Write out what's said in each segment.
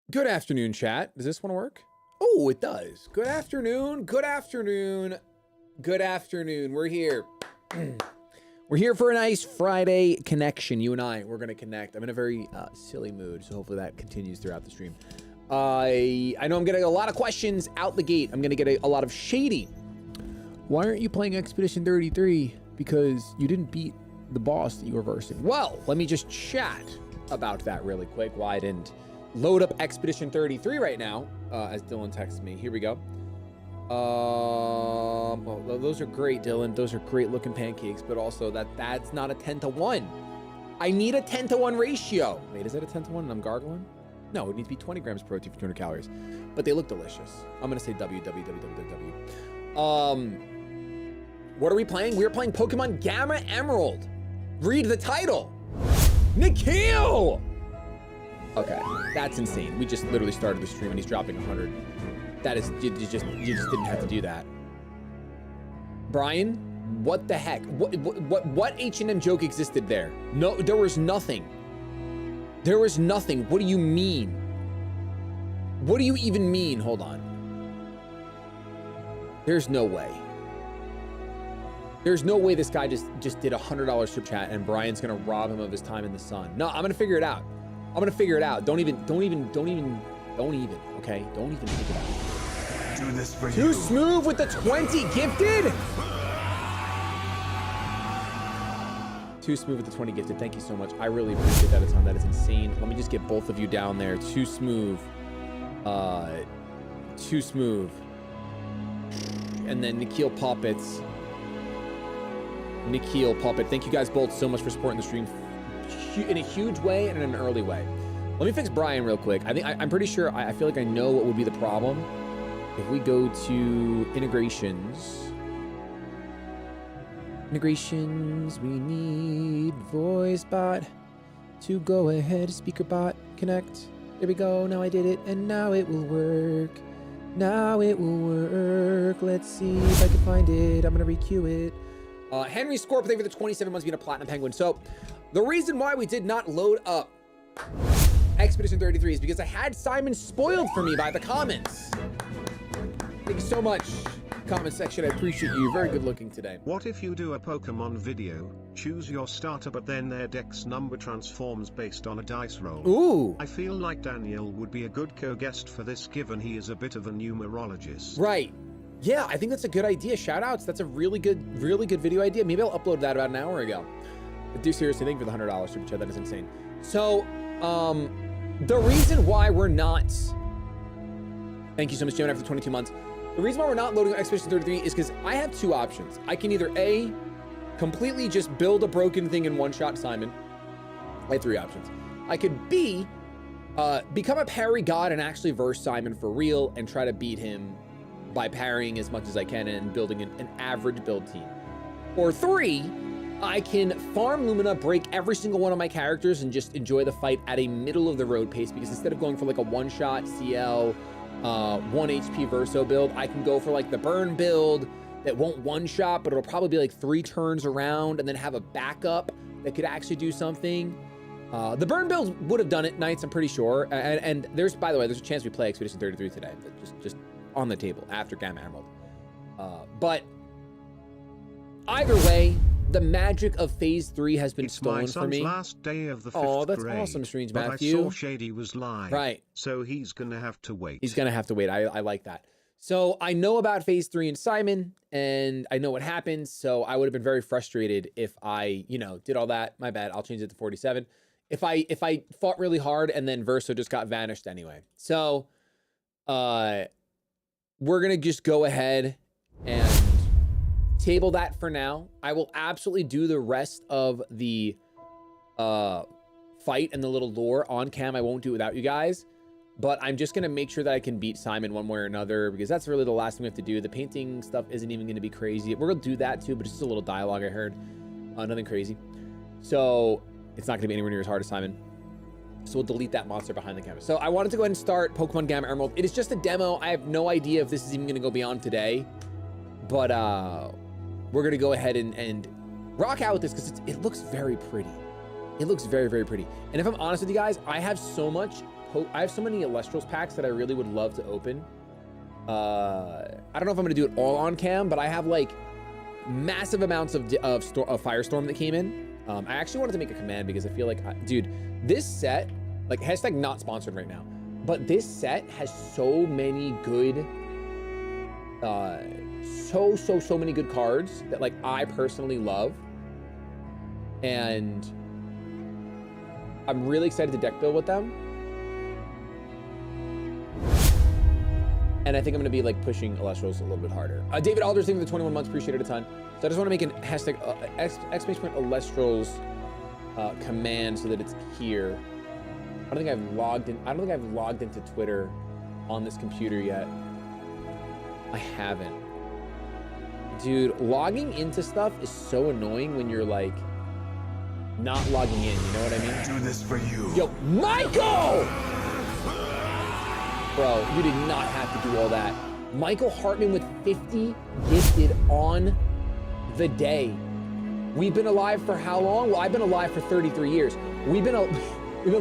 Good afternoon, chat. Does this one work? Oh, it does. Good afternoon. Good afternoon. Good afternoon. We're here. We're here for a nice Friday connection. You and we're going to connect. I'm in a very silly mood, so hopefully that continues throughout the stream. I know I'm getting a lot of questions out the gate. I'm going to get a lot of shady. Why aren't you playing Expedition 33? Because you didn't beat the boss that you were versing. Well, let me just chat about that really quick. Why I didn't load up Expedition 33 right now, as Dylan texts me. Here we go. Well, those are great, Dylan. Those are great looking pancakes, but also that's not a 10-to-1. I need a 10-to-1 ratio. Wait, is that a 10-to-1 and I'm gargling? No, it needs to be 20 grams of protein for 200 calories, but they look delicious. I'm gonna say W. What are we playing? We are playing Pokemon Gamma Emerald. Read the title. Nikhil! Okay, that's insane. We just literally started the stream and he's dropping 100. That is, you just didn't have to do that. Brian, what the heck? What H&M joke existed there? No, there was nothing. There was nothing. What do you mean? What do you even mean? Hold on. There's no way. There's no way this guy just did a $100 super chat and Brian's gonna rob him of his time in the sun. No, I'm gonna figure it out. I'm gonna figure it out. Don't even, okay? Don't even think about it. Do this for Too smooth with the 20 gifted? Too smooth with the 20 gifted. Thank you so much. I really appreciate that a ton. That is insane. Let me just get both of you down there. Too smooth. Too smooth. And then Nikhil Poppets. Nikhil Puppet. Thank you guys both so much for supporting the stream in a huge way and in an early way. Let me fix Brian real quick. I'm pretty sure, I feel like I know what would be the problem. If we go to integrations, we need voice bot to go ahead, speaker bot, connect. There we go, now I did it, and now it will work. Now it will work. Let's see if I can find it. I'm gonna requeue it. Henry Scorp, thank you for the 27 months being a platinum penguin. So the reason why we did not load up Expedition 33 is because I had Simon spoiled for me by the comments. Thank you so much, comment section. I appreciate you. Very good looking today. What if you do a Pokemon video, choose your starter, but then their dex number transforms based on a dice roll? Ooh. I feel like Daniel would be a good co-guest for this, given he is a bit of a numerologist. Right. Yeah, I think that's a good idea. Shout outs. That's a really good video idea. Maybe I'll upload that about an hour ago. But do seriously, thank you for the $100 super chat. That is insane. So, the reason why we're not, thank you so much, Joan, after 22 months. The reason why we're not loading Expedition 33 is because I have two options. I can either A, completely just build a broken thing in one shot Simon. I have three options. I could B, become a parry god and actually verse Simon for real and try to beat him by parrying as much as I can and building an average build team. Or three, I can farm Lumina, break every single one of my characters and just enjoy the fight at a middle of the road pace, because instead of going for like a one-shot CL, 1 HP Verso build, I can go for like the burn build that won't one-shot, but it'll probably be like 3 turns around and then have a backup that could actually do something. The burn build would have done it, Knights, I'm pretty sure. And there's, by the way, there's a chance we play Expedition 33 today. Just on the table after Gamma Emerald. But either way, the magic of Phase 3 has been stolen from me. It's my son's last day of the 5th Oh, that's grade, awesome, Strange but Matthew. I saw Shady was live. Right. So he's gonna have to wait. He's gonna have to wait. I like that. So I know about Phase 3 and Simon, and I know what happens. So I would have been very frustrated if I, did all that. My bad. I'll change it to 47. If I fought really hard and then Verso just got vanished anyway. So, we're gonna just go ahead and table that for now. I will absolutely do the rest of the fight and the little lore on cam. I won't do it without you guys, but I'm just gonna make sure that I can beat Simon one way or another, because that's really the last thing we have to do. The painting stuff isn't even gonna be crazy. We're gonna do that too, but it's just a little dialogue I heard. Nothing crazy. So it's not gonna be anywhere near as hard as Simon. So we'll delete that monster behind the camera. So I wanted to go ahead and start Pokemon Gamma Emerald. It is just a demo. I have no idea if this is even gonna go beyond today, but we're gonna go ahead and rock out with this because it looks very pretty. It looks very, very pretty. And if I'm honest with you guys, I have so much many Elestrals packs that I really would love to open. I don't know if I'm gonna do it all on cam, but I have like massive amounts of Firestorm that came in. I actually wanted to make a command because I feel like, dude, this set, like hashtag not sponsored right now, but this set has so many good, so many good cards that like I personally love. And I'm really excited to deck build with them. And I think I'm gonna be like pushing Elestrals a little bit harder. David Alders, thank you for the 21 months, appreciate it a ton. So I just wanna make an hashtag exclamation point Elestrals command so that it's here. I don't think I've logged into Twitter on this computer yet. I haven't. Dude, logging into stuff is so annoying when you're like not logging in, you know what I mean? Do this for you. Yo, Michael! Bro, you did not have to do all that. Michael Hartman with 50 gifted on the day. We've been alive for how long? Well, I've been alive for 33 years. We've been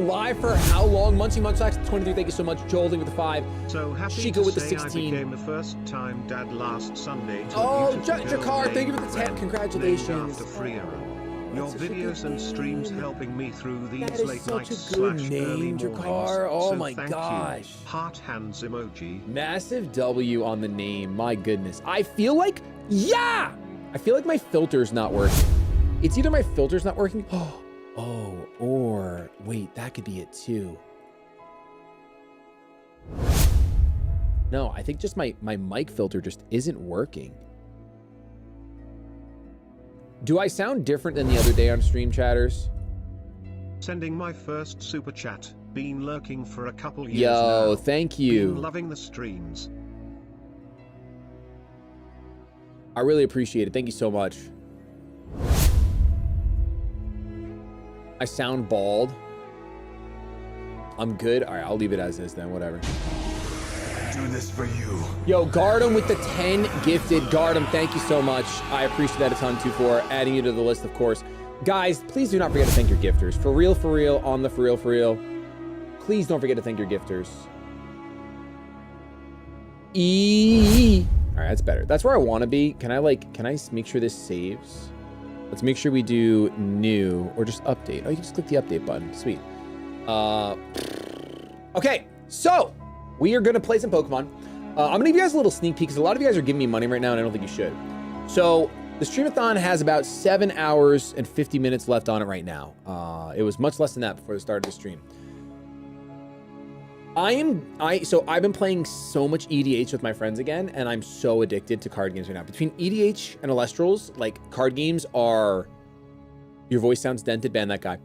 live for how long? Muncie Munchsax 23, thank you so much. Joel with the 5. So happy Chico to with the say 16. I became the first time dad last Sunday to Oh, a beautiful girl Jakar, thank you for the named 10. Ren, Congratulations. named after Freya. Your That's such a videos good and streams name. helping me through these That is late such nights a good / early name, mornings. Jakar. Oh So my thank gosh. you. Heart hands emoji. Massive W on the name, my goodness. I feel like my filter's not working. It's either my filter's not working, or wait, that could be it too. No, I think just my mic filter just isn't working. Do I sound different than the other day on stream, chatters? Sending my first super chat. Been lurking for a couple years Yo, now. thank you. Been loving the streams. I really appreciate it. Thank you so much. I sound bald. I'm good. All right, I'll leave it as is then, whatever. Do this for you. Yo, Gardem with the 10 gifted. Gardem, thank you so much. I appreciate that a ton too for adding you to the list, of course. Guys, please do not forget to thank your gifters. For real, on the for real. Please don't forget to thank your gifters. All right, that's better. That's where I want to be. Can I make sure this saves? Let's make sure we do new or just update. Oh, you can just click the update button. Sweet. Okay, so we are gonna play some Pokemon. I'm gonna give you guys a little sneak peek because a lot of you guys are giving me money right now and I don't think you should. So the Streamathon has about 7 hours and 50 minutes left on it right now. It was much less than that before the start of the stream. So I've been playing so much EDH with my friends again, and I'm so addicted to card games right now. Between EDH and Elestrals, like card games are, your voice sounds dented, ban that guy.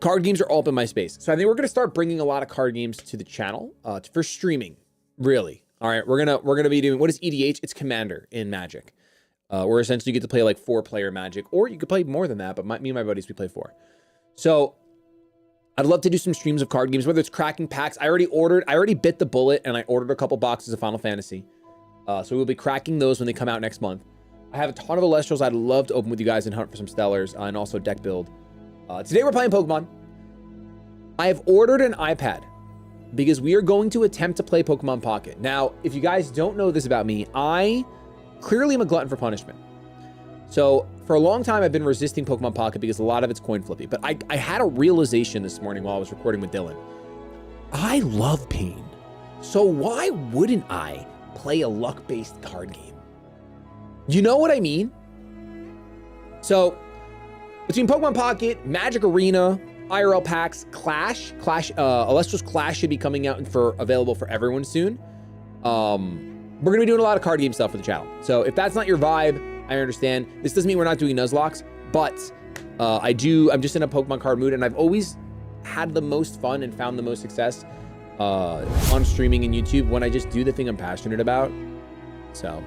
Card games are all up in my space. So I think we're gonna start bringing a lot of card games to the channel for streaming, really. All right, we're gonna be doing, what is EDH? It's Commander in Magic. Where essentially you get to play like 4-player Magic, or you could play more than that, but me and my buddies, we play 4. So I'd love to do some streams of card games, whether it's cracking packs. I already bit the bullet and I ordered a couple boxes of Final Fantasy. So we'll be cracking those when they come out next month. I have a ton of Elestrals I'd love to open with you guys and hunt for some Stellars and also deck build. Today we're playing Pokemon. I have ordered an iPad because we are going to attempt to play Pokemon Pocket. Now, if you guys don't know this about me, I clearly am a glutton for punishment. So for a long time, I've been resisting Pokemon Pocket because a lot of it's coin flippy. But I had a realization this morning while I was recording with Dylan. I love pain. So why wouldn't I play a luck-based card game? You know what I mean? So between Pokemon Pocket, Magic Arena, IRL packs, Clash, Elestral's Clash should be coming out available for everyone soon. We're gonna be doing a lot of card game stuff for the channel. So if that's not your vibe, I understand. This doesn't mean we're not doing Nuzlocks, but I'm just in a Pokemon card mood, and I've always had the most fun and found the most success on streaming and YouTube when I just do the thing I'm passionate about. So,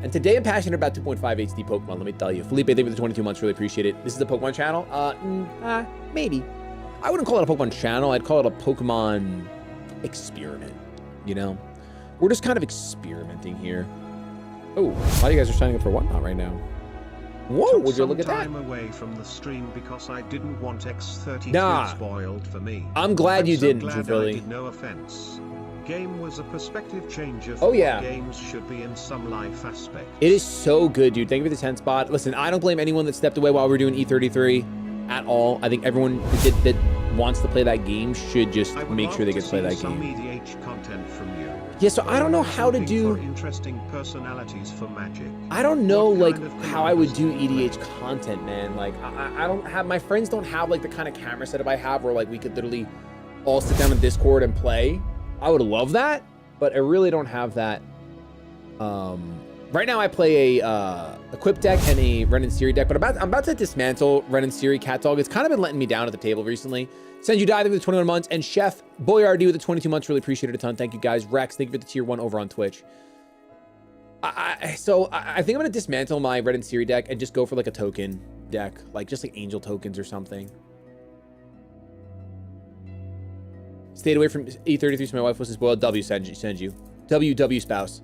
and today I'm passionate about 2.5 HD Pokemon, let me tell you. Felipe, thank you for the 22 months, really appreciate it. This is a Pokemon channel? Maybe. I wouldn't call it a Pokemon channel, I'd call it a Pokemon experiment, you know? We're just kind of experimenting here. Oh, a lot of you guys are signing up for Whatnot right now. Whoa, Took would you some look at that? time away from the stream because I didn't want X32 Nah. spoiled for me. I'm glad you so didn't, glad Philly. I did, no offense. Game was a perspective changer for Oh, yeah. what games should be in some life aspects. It is so good, dude. Thank you for the 10 spot. Listen, I don't blame anyone that stepped away while we were doing E33 at all. I think everyone that wants to play that game should just make sure they get to play that some game. EDH content from you. Yeah, so I don't know how to Looking do... for interesting personalities for Magic. I don't know, What like, kind of how I would do commanders EDH content, man. Like, I don't have... My friends don't have, like, the kind of camera setup I have where, like, we could literally all sit down in Discord and play. I would love that, but I really don't have that. Right now, I play a Equip deck and a Ren and Siri deck, but I'm about to dismantle Ren and Siri Cat Dog. It's kind of been letting me down at the table recently. Send you diving with the 21 months, and Chef Boyardee with the 22 months. Really appreciate it a ton. Thank you guys. Rex, thank you for the tier 1 over on Twitch. So I think I'm gonna dismantle my Red and Siri deck and just go for like a token deck, like just like angel tokens or something. Stayed away from E33 so my wife wasn't spoiled. W send you. WW spouse.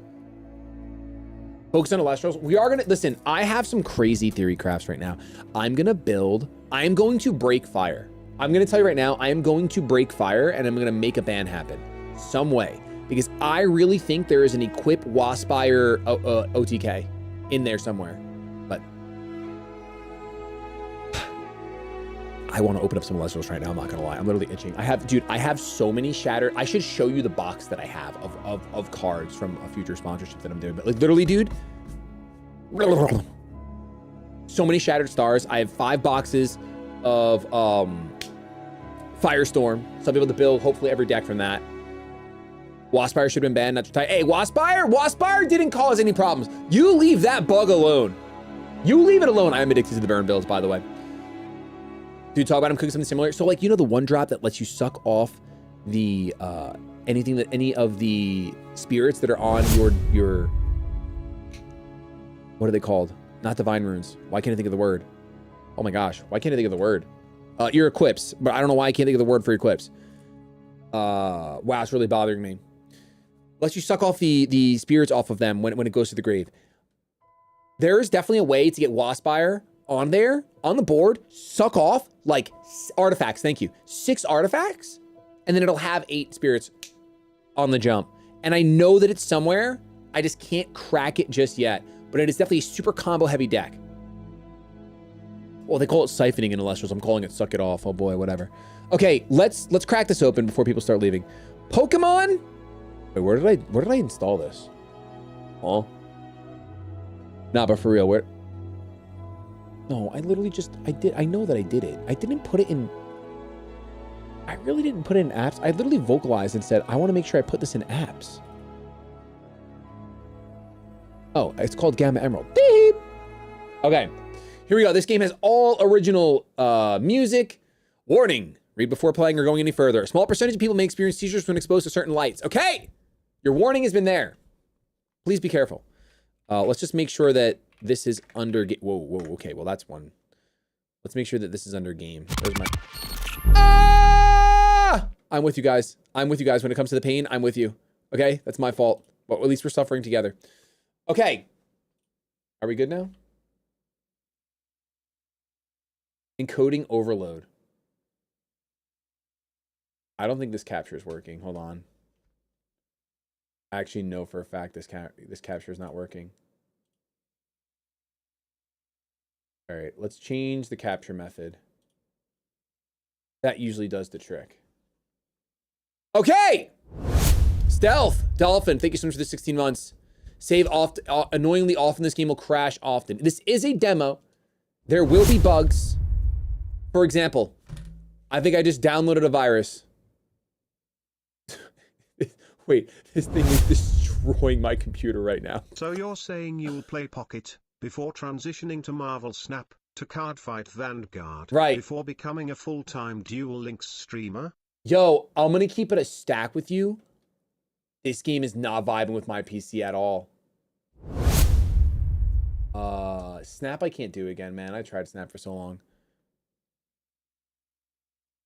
Focus on Alestrals. We are gonna listen. I have some crazy theory crafts right now. I am going to break fire. I'm gonna tell you right now, I am going to break fire and I'm gonna make a ban happen some way, because I really think there is an equip Waspire OTK in there somewhere. But I want to open up some Alestrals right now. I'm not gonna lie. I'm literally itching. I have so many shattered. I should show you the box that I have of cards from a future sponsorship that I'm doing. But like literally, dude, so many shattered stars. I have 5 boxes of Firestorm. So I'll be able to build hopefully every deck from that. Waspire should have been banned. Not to tie. Hey, Waspire didn't cause any problems. You leave that bug alone. You leave it alone. I'm addicted to the burn builds, by the way. Dude, talk about him cooking something similar. So like, you know, the one drop that lets you suck off the any of the spirits that are on your what are they called? Not divine runes. Why can't I think of the word? Oh my gosh, why can't I think of the word? Your equips, but I don't know why I can't think of the word for equips. Wow, it's really bothering me. Lets you suck off the spirits off of them when it goes to the grave. There is definitely a way to get Waspire on there, on the board, suck off like artifacts, thank you. 6 artifacts, and then it'll have 8 spirits on the jump. And I know that it's somewhere, I just can't crack it just yet, but it is definitely a super combo heavy deck. Well, they call it siphoning in Alestrals. I'm calling it suck it off. Oh boy, whatever. Okay, let's crack this open before people start leaving. Pokemon? Wait, where did I install this? Oh. Nah, but for real, where? No, I literally just, I know that I did it. I didn't put it in, I really didn't put it in apps. I literally vocalized and said, I want to make sure I put this in apps. Oh, it's called Gamma Emerald. Beep. Okay, here we go. This game has all original music. Warning, read before playing or going any further. A small percentage of people may experience seizures when exposed to certain lights. Okay, your warning has been there. Please be careful. Let's just make sure that this is under game. Whoa, okay, well that's one. Let's make sure that this is under game. Where's my... Ah! I'm with you guys. I'm with you guys. When it comes to the pain, I'm with you. Okay, that's my fault. But at least we're suffering together. Okay. Are we good now? Encoding overload. I don't think this capture is working. Hold on. I actually know for a fact this capture is not working. All right, let's change the capture method. That usually does the trick. Okay. Stealth Dolphin, thank you so much for the 16 months. Save often, annoyingly often. This game will crash often. This is a demo. There will be bugs. For example, I think I just downloaded a virus. Wait, this thing is destroying my computer right now. So you're saying you'll play Pocket before transitioning to Marvel Snap to Cardfight Vanguard, right? Before becoming a full-time Duel Links streamer? Yo, I'm gonna keep it a stack with you. This game is not vibing with my PC at all. Snap I can't do again, man. I tried Snap for so long.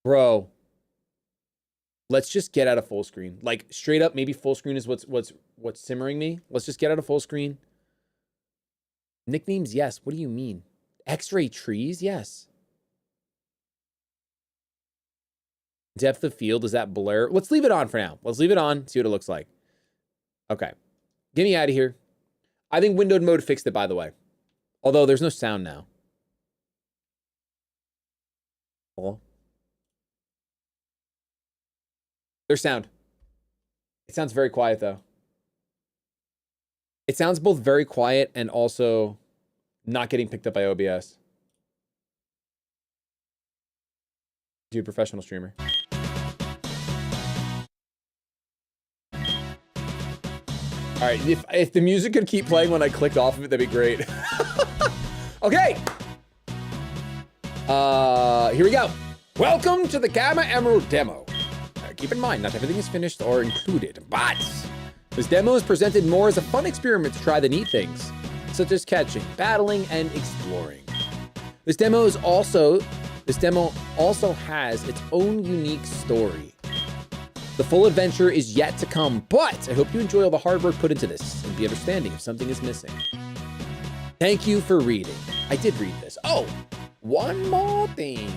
Bro, let's just get out of full screen. Like straight up, maybe full screen is what's simmering me. Let's just get out of full screen. Nicknames, yes. What do you mean? X-ray trees, yes. Depth of field, does that blur? Let's leave it on for now. Let's leave it on, see what it looks like. Okay. Get me out of here. I think windowed mode fixed it, by the way. Although there's no sound now. Hello? There's sound. It sounds very quiet, though. It sounds both very quiet and also not getting picked up by OBS. Dude, professional streamer. All right, if the music could keep playing when I clicked off of it, that'd be great. Okay. Here we go. Welcome to the Gamma Emerald demo. Keep in mind, not everything is finished or included, but this demo is presented more as a fun experiment to try the neat things, such as catching, battling, and exploring. This demo also has its own unique story. The full adventure is yet to come, but I hope you enjoy all the hard work put into this and be understanding if something is missing. Thank you for reading. I did read this. Oh, one more thing.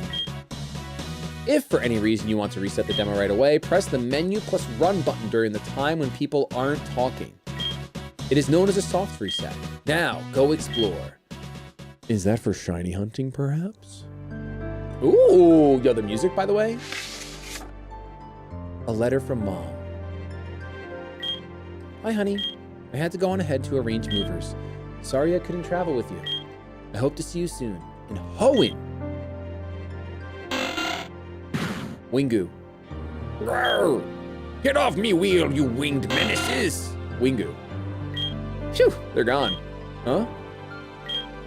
If for any reason you want to reset the demo right away, press the menu plus run button during the time when people aren't talking. It is known as a soft reset. Now, go explore. Is that for shiny hunting, perhaps? Ooh, yo, the music, by the way. A letter from Mom. Hi, honey. I had to go on ahead to arrange movers. Sorry I couldn't travel with you. I hope to see you soon in Hoenn. Wingu. Rawr! Get off me wheel, you winged menaces! Wingu. Phew, they're gone. Huh?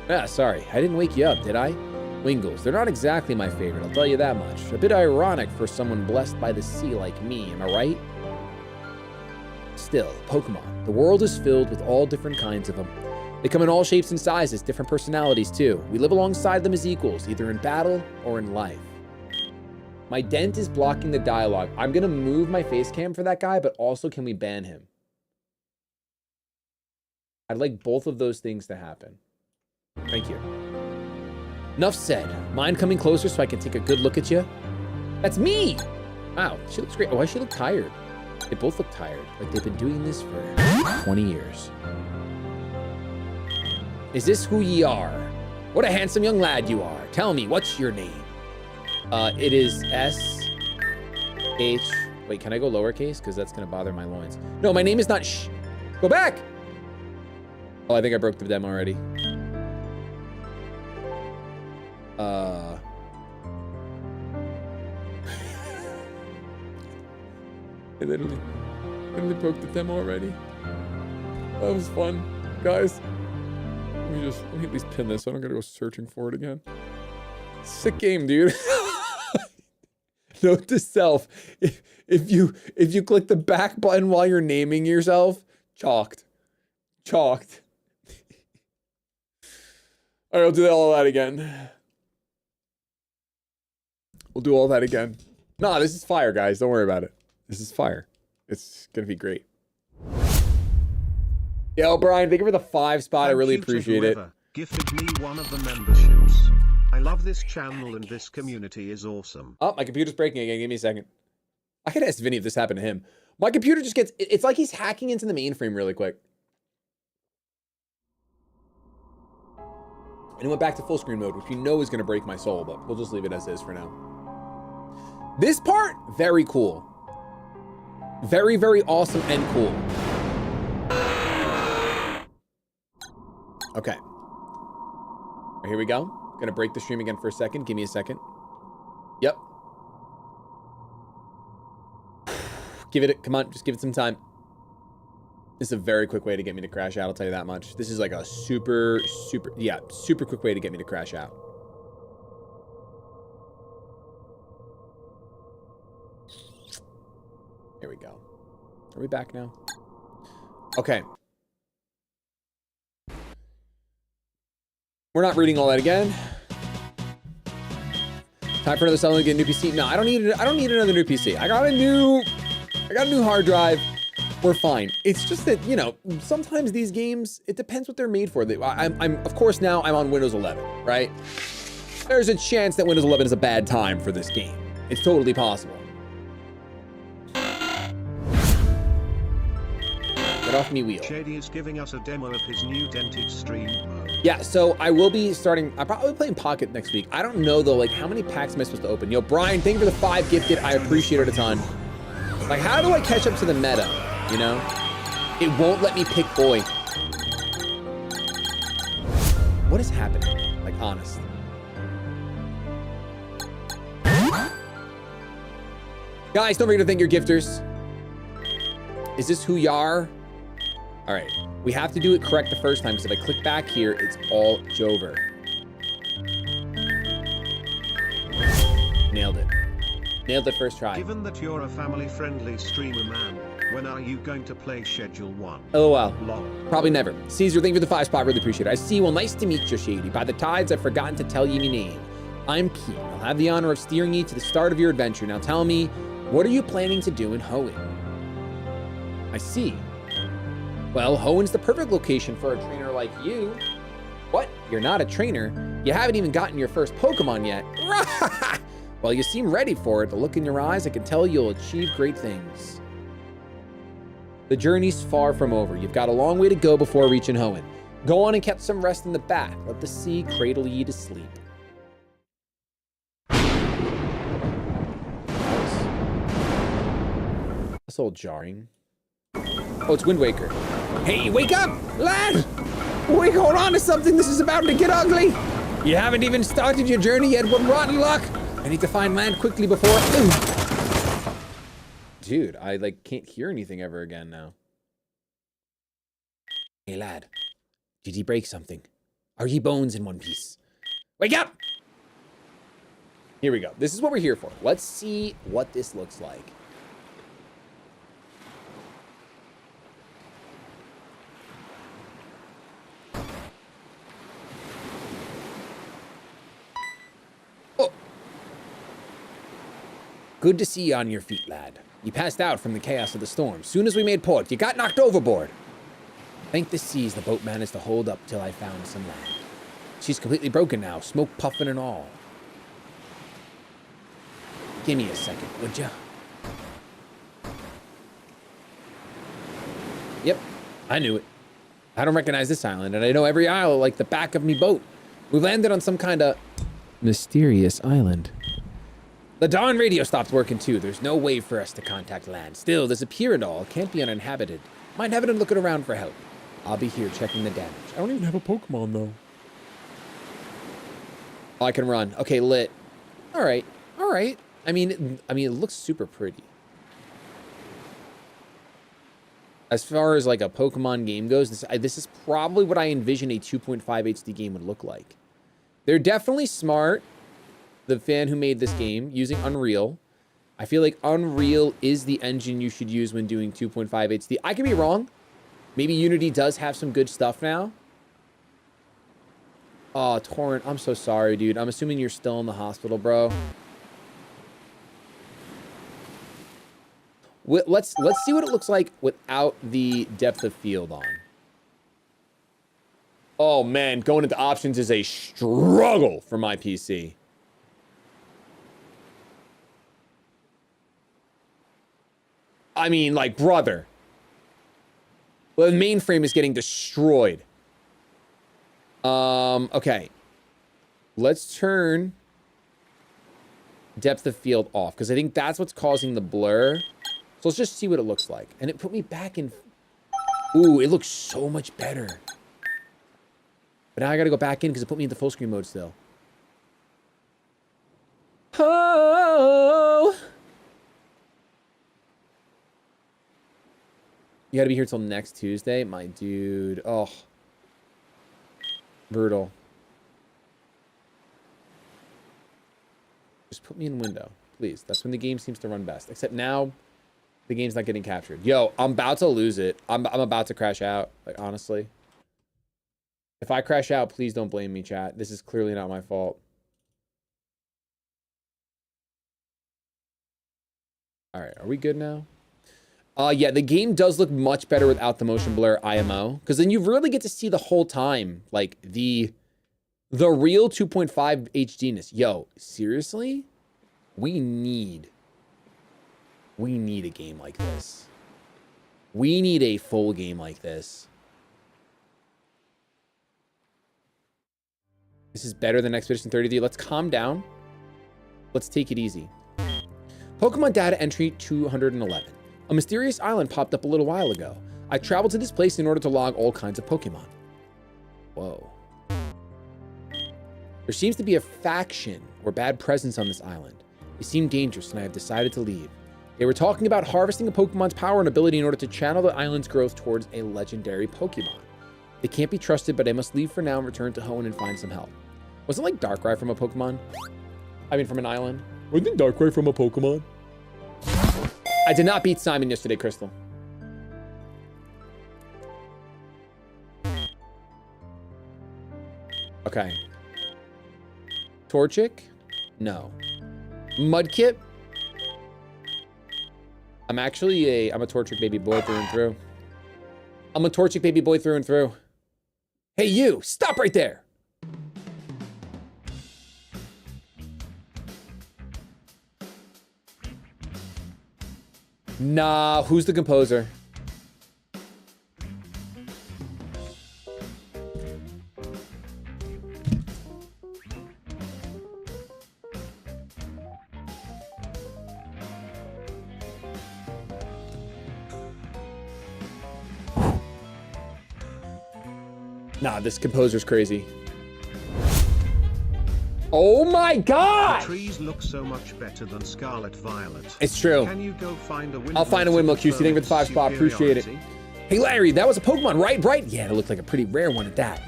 Ah, sorry, I didn't wake you up, did I? Wingles, they're not exactly my favorite, I'll tell you that much. A bit ironic for someone blessed by the sea like me, am I right? Still, Pokemon. The world is filled with all different kinds of them. They come in all shapes and sizes, different personalities too. We live alongside them as equals, either in battle or in life. My dent is blocking the dialogue. I'm gonna move my face cam for that guy, but also can we ban him? I'd like both of those things to happen. Thank you. Enough said. Mind coming closer so I can take a good look at you? That's me! Wow, she looks great. Oh, why she look tired? They both look tired, like they've been doing this for 20 years. Is this who ye are? What a handsome young lad you are. Tell me, what's your name? It is S-H... Wait, can I go lowercase? Because that's going to bother my loins. No, my name is not Sh... Go back! Oh, I think I broke the demo already. I literally broke the demo already. That was fun. Guys, let me at least pin this so I don't gotta go searching for it again. Sick game, dude. Note to self, if you click the back button while you're naming yourself, chalked. Chalked. All right, I'll do all that again. We'll do all that again. Nah, this is fire, guys. Don't worry about it. This is fire. It's gonna be great. Yo, Brian, thank you for the 5 spot. I really appreciate it. Gifted me one of the memberships. I love this channel and this community is awesome. Oh, my computer's breaking again. Give me a second. I could ask Vinny if this happened to him. My computer just gets... It's like he's hacking into the mainframe really quick. And it went back to full screen mode, which you know is going to break my soul, but we'll just leave it as is for now. This part, very cool. Very, very awesome and cool. Okay. Right, here we go. Gonna break the stream again for a second. Give me a second. Yep. Give it, come on, just give it some time. This is a very quick way to get me to crash out, I'll tell you that much. This is like a super quick way to get me to crash out. Here we go. Are we back now? Okay. We're not reading all that again. Time for another selling to get a new PC. No, I don't need another new PC. I got a new hard drive. we're fine. It's just that, you know, sometimes these games, it depends what they're made for. I'm of course, now I'm on Windows 11, right? There's a chance that Windows 11 is a bad time for this game. It's totally possible. Get off me wheel. Shady is giving us a demo of his new dented stream mode. Yeah, so I will be starting, I'm probably playing Pocket next week. I don't know though, like how many packs am I supposed to open? Yo, Brian, thank you for the 5 gifted. I appreciate it a ton. Like, how do I catch up to the meta, you know? It won't let me pick boy. What is happening? Like, honest. Guys, don't forget to thank your gifters. Is this who you are? All right, we have to do it correct the first time, because if I click back here, it's all Jover. Nailed it. Nailed it first try. Given that you're a family-friendly streamer, man, when are you going to play Schedule 1? LOL. Lol. Probably never. Caesar, thank you for the 5 spot. Really appreciate it. I see. Well, nice to meet you, Shady. By the tides, I've forgotten to tell you my name. I'm Pete. I'll have the honor of steering you to the start of your adventure. Now tell me, what are you planning to do in Hoenn? I see. Well, Hoenn's the perfect location for a trainer like you. What? You're not a trainer? You haven't even gotten your first Pokemon yet. Well, you seem ready for it. The look in your eyes, I can tell you'll achieve great things. The journey's far from over. You've got a long way to go before reaching Hoenn. Go on and catch some rest in the back. Let the sea cradle you to sleep. That's all jarring. Oh, it's Wind Waker. Hey, wake up, lad! Wake, hold on to something. This is about to get ugly. You haven't even started your journey yet. What rotten luck! I need to find land quickly before. Dude, I like can't hear anything ever again now. Hey, lad, did he break something? Are ye bones in one piece? Wake up! Here we go. This is what we're here for. Let's see what this looks like. Good to see you on your feet, lad. You passed out from the chaos of the storm. Soon as we made port, you got knocked overboard. Thank the seas the boat managed to hold up till I found some land. She's completely broken now, smoke puffing and all. Give me a second, would ya? Yep, I knew it. I don't recognize this island, and I know every isle like the back of me boat. We landed on some kind of mysterious island. The Dawn radio stopped working too. There's no way for us to contact land. Still, this Apeirodol can't be uninhabited. Mind having a looking around for help. I'll be here checking the damage. I don't even have a Pokemon though. Oh, I can run. Okay, lit. All right, all right. I mean, it looks super pretty. As far as like a Pokemon game goes, this is probably what I envision a 2.5 HD game would look like. They're definitely smart. The fan who made this game using Unreal. I feel like Unreal is the engine you should use when doing 2.5 HD. I could be wrong. Maybe Unity does have some good stuff now. Oh, Torrent, I'm so sorry, dude. I'm assuming you're still in the hospital, bro. Let's see what it looks like without the depth of field on. Oh man, going into options is a struggle for my PC. I mean, like, brother. Well, the mainframe is getting destroyed. Okay. Let's turn depth of field off, because I think that's what's causing the blur. So let's just see what it looks like. And it put me back in... Ooh, it looks so much better. But now I gotta go back in, because it put me into full screen mode still. Oh! You gotta be here till next Tuesday? My dude. Oh. Brutal. Just put me in window, please. That's when the game seems to run best. Except now, the game's not getting captured. Yo, I'm about to lose it. I'm about to crash out, like, honestly. If I crash out, please don't blame me, chat. This is clearly not my fault. All right, are we good now? Yeah, the game does look much better without the motion blur IMO, because then you really get to see the whole time, like the real 2.5 HDness. Yo, seriously? We need a game like this. We need a full game like this. This is better than Expedition 33. Let's calm down. Let's take it easy. Pokemon data entry 211. A mysterious island popped up a little while ago. I traveled to this place in order to log all kinds of Pokemon. Whoa. There seems to be a faction or bad presence on this island. It seemed dangerous and I have decided to leave. They were talking about harvesting a Pokemon's power and ability in order to channel the island's growth towards a legendary Pokemon. They can't be trusted, but I must leave for now and return to Hoenn and find some help. Wasn't like Darkrai from a Pokemon? I mean, from an island? Wasn't Darkrai from a Pokemon? I did not beat Simon yesterday, Crystal. Okay. Torchic? No. Mudkip? I'm a Torchic baby boy through and through. I'm a Torchic baby boy through and through. Hey, you! Stop right there! Nah, who's the composer? Nah, this composer's crazy. Oh my god! The trees look so much better than Scarlet Violet. It's true. Can you go find a windmill? I'll find a windmill, QC. Thank you for the 5 spot. Appreciate it. Hey, Larry, that was a Pokemon, right? Right? Yeah, it looked like a pretty rare one at that.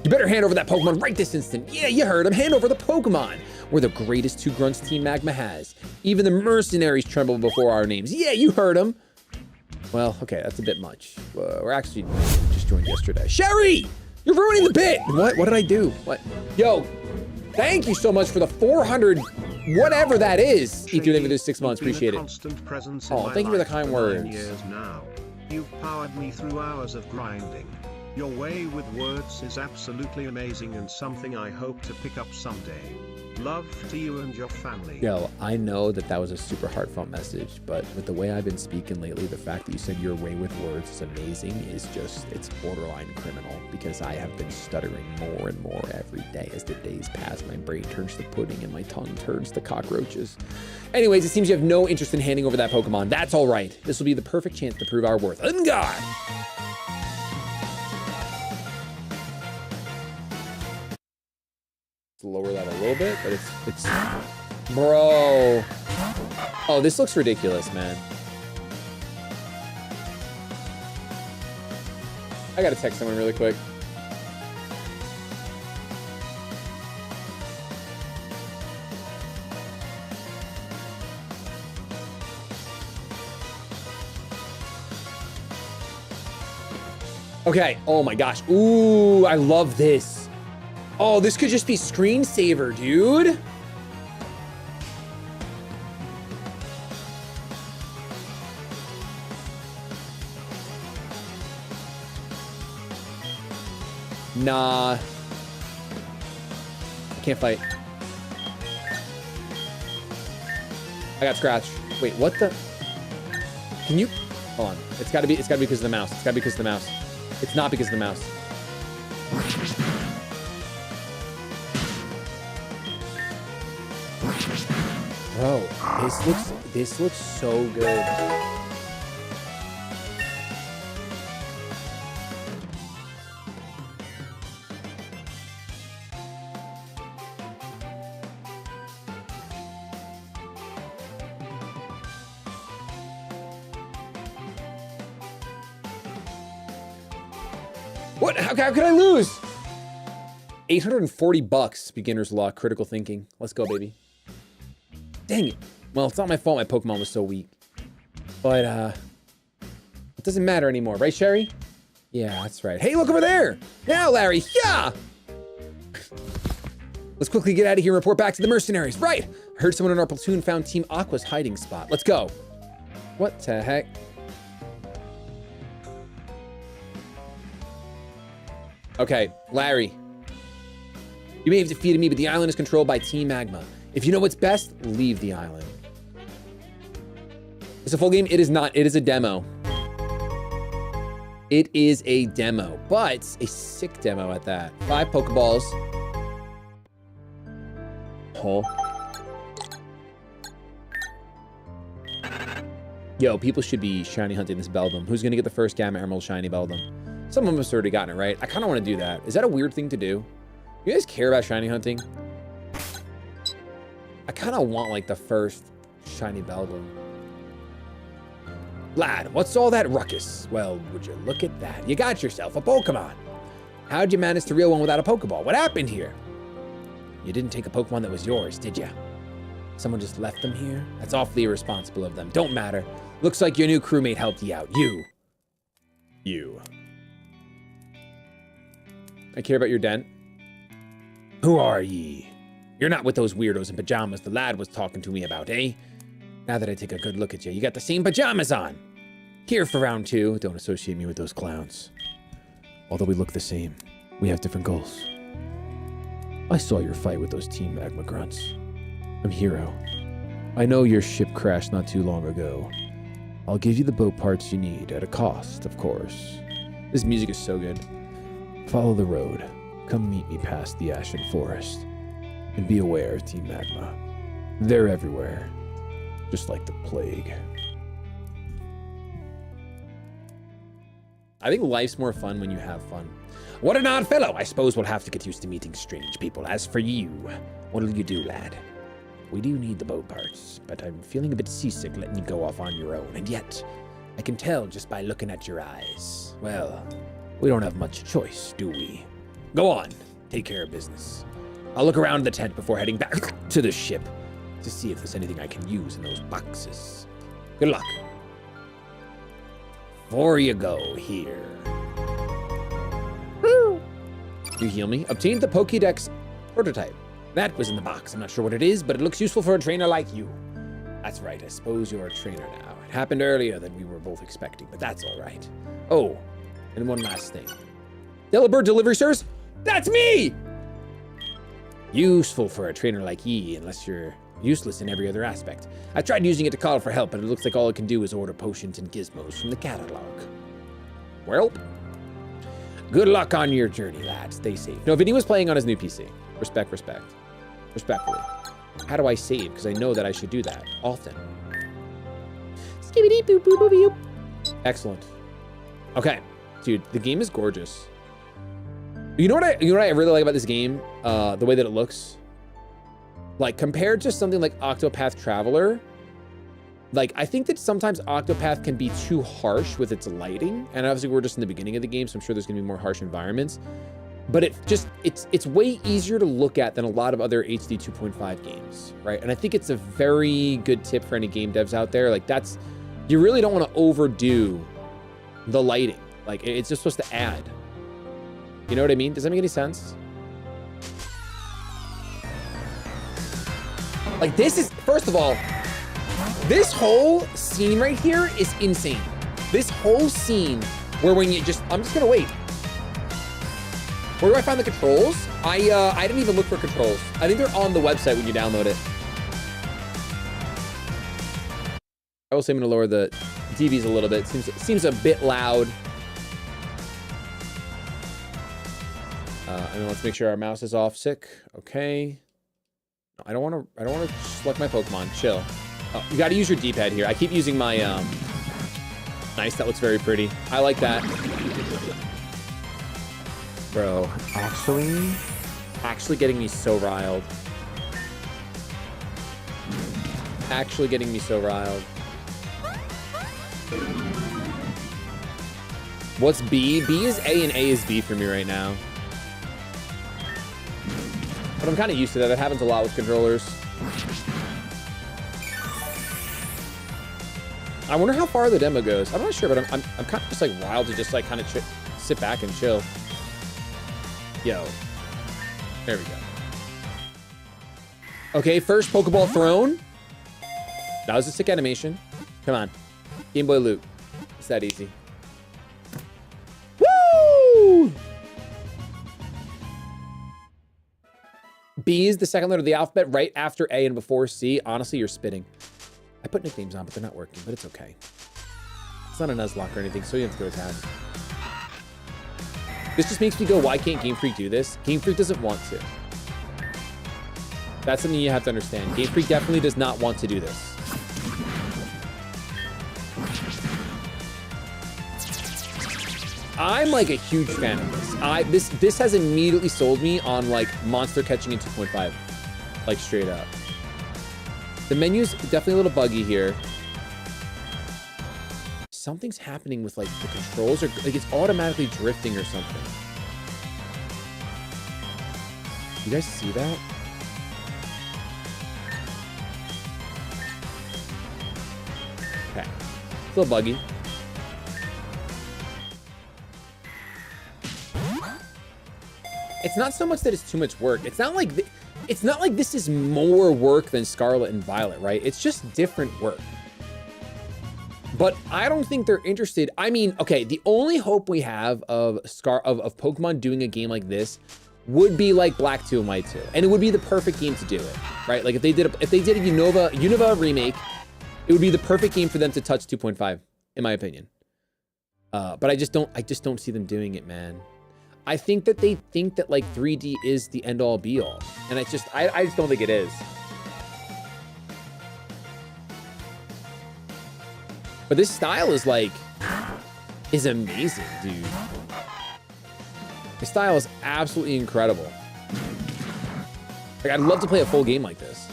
You better hand over that Pokemon right this instant. Yeah, you heard him. Hand over the Pokemon. We're the greatest 2 grunts Team Magma has. Even the mercenaries tremble before our names. Yeah, you heard him. Well, okay, that's a bit much. We're actually just joined yesterday. Sherry! You're ruining the bit! What? What did I do? What? Yo, thank you so much for the 400, whatever that is. If you're living this 6 months, appreciate it. Oh, thank you for the kind words. Years now. You've powered me through hours of grinding. Your way with words is absolutely amazing and something I hope to pick up someday. Love to you and your family. Yo, I know that was a super heartfelt message, but with the way I've been speaking lately, the fact that you said your way with words is amazing is just, it's borderline criminal, because I have been stuttering more and more every day as the days pass. My brain turns to pudding and my tongue turns to cockroaches. Anyways, it seems you have no interest in handing over that Pokemon. That's all right. This will be the perfect chance to prove our worth. Ungar! Lower that a little bit, but it's bro. Oh, this looks ridiculous, man. I gotta text someone really quick. Okay, oh my gosh. Ooh, I love this. Oh, this could just be screensaver, dude. Nah. I can't fight. I got scratched. Wait, what the? Can you? Hold on. It's gotta be because of the mouse. It's gotta be because of the mouse. It's not because of the mouse. Bro, this looks so good. What? How could I lose? 840 bucks, beginner's luck, critical thinking. Let's go, baby. Dang it. Well, it's not my fault my Pokemon was so weak. But, it doesn't matter anymore, right, Sherry? Yeah, that's right. Hey, look over there! Yeah, Larry, yeah! Let's quickly get out of here and report back to the mercenaries. Right! I heard someone in our platoon found Team Aqua's hiding spot. Let's go. What the heck? Okay, Larry. You may have defeated me, but the island is controlled by Team Magma. If you know what's best, leave the island. It's a full game? It is not. It is a demo. It is a demo, but a sick demo at that. 5 Pokeballs. Oh. Yo, people should be shiny hunting this Beldum. Who's gonna get the first Gamma Emerald shiny Beldum? Some of us already gotten it, right? I kind of want to do that. Is that a weird thing to do? You guys care about shiny hunting? I kind of want like the first shiny Beldum. Lad, what's all that ruckus? Well, would you look at that? You got yourself a Pokemon. How'd you manage to reel one without a Pokeball? What happened here? You didn't take a Pokemon that was yours, did you? Someone just left them here? That's awfully irresponsible of them. Don't matter. Looks like your new crewmate helped you out. You. I care about your dent. Who are ye? You're not with those weirdos in pajamas the lad was talking to me about, eh? Now that I take a good look at you, you got the same pajamas on. Here for round 2. Don't associate me with those clowns. Although we look the same, we have different goals. I saw your fight with those Team Magma grunts. I'm Hero. I know your ship crashed not too long ago. I'll give you the boat parts you need at a cost, of course. This music is so good. Follow the road. Come meet me past the Ashen Forest. And be aware, Team Magma. They're everywhere. Just like the plague. I think life's more fun when you have fun. What an odd fellow! I suppose we'll have to get used to meeting strange people. As for you, what'll you do, lad? We do need the boat parts, but I'm feeling a bit seasick letting you go off on your own. And yet, I can tell just by looking at your eyes. Well, we don't have much choice, do we? Go on, take care of business. I'll look around the tent before heading back to the ship to see if there's anything I can use in those boxes. Good luck. Before you go here. You heal me? Obtained the Pokédex prototype. That was in the box. I'm not sure what it is, but it looks useful for a trainer like you. That's right, I suppose you're a trainer now. It happened earlier than we were both expecting, but that's all right. Oh, and one last thing. Delibird delivery service? That's me! Useful for a trainer like ye, unless you're useless in every other aspect. I tried using it to call for help, but it looks like all it can do is order potions and gizmos from the catalog. Welp. Good luck on your journey, lad. Stay safe. No, Vinny was playing on his new PC. Respect. Respectfully. How do I save? Because I know that I should do that often. Skibbity boop boop boop boop. Excellent. Okay, dude, the game is gorgeous. You know what I really like about this game? The way that it looks. Like compared to something like Octopath Traveler, like I think that sometimes Octopath can be too harsh with its lighting, and obviously we're just in the beginning of the game, so I'm sure there's gonna be more harsh environments. But it's way easier to look at than a lot of other HD 2.5 games, right? And I think it's a very good tip for any game devs out there. Like you really don't want to overdo the lighting. Like it's just supposed to add. You know what I mean? Does that make any sense? Like this is, first of all, this whole scene right here is insane. This whole scene where when you I'm just gonna wait. Where do I find the controls? I didn't even look for controls. I think they're on the website when you download it. I will say I'm gonna lower the DVs a little bit. Seems a bit loud. And let's make sure our mouse is off. Sick. Okay. I don't want to select my Pokemon. Chill. Oh, you got to use your D-pad here. I keep using my Nice. That looks very pretty. I like that. Bro, actually getting me so riled. Actually getting me so riled. What's B? B is A and A is B for me right now. But I'm kind of used to that. That happens a lot with controllers. I wonder how far the demo goes. I'm not sure, but I'm kind of just like wild to just like kind of sit back and chill. Yo, there we go. Okay, first Pokeball thrown. That was a sick animation. Come on, Game Boy loot. It's that easy. Woo! B is the second letter of the alphabet right after A and before C. Honestly, you're spitting. I put nicknames on, but they're not working, but it's okay. It's not a Nuzlocke or anything, so you have to go to tab. This just makes me go, why can't Game Freak do this? Game Freak doesn't want to. That's something you have to understand. Game Freak definitely does not want to do this. I'm like a huge fan of this. This has immediately sold me on like monster catching in 2.5, like straight up. The menu's definitely a little buggy here. Something's happening with like the controls, or like it's automatically drifting or something. You guys see that? Okay, it's a little buggy. It's not so much that it's too much work. It's not like this is more work than Scarlet and Violet, right? It's just different work. But I don't think they're interested. I mean, okay, the only hope we have of Pokemon doing a game like this would be like Black 2 and White 2, and it would be the perfect game to do it, right? Like if they did a Unova remake, it would be the perfect game for them to touch 2.5, in my opinion. But I just don't see them doing it, man. I think that they think that like 3D is the end all be all. And I just don't think it is. But this style is like, is amazing, dude. The style is absolutely incredible. Like I'd love to play a full game like this.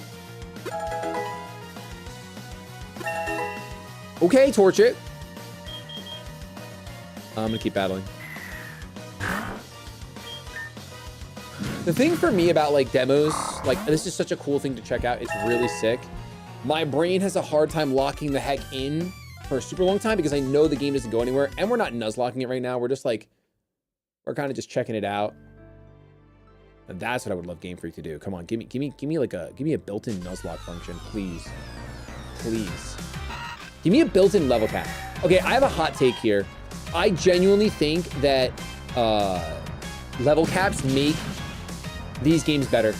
Okay, torch it. I'm gonna keep battling. The thing for me about like demos, like this is such a cool thing to check out. It's really sick. My brain has a hard time locking the heck in for a super long time because I know the game doesn't go anywhere, and we're not nuzlocking it right now. We're just like, we're kind of just checking it out. And that's what I would love Game Freak to do. Come on, give me a built-in nuzlocke function, please. Please. Give me a built-in level cap. Okay, I have a hot take here. I genuinely think that level caps make these games better.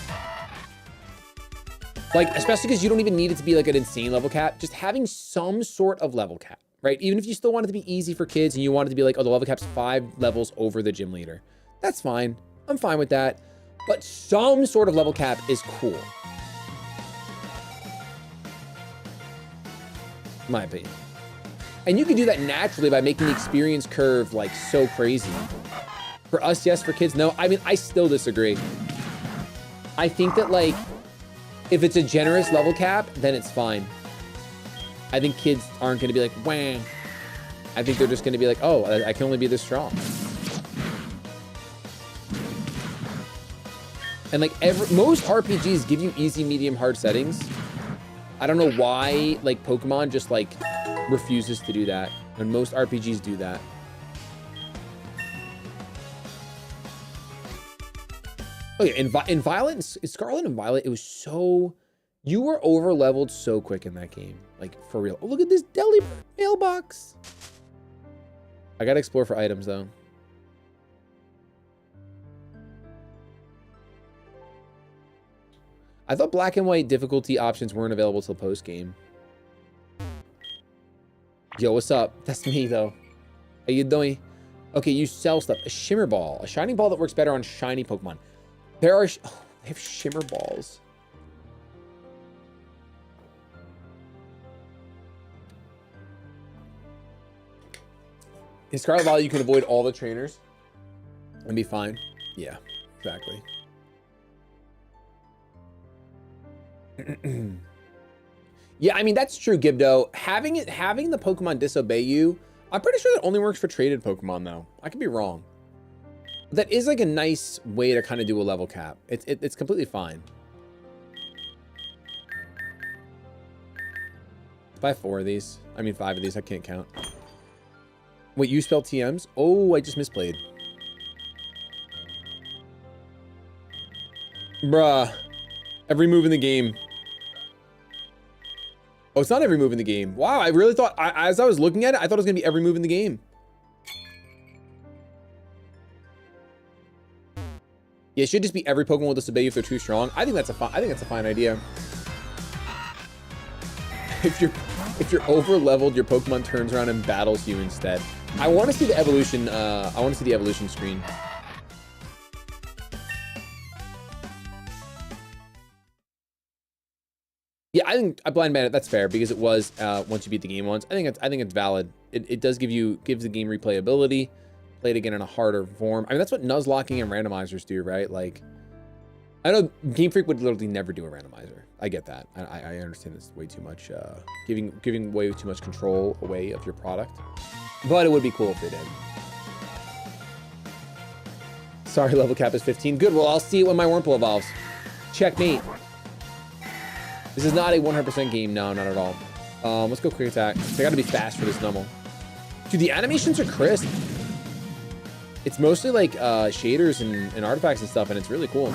Like, especially because you don't even need it to be like an insane level cap. Just having some sort of level cap, right? Even if you still want it to be easy for kids and you want it to be like, oh, the level cap's 5 levels over the gym leader. That's fine. I'm fine with that. But some sort of level cap is cool. In my opinion. And you can do that naturally by making the experience curve like so crazy. For us, yes. For kids, no. I mean, I still disagree. I think that like, if it's a generous level cap, then it's fine. I think kids aren't going to be like, wham. I think they're just going to be like, oh, I can only be this strong. And like most RPGs give you easy, medium, hard settings. I don't know why like Pokemon just like refuses to do that. And most RPGs do that. Okay, in Violet, in Scarlet and Violet, it was so, you were over leveled so quick in that game, like for real. Oh, look at this deli mailbox. I gotta explore for items though. I thought black and white difficulty options weren't available till post game. Yo, what's up? That's me though. How you doing? Okay, you sell stuff. A shimmer ball, a shining ball that works better on shiny Pokemon. There are, oh, they have shimmer balls. In Scarlet Violet, you can avoid all the trainers and be fine. Yeah, exactly. Yeah, I mean, that's true, Gibdo. Having the Pokemon disobey you, I'm pretty sure that only works for traded Pokemon, though. I could be wrong. That is like a nice way to kind of do a level cap. It's completely fine. Buy 4 of these. I mean 5 of these. I can't count. Wait, you spell TMs? Oh, I just misplayed. Bruh. Every move in the game. Oh, it's not every move in the game. Wow, I really thought, as I was looking at it, I thought it was going to be every move in the game. Yeah, it should just be every Pokemon will disobey you if they're too strong. I think that's a fine idea. If you're over leveled, your Pokemon turns around and battles you instead. I want to see the evolution. I want to see the evolution screen. Yeah, I think I blind bandit. That's fair because it was once you beat the game once. I think it's valid. It does gives the game replayability. Play it again in a harder form. I mean, that's what Nuzlocking and randomizers do, right? Like, I know Game Freak would literally never do a randomizer. I get that. I understand it's way too much, giving way too much control away of your product. But it would be cool if they did. Sorry, level cap is 15. Good, well, I'll see it when my Wurmple evolves. Checkmate. This is not a 100% game. No, not at all. Let's go quick attack. I gotta be fast for this Numel. Dude, the animations are crisp. It's mostly like shaders and artifacts and stuff, and it's really cool.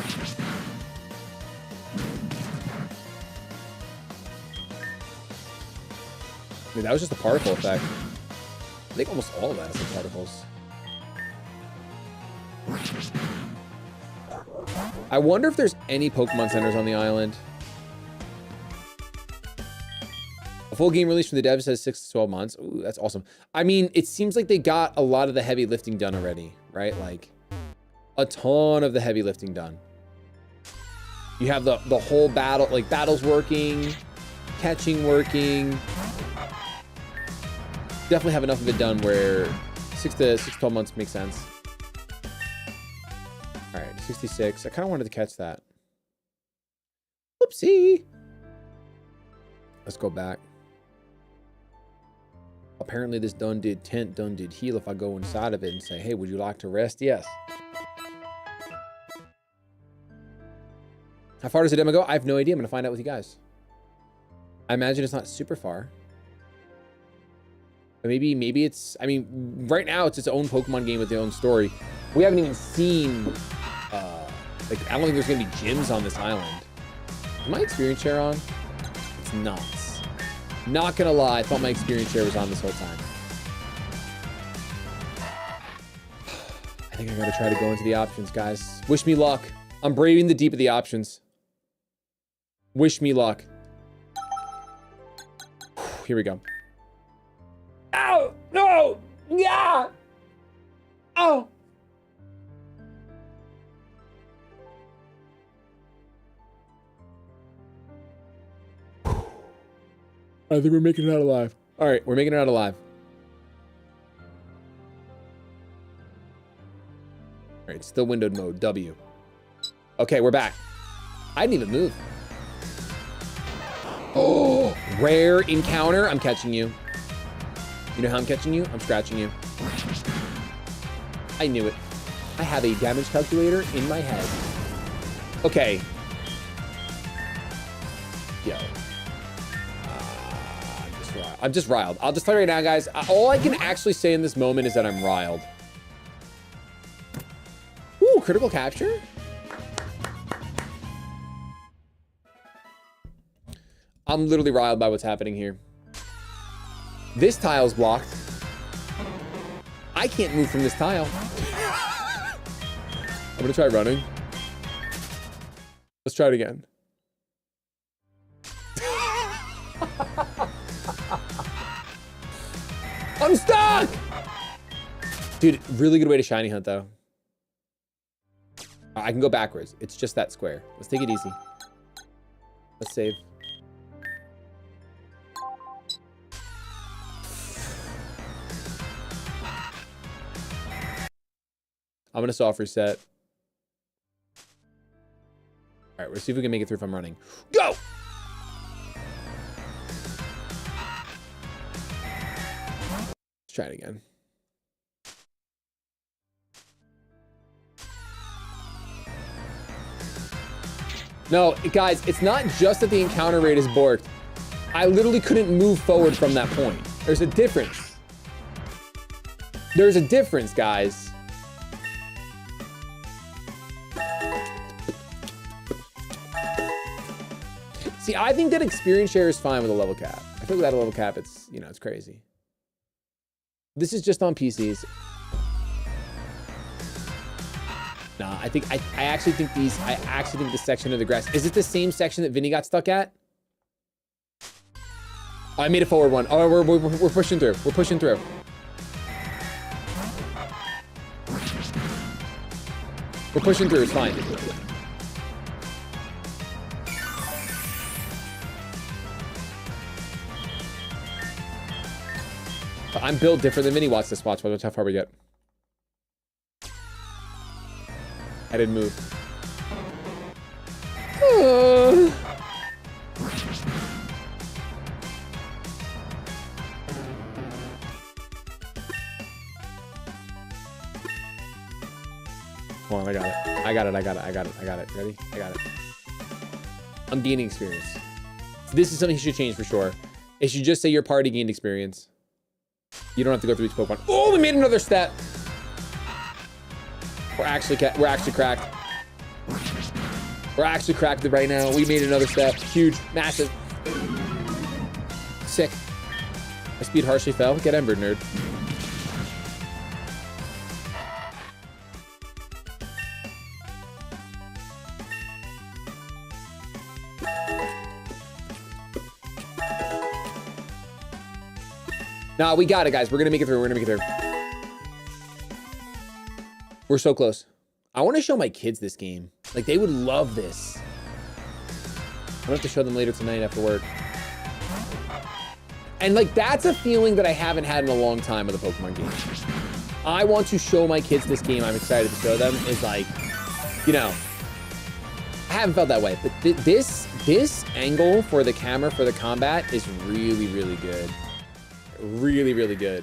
I mean, that was just a particle effect. I think almost all of that is the particles. I wonder if there's any Pokemon centers on the island. A full game release from the devs says 6 to 12 months. Ooh, that's awesome. I mean, it seems like they got a lot of the heavy lifting done already, right? Like, a ton of the heavy lifting done. You have the whole battle, like battles working, catching working. Definitely have enough of it done where 6 to 12 months makes sense. All right, 66. I kind of wanted to catch that. Whoopsie. Let's go back. Apparently this done did tent, done did heal. If I go inside of it and say, hey, would you like to rest? Yes. How far does the demo go? I have no idea. I'm going to find out with you guys. I imagine it's not super far. But maybe it's, I mean, right now it's its own Pokemon game with their own story. We haven't even seen, like, I don't think there's going to be gyms on this island. Is my experience share on? It's not. Not gonna lie, I thought my experience share was on this whole time. I think I gotta try to go into the options, guys. Wish me luck. I'm braving the deep of the options. Wish me luck. Here we go. Ow! No! Yeah! Oh! I think we're making it out alive. All right, we're making it out alive. All right, still windowed mode, W. Okay, we're back. I didn't even move. Oh, rare encounter. I'm catching you. You know how I'm catching you? I'm scratching you. I knew it. I have a damage calculator in my head. Okay. Yo. I'm just riled. I'll just tell you right now, guys. All I can actually say in this moment is that I'm riled. Ooh, critical capture. I'm literally riled by what's happening here. This tile's blocked. I can't move from this tile. I'm gonna try running. Let's try it again. I'm stuck! Dude, really good way to shiny hunt, though. I can go backwards. It's just that square. Let's take it easy. Let's save. I'm gonna soft reset. All right, we'll see if we can make it through if I'm running. Go! Let's try it again. No, guys, it's not just that the encounter rate is borked. I literally couldn't move forward from that point. There's a difference. There's a difference, guys. See, I think that experience share is fine with a level cap. I think without a level cap, it's, you know, it's crazy. This is just on PCs. Nah, I actually think this section of the grass, is it the same section that Vinny got stuck at? Oh, I made a forward one. Oh, we're pushing through. We're pushing through. We're pushing through, it's fine. I'm built different than Vinny. Watch this, watch how far we get. I didn't move. Come on, I got it. I got it. Ready? I got it. I'm gaining experience. This is something you should change for sure. It should just say your party gained experience. You don't have to go through each Pokemon. Oh, we made another step. We're actually cracked. We're actually cracked right now. We made another step. Huge, massive. Sick. My speed harshly fell. Get embered, nerd. Nah, we got it, guys. We're gonna make it through. We're gonna make it through. We're so close. I want to show my kids this game. Like, they would love this. I'm gonna have to show them later tonight after work. And like, that's a feeling that I haven't had in a long time with a Pokemon game. I want to show my kids this game. I'm excited to show them. Is like, you know, I haven't felt that way, but this angle for the camera for the combat is really, really good. Really, really good.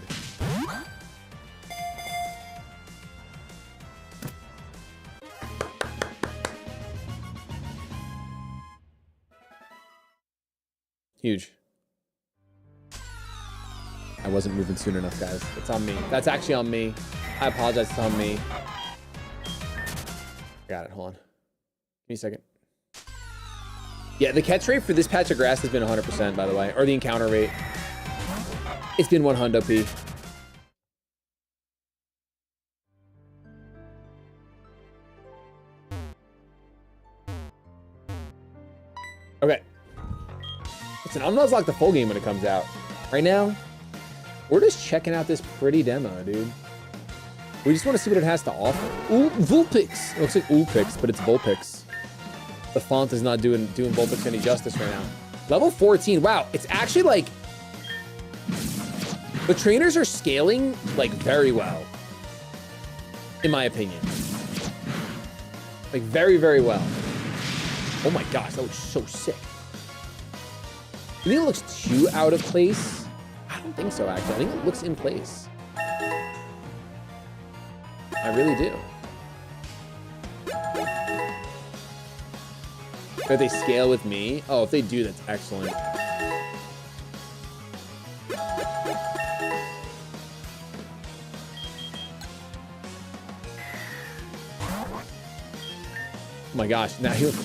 Huge. I wasn't moving soon enough, guys. It's on me. That's actually on me. I apologize. It's on me. Got it. Hold on. Give me a second. Yeah, the catch rate for this patch of grass has been 100%, by the way. Or the encounter rate. It's been 100 P. Okay. Listen, I'm gonna Nuzlocke the full game when it comes out. Right now, we're just checking out this pretty demo, dude. We just want to see what it has to offer. Ooh, Vulpix. It looks like Ulpix, but it's Vulpix. The font is not doing Vulpix any justice right now. Level 14. Wow, it's actually like the trainers are scaling like very well, in my opinion. Like very, very well. Oh my gosh, that looks so sick. Do you think it looks too out of place? I don't think so, actually. I think it looks in place. I really do. If they scale with me? Oh, if they do, that's excellent. Oh my gosh, now he was...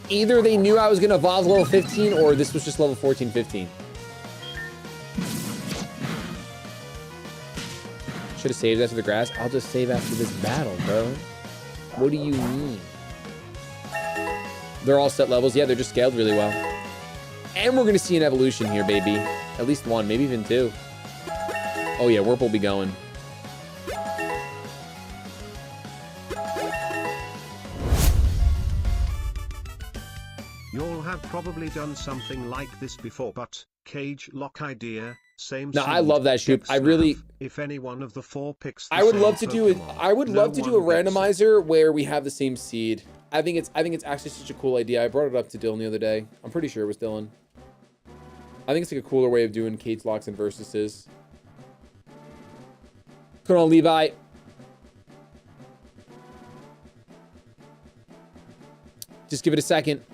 Either they knew I was gonna evolve level 15 or this was just level 14, 15. Should have saved after the grass. I'll just save after this battle, bro. What do you mean? They're all set levels. Yeah, they're just scaled really well. And we're gonna see an evolution here, baby. At least one, maybe even two. Oh yeah, Warp will be going. You'll have probably done something like this before, but cage lock idea, same. No, I love that shoot. I really. If any one of the four picks, I would love to do it. I would love to do a randomizer where we have the same seed. I think it's actually such a cool idea. I brought it up to Dylan the other day. I'm pretty sure it was Dylan. I think it's like a cooler way of doing cage locks and versuses. What's going on, Levi? Just give it a second.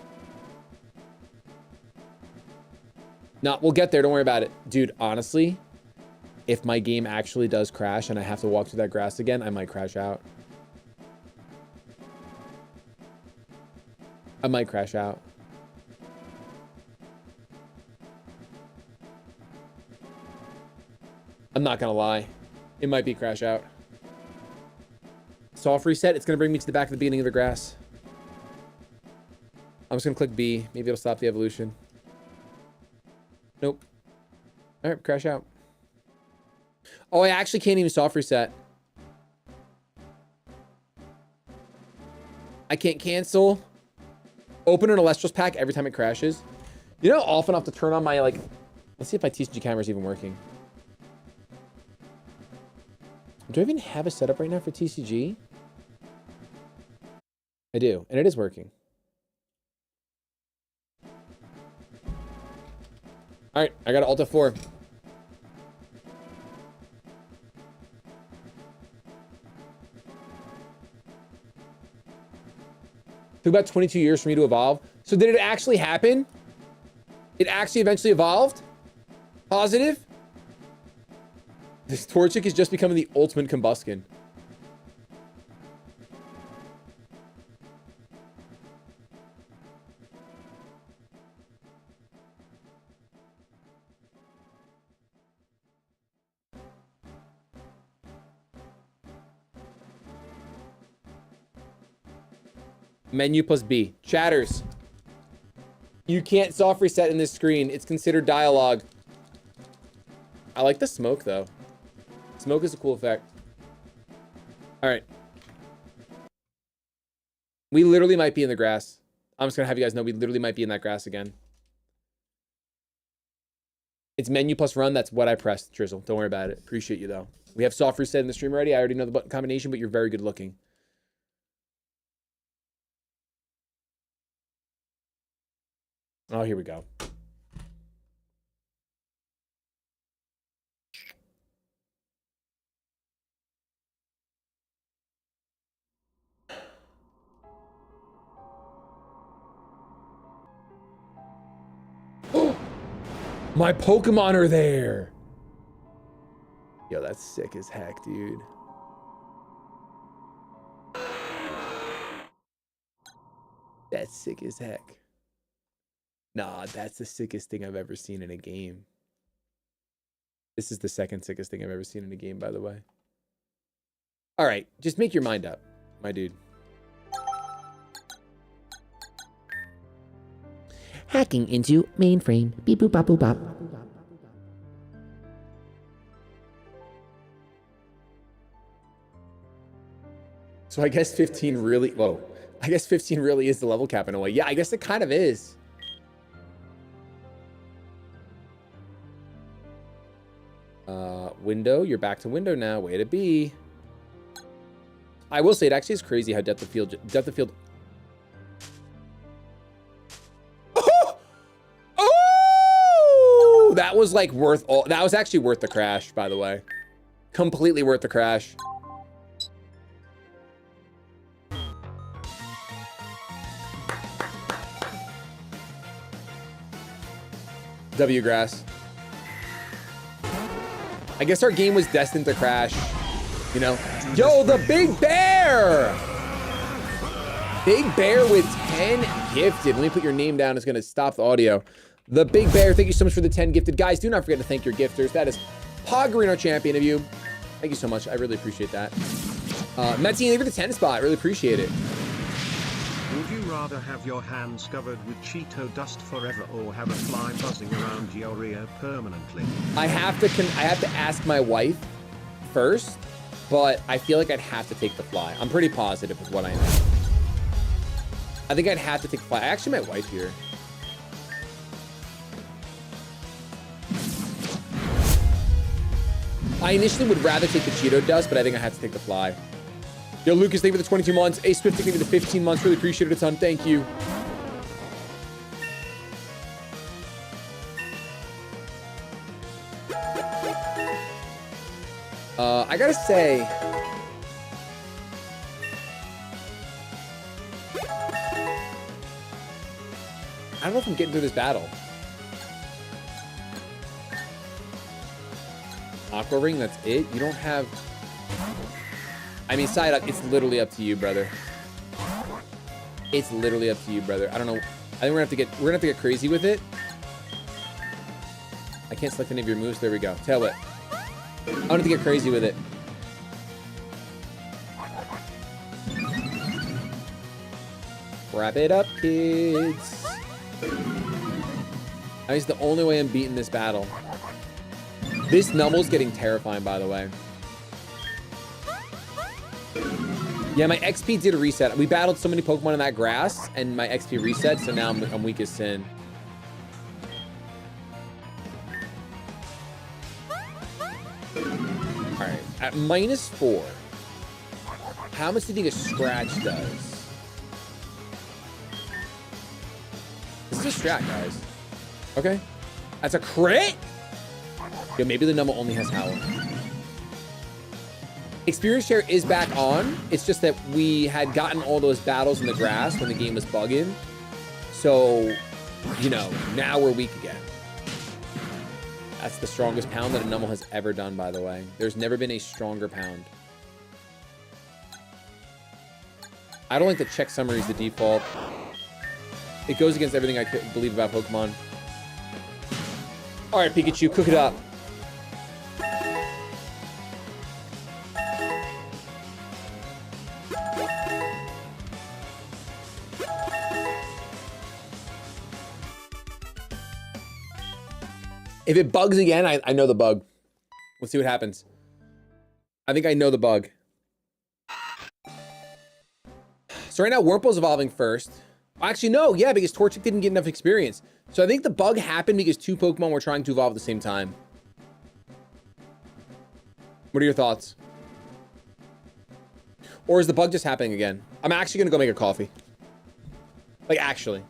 No, we'll get there. Don't worry about it. Dude, honestly, if my game actually does crash and I have to walk through that grass again, I might crash out. I might crash out. I'm not gonna lie. It might be crash out. Soft reset. It's going to bring me to the back of the beginning of the grass. I'm just going to click B. Maybe it'll stop the evolution. Nope. All right, crash out. Oh, I actually can't even soft reset. I can't cancel. Open an Elestrals pack every time it crashes. You know how often I have to turn on my, like... Let's see if my TCG camera is even working. Do I even have a setup right now for TCG? I do, and it is working. All right, I got an Alt F4. Took about 22 years for me to evolve. So did it actually happen? It actually eventually evolved? Positive? This Torchic is just becoming the ultimate combustion. Menu plus B. Chatters. You can't soft reset in this screen. It's considered dialogue. I like the smoke, though. Smoke is a cool effect. All right. We literally might be in the grass. I'm just going to have you guys know we literally might be in that grass again. It's menu plus run. That's what I pressed, Drizzle. Don't worry about it. Appreciate you, though. We have soft reset in the stream already. I already know the button combination, but you're very good looking. Oh, here we go. My Pokemon are there. Yo, that's sick as heck, dude. That's sick as heck. Nah, that's the sickest thing I've ever seen in a game. This is the second sickest thing I've ever seen in a game, by the way. All right, just make your mind up, my dude. Hacking into mainframe. Beep boop bop boop bop. So I guess 15 really, whoa. I guess 15 really is the level cap in a way. Yeah, I guess it kind of is. Window, you're back to window now. Way to be. I will say it actually is crazy how depth of field. Oh, that was like worth all. That was actually worth the crash, by the way. Completely worth the crash. W grass. I guess our game was destined to crash, you know? Yo, the Big Bear! Big Bear with 10 gifted. Let me put your name down. It's going to stop the audio. The Big Bear, thank you so much for the 10 gifted. Guys, do not forget to thank your gifters. That is Poggerino champion of you. Thank you so much. I really appreciate that. Metzine, thank you for the 10 spot. Really appreciate it. Would you rather have your hands covered with Cheeto dust forever or have a fly buzzing around your ear permanently? I have to ask my wife first, but I feel like I'd have to take the fly. I'm pretty positive with what I know. I think I'd have to take the fly. I actually met wife here. I initially would rather take the Cheeto dust, but I think I have to take the fly. Yo, Lucas, thank you for the 22 months. A Swift, thank you for the 15 months. Really appreciate it a ton. Thank you. I gotta say, I don't know if I'm getting through this battle. Aqua Ring, that's it? You don't have... I mean, side up, it's literally up to you, brother. It's literally up to you, brother. I don't know. I think we're gonna have to get crazy with it. I can't select any of your moves. There we go. Tail whip. I want to get crazy with it. Wrap it up, kids. That is the only way I'm beating this battle. This Numble's getting terrifying, by the way. Yeah, my XP did reset. We battled so many Pokemon in that grass, and my XP reset, so now I'm weak as sin. Alright, at -4, how much do you think a scratch does? This is a strat, guys. Okay. That's a crit? Yo, maybe the Numble only has Howl. Experience share is back on. It's just that we had gotten all those battles in the grass when the game was bugging. So, you know, now we're weak again. That's the strongest pound that a Numble has ever done, by the way. There's never been a stronger pound. I don't like to check summaries the default. It goes against everything I believe about Pokemon. All right, Pikachu, cook it up. If it bugs again, I know the bug. Let's see what happens. I think I know the bug. So right now, Wurmple's evolving first. Actually, no, yeah, because Torchic didn't get enough experience. So I think the bug happened because 2 Pokemon were trying to evolve at the same time. What are your thoughts? Or is the bug just happening again? I'm actually gonna go make a coffee. Like, actually.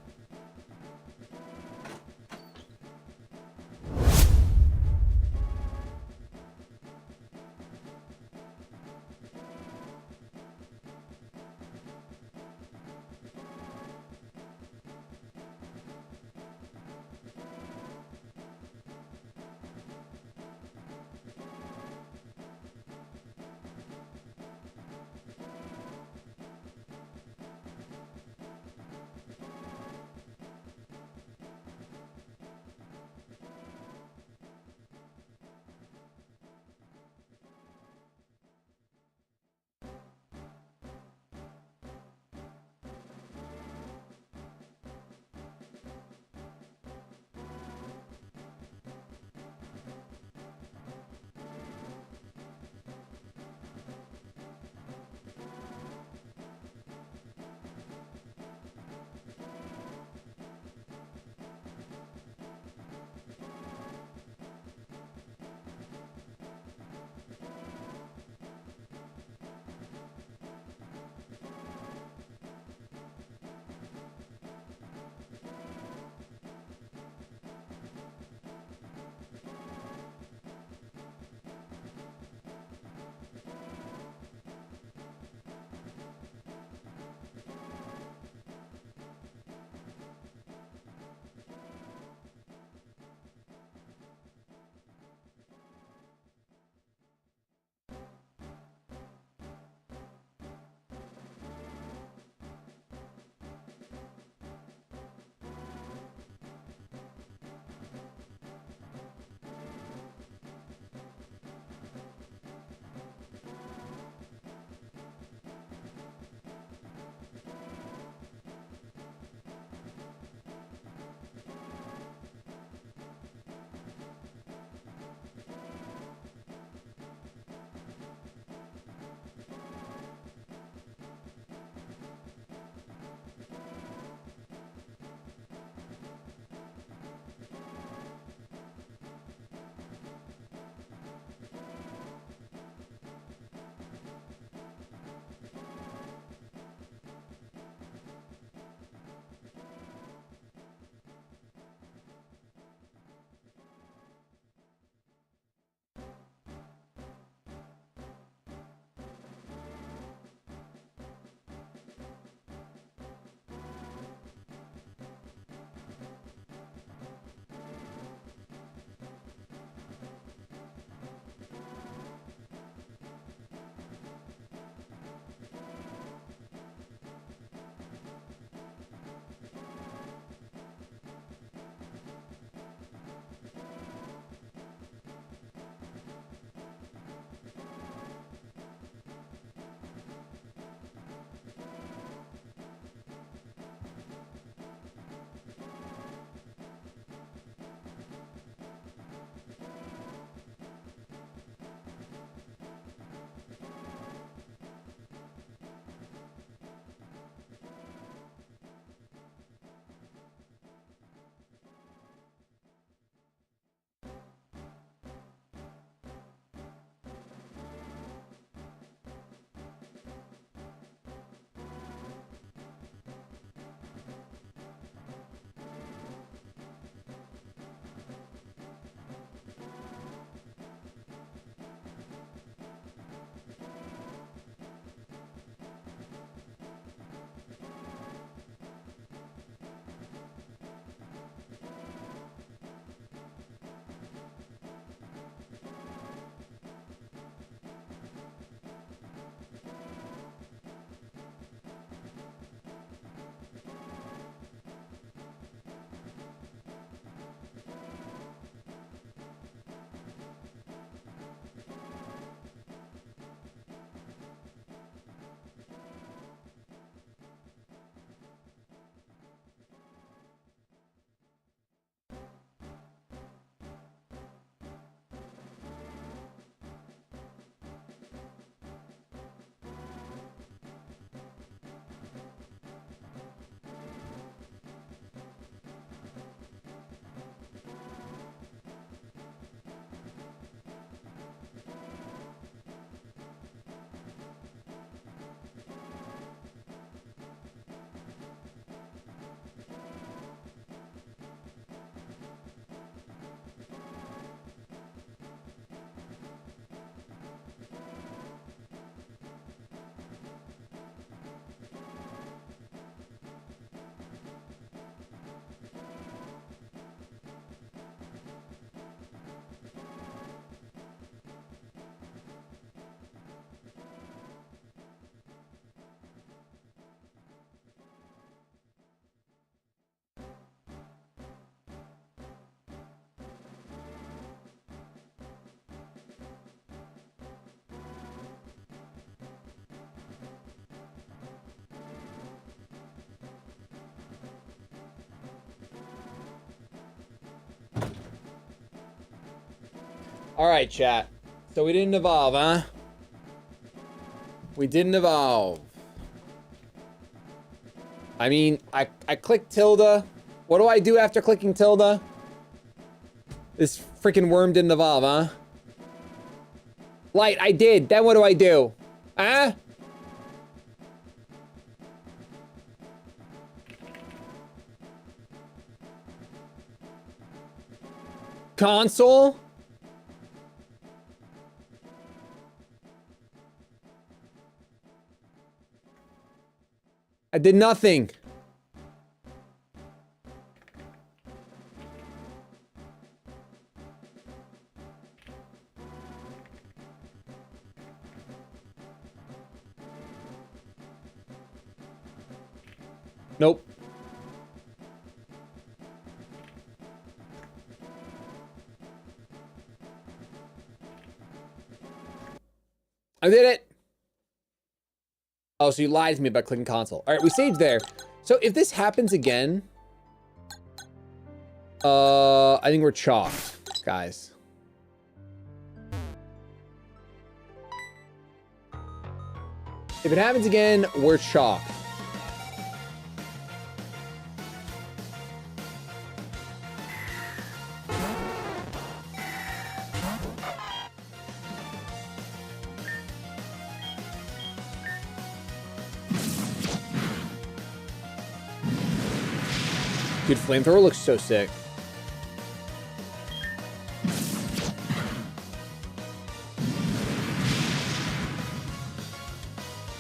All right, chat. So we didn't evolve, huh? We didn't evolve. I mean, I clicked tilde. What do I do after clicking tilde? This freaking worm didn't evolve, huh? Light, I did. Then what do I do? Huh? Console? I did nothing. Nope. I did it. Oh, so you lied to me about clicking console. All right, we saved there. So if this happens again, I think we're chalked, guys. If it happens again, we're chalked. Dude, flamethrower looks so sick.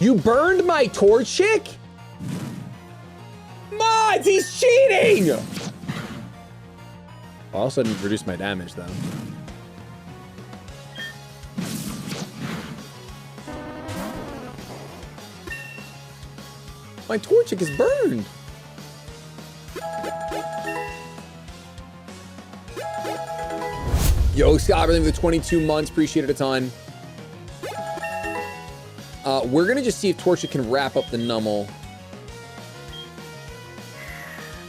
You burned my Torchic? Mods, he's cheating! I also didn't reduce my damage, though. My Torchic is burned. Yo, Scott, everything for the 22 months. Appreciate it a ton. We're gonna just see if Torchic can wrap up the Nummel.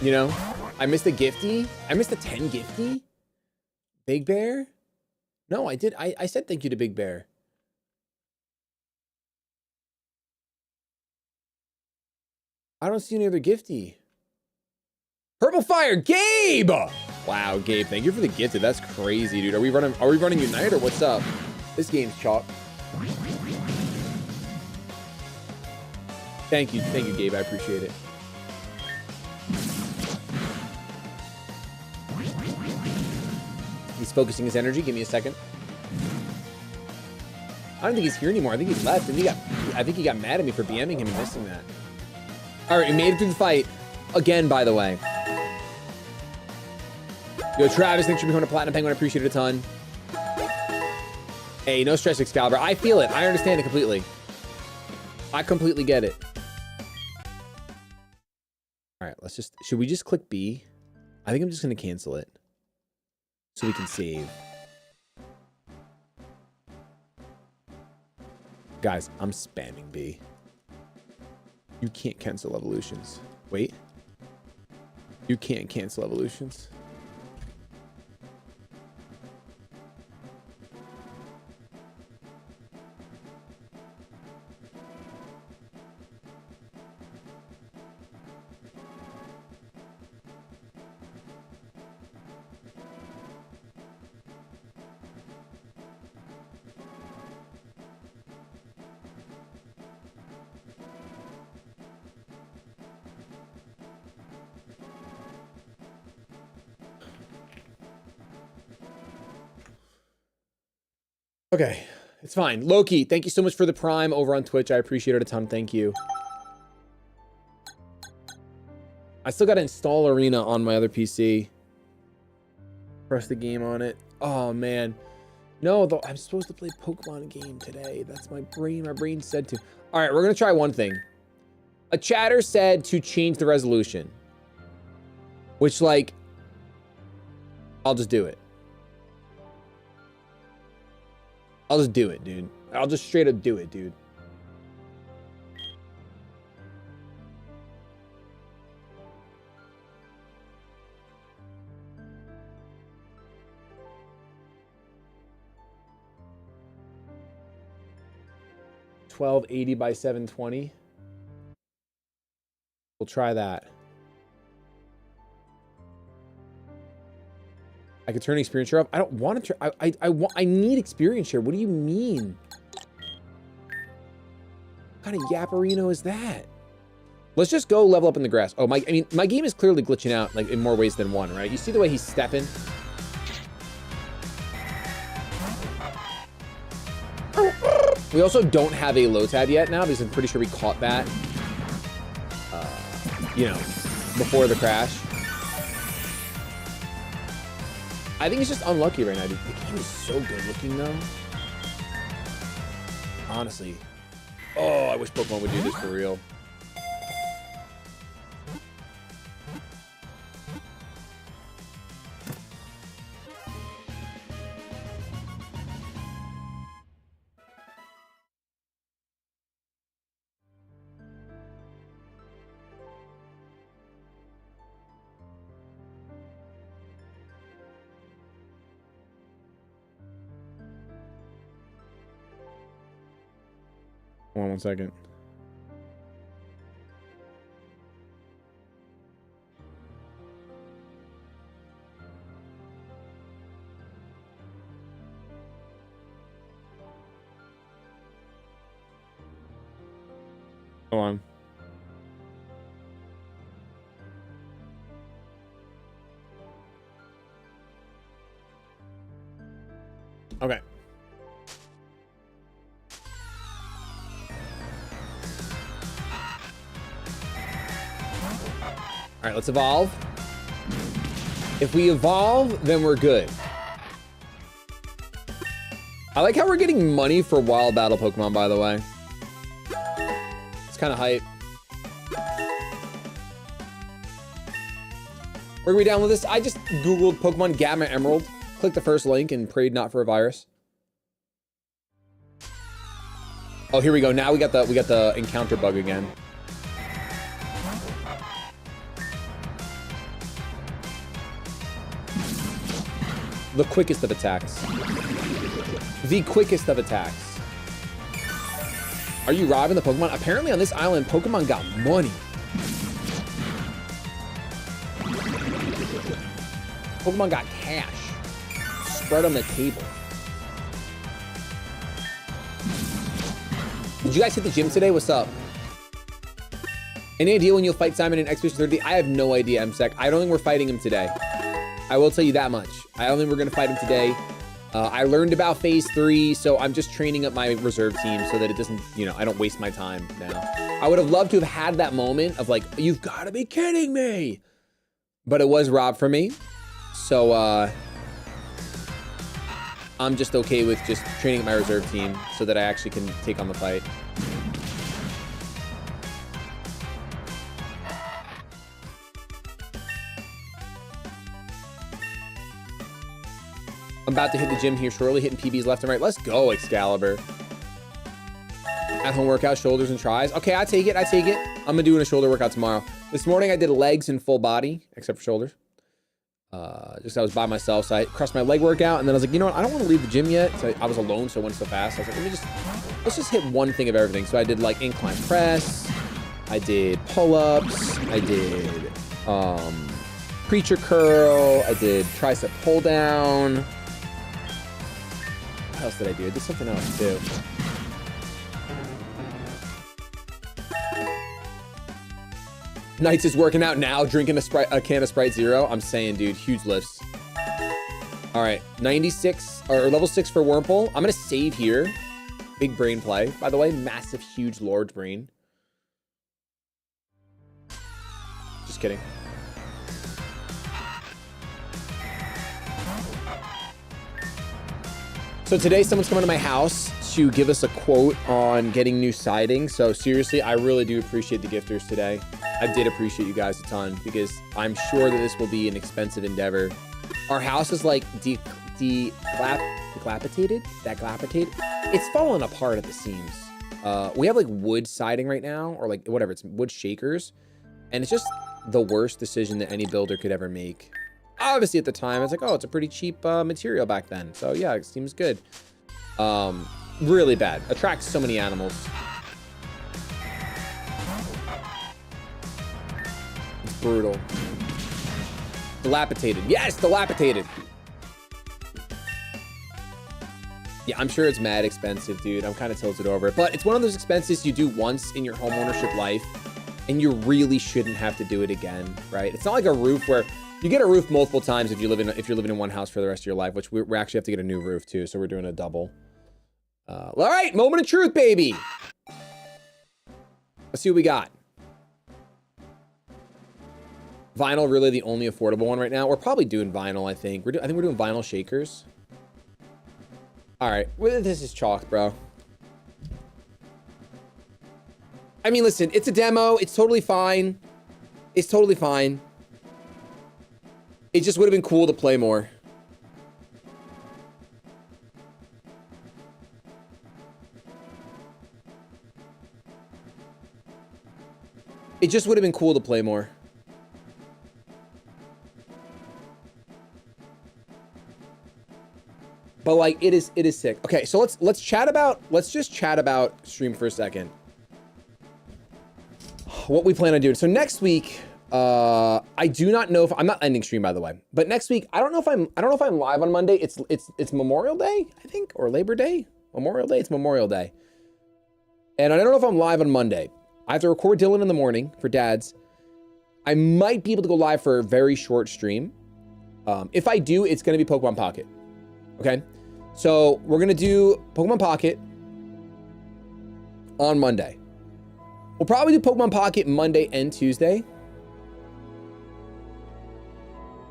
You know, I missed a gifty. I missed a 10 gifty. Big Bear? No, I did. I said thank you to Big Bear. I don't see any other gifty. Purple Fire, Gabe! Wow, Gabe, thank you for the gifted. That's crazy, dude. Are we running Unite or what's up? This game's chalk. Thank you, Gabe. I appreciate it. He's focusing his energy. Give me a second. I don't think he's here anymore. I think he left, and I think he got mad at me for BMing him and missing that. All right, we made it through the fight again, by the way. Yo, Travis, thanks for becoming a Platinum Penguin. I appreciate it a ton. Hey, no stress, Excalibur. I feel it. I understand it completely. I completely get it. All right, should we just click B? I think I'm just going to cancel it so we can save. Guys, I'm spamming B. You can't cancel evolutions. Wait. You can't cancel evolutions. Okay, it's fine. Loki, thank you so much for the Prime over on Twitch. I appreciate it a ton. Thank you. I still got to install Arena on my other PC. Press the game on it. Oh, man. No, I'm supposed to play Pokemon game today. That's my brain. My brain said to. All right, we're going to try one thing. A chatter said to change the resolution. Which, like, I'll just do it. I'll just do it, dude. I'll just straight up do it, dude. 1280 by 720. We'll try that. I could turn experience share off. I don't want to turn. I need experience share. What do you mean? What kind of yapperino is that? Let's just go level up in the grass. Oh, my game is clearly glitching out like in more ways than one, right? You see the way he's stepping? We also don't have a low tab yet now because I'm pretty sure we caught that, you know, before the crash. I think it's just unlucky right now, dude. The game is so good looking though. Honestly. Oh, I wish Pokemon would do this for real. Hold on one second. Hold on. Okay. All right, let's evolve. If we evolve, then we're good. I like how we're getting money for wild battle Pokemon, by the way. It's kind of hype. Where are we down with this? I just Googled Pokemon Gamma Emerald, clicked the first link and prayed not for a virus. Oh, here we go. Now we got the encounter bug again. The quickest of attacks. The quickest of attacks. Are you robbing the Pokemon? Apparently on this island, Pokemon got money. Pokemon got cash. Spread on the table. Did you guys hit the gym today? What's up? Any idea when you'll fight Simon in Expedition 30? I have no idea, MSEC. I don't think we're fighting him today. I will tell you that much. I don't think we're gonna fight him today. I learned about phase 3, so I'm just training up my reserve team so that it doesn't, you know, I don't waste my time now. I would have loved to have had that moment of like, you've gotta be kidding me. But it was robbed from me. So I'm just okay with just training up my reserve team so that I actually can take on the fight. I'm about to hit the gym here shortly, hitting PBs left and right. Let's go, Excalibur. At-home workout, shoulders and tries. Okay, I take it, I take it. I'm gonna do a shoulder workout tomorrow. This morning I did legs and full body, except for shoulders. Just I was by myself, so I crossed my leg workout, and then I was like, you know what? I don't want to leave the gym yet. So I was alone, so it went so fast. I was like, let's just hit one thing of everything. So I did like incline press, I did pull-ups, I did preacher curl, I did tricep pull down. What else did I do? I did something else too. Knights is working out now, drinking a can of Sprite Zero. I'm saying, dude, huge lifts. All right, 96 or level 6 for Wurmple. I'm gonna save here. Big brain play, by the way. Massive, huge, large brain. Just kidding. So today someone's coming to my house to give us a quote on getting new siding. So seriously, I really do appreciate the gifters today. I did appreciate you guys a ton because I'm sure that this will be an expensive endeavor. Our house is like dilapidated. It's falling apart at the seams. We have like wood siding right now, or like whatever, it's wood shakers. And it's just the worst decision that any builder could ever make. Obviously at the time, it's like, oh, it's a pretty cheap material back then. So yeah, it seems good. Really bad. Attracts so many animals. It's brutal. Dilapidated. Yes, dilapidated. Yeah, I'm sure it's mad expensive, dude. I'm kind of tilted over it. But it's one of those expenses you do once in your home ownership life, and you really shouldn't have to do it again, right? It's not like a roof where you get a roof multiple times if you're living in one house for the rest of your life, which we actually have to get a new roof too, so we're doing a double. All right, moment of truth, baby. Let's see what we got. Vinyl, really the only affordable one right now. We're probably doing vinyl, I think. I think we're doing vinyl shakers. All right, well, this is chalk, bro. I mean, listen, it's a demo. It's totally fine. It's totally fine. It just would have been cool to play more. It just would have been cool to play more. But like it is sick. Okay, so let's just chat about stream for a second. What we plan on doing. So next week, I do not know if I'm not ending stream, by the way. But next week, I don't know if I'm live on Monday. It's Memorial Day, I think, or Labor Day. Memorial Day. It's Memorial Day. And I don't know if I'm live on Monday. I have to record Dylan in the morning for dads. I might be able to go live for a very short stream. If I do, it's going to be Pokemon Pocket. Okay. So we're going to do Pokemon Pocket on Monday. We'll probably do Pokemon Pocket Monday and Tuesday.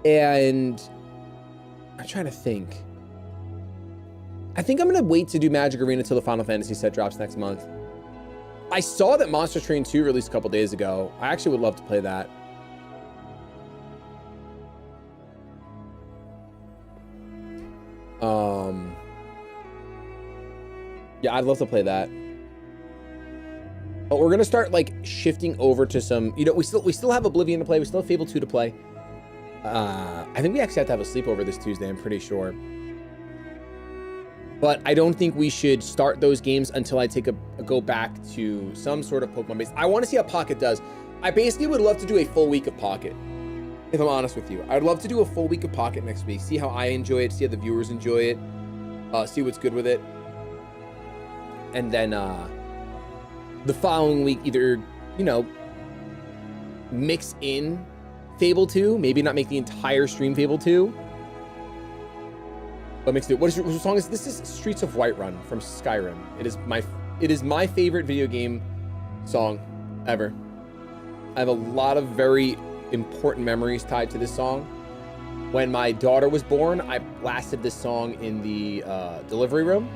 And I'm trying to think. I think I'm going to wait to do Magic Arena until the Final Fantasy set drops next month. I saw that Monster Train 2 released a couple days ago. I actually would love to play that. Yeah, I'd love to play that. But we're gonna start like shifting over to some, you know, we still have Oblivion to play, we still have Fable 2 to play. I think we actually have to have a sleepover this Tuesday, I'm pretty sure. But I don't think we should start those games until I take a go back to some sort of Pokemon base. I want to see how Pocket does. I basically would love to do a full week of Pocket, if I'm honest with you. I'd love to do a full week of Pocket next week, see how I enjoy it, see how the viewers enjoy it, see what's good with it. And then the following week, either, you know, mix in Fable 2, maybe not make the entire stream Fable 2, but mix it. What song is this? This is Streets of Whiterun from Skyrim. It is my favorite video game song ever. I have a lot of very important memories tied to this song. When my daughter was born, I blasted this song in the delivery room.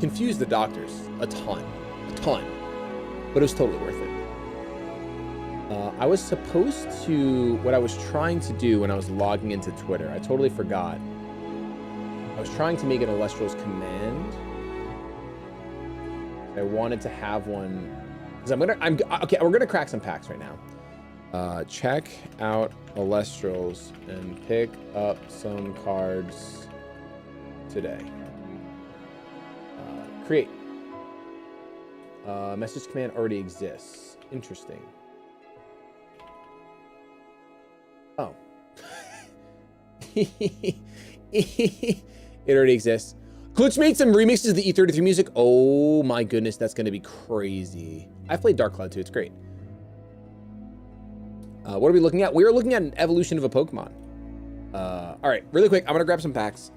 Confused the doctors a ton, but it was totally worth it. I was supposed to, what I was trying to do when I was logging into Twitter, I totally forgot. I was trying to make an Illustral's command. I wanted to have one, because okay, we're gonna crack some packs right now. Check out Illustrals and pick up some cards today. Create. Message command already exists. Interesting. Oh. It already exists. Glitch made some remixes of the E33 music. Oh my goodness, that's gonna be crazy. I've played Dark Cloud too, it's great. What are we looking at? We are looking at an evolution of a Pokemon. All right, really quick, I'm gonna grab some packs.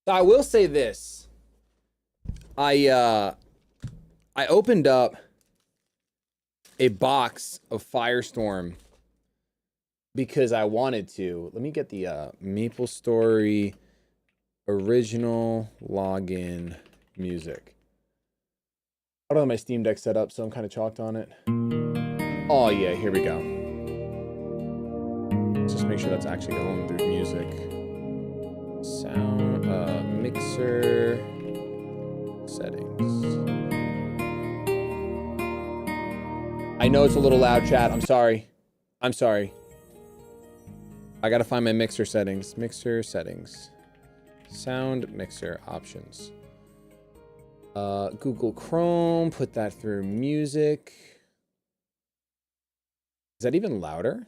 So I will say this. I opened up a box of Firestorm because I wanted to. Let me get the Maple Story original login music. I don't have my Steam Deck set up, so I'm kind of chalked on it. Oh yeah, here we go. Let's just make sure that's actually going through music. Sound, mixer, settings. I know it's a little loud, chat. I'm sorry. I'm sorry. I gotta find my mixer settings. Mixer settings. Sound mixer options. Google Chrome, put that through music. Is that even louder?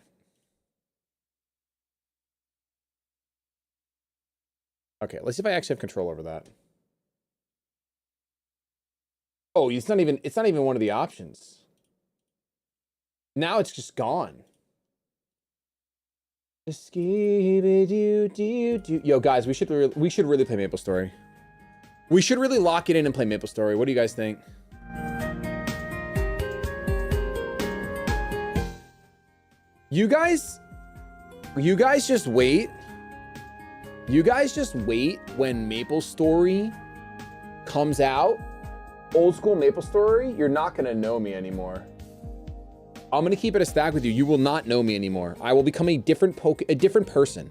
Okay, let's see if I actually have control over that. Oh, it's not even one of the options. Now it's just gone. Yo, guys, we should really play Maple Story. We should really lock it in and play Maple Story. What do you guys think? You guys just wait. You guys just wait when Maple Story comes out. Old school Maple Story, you're not gonna know me anymore. I'm gonna keep it a stack with you. You will not know me anymore. I will become a different person.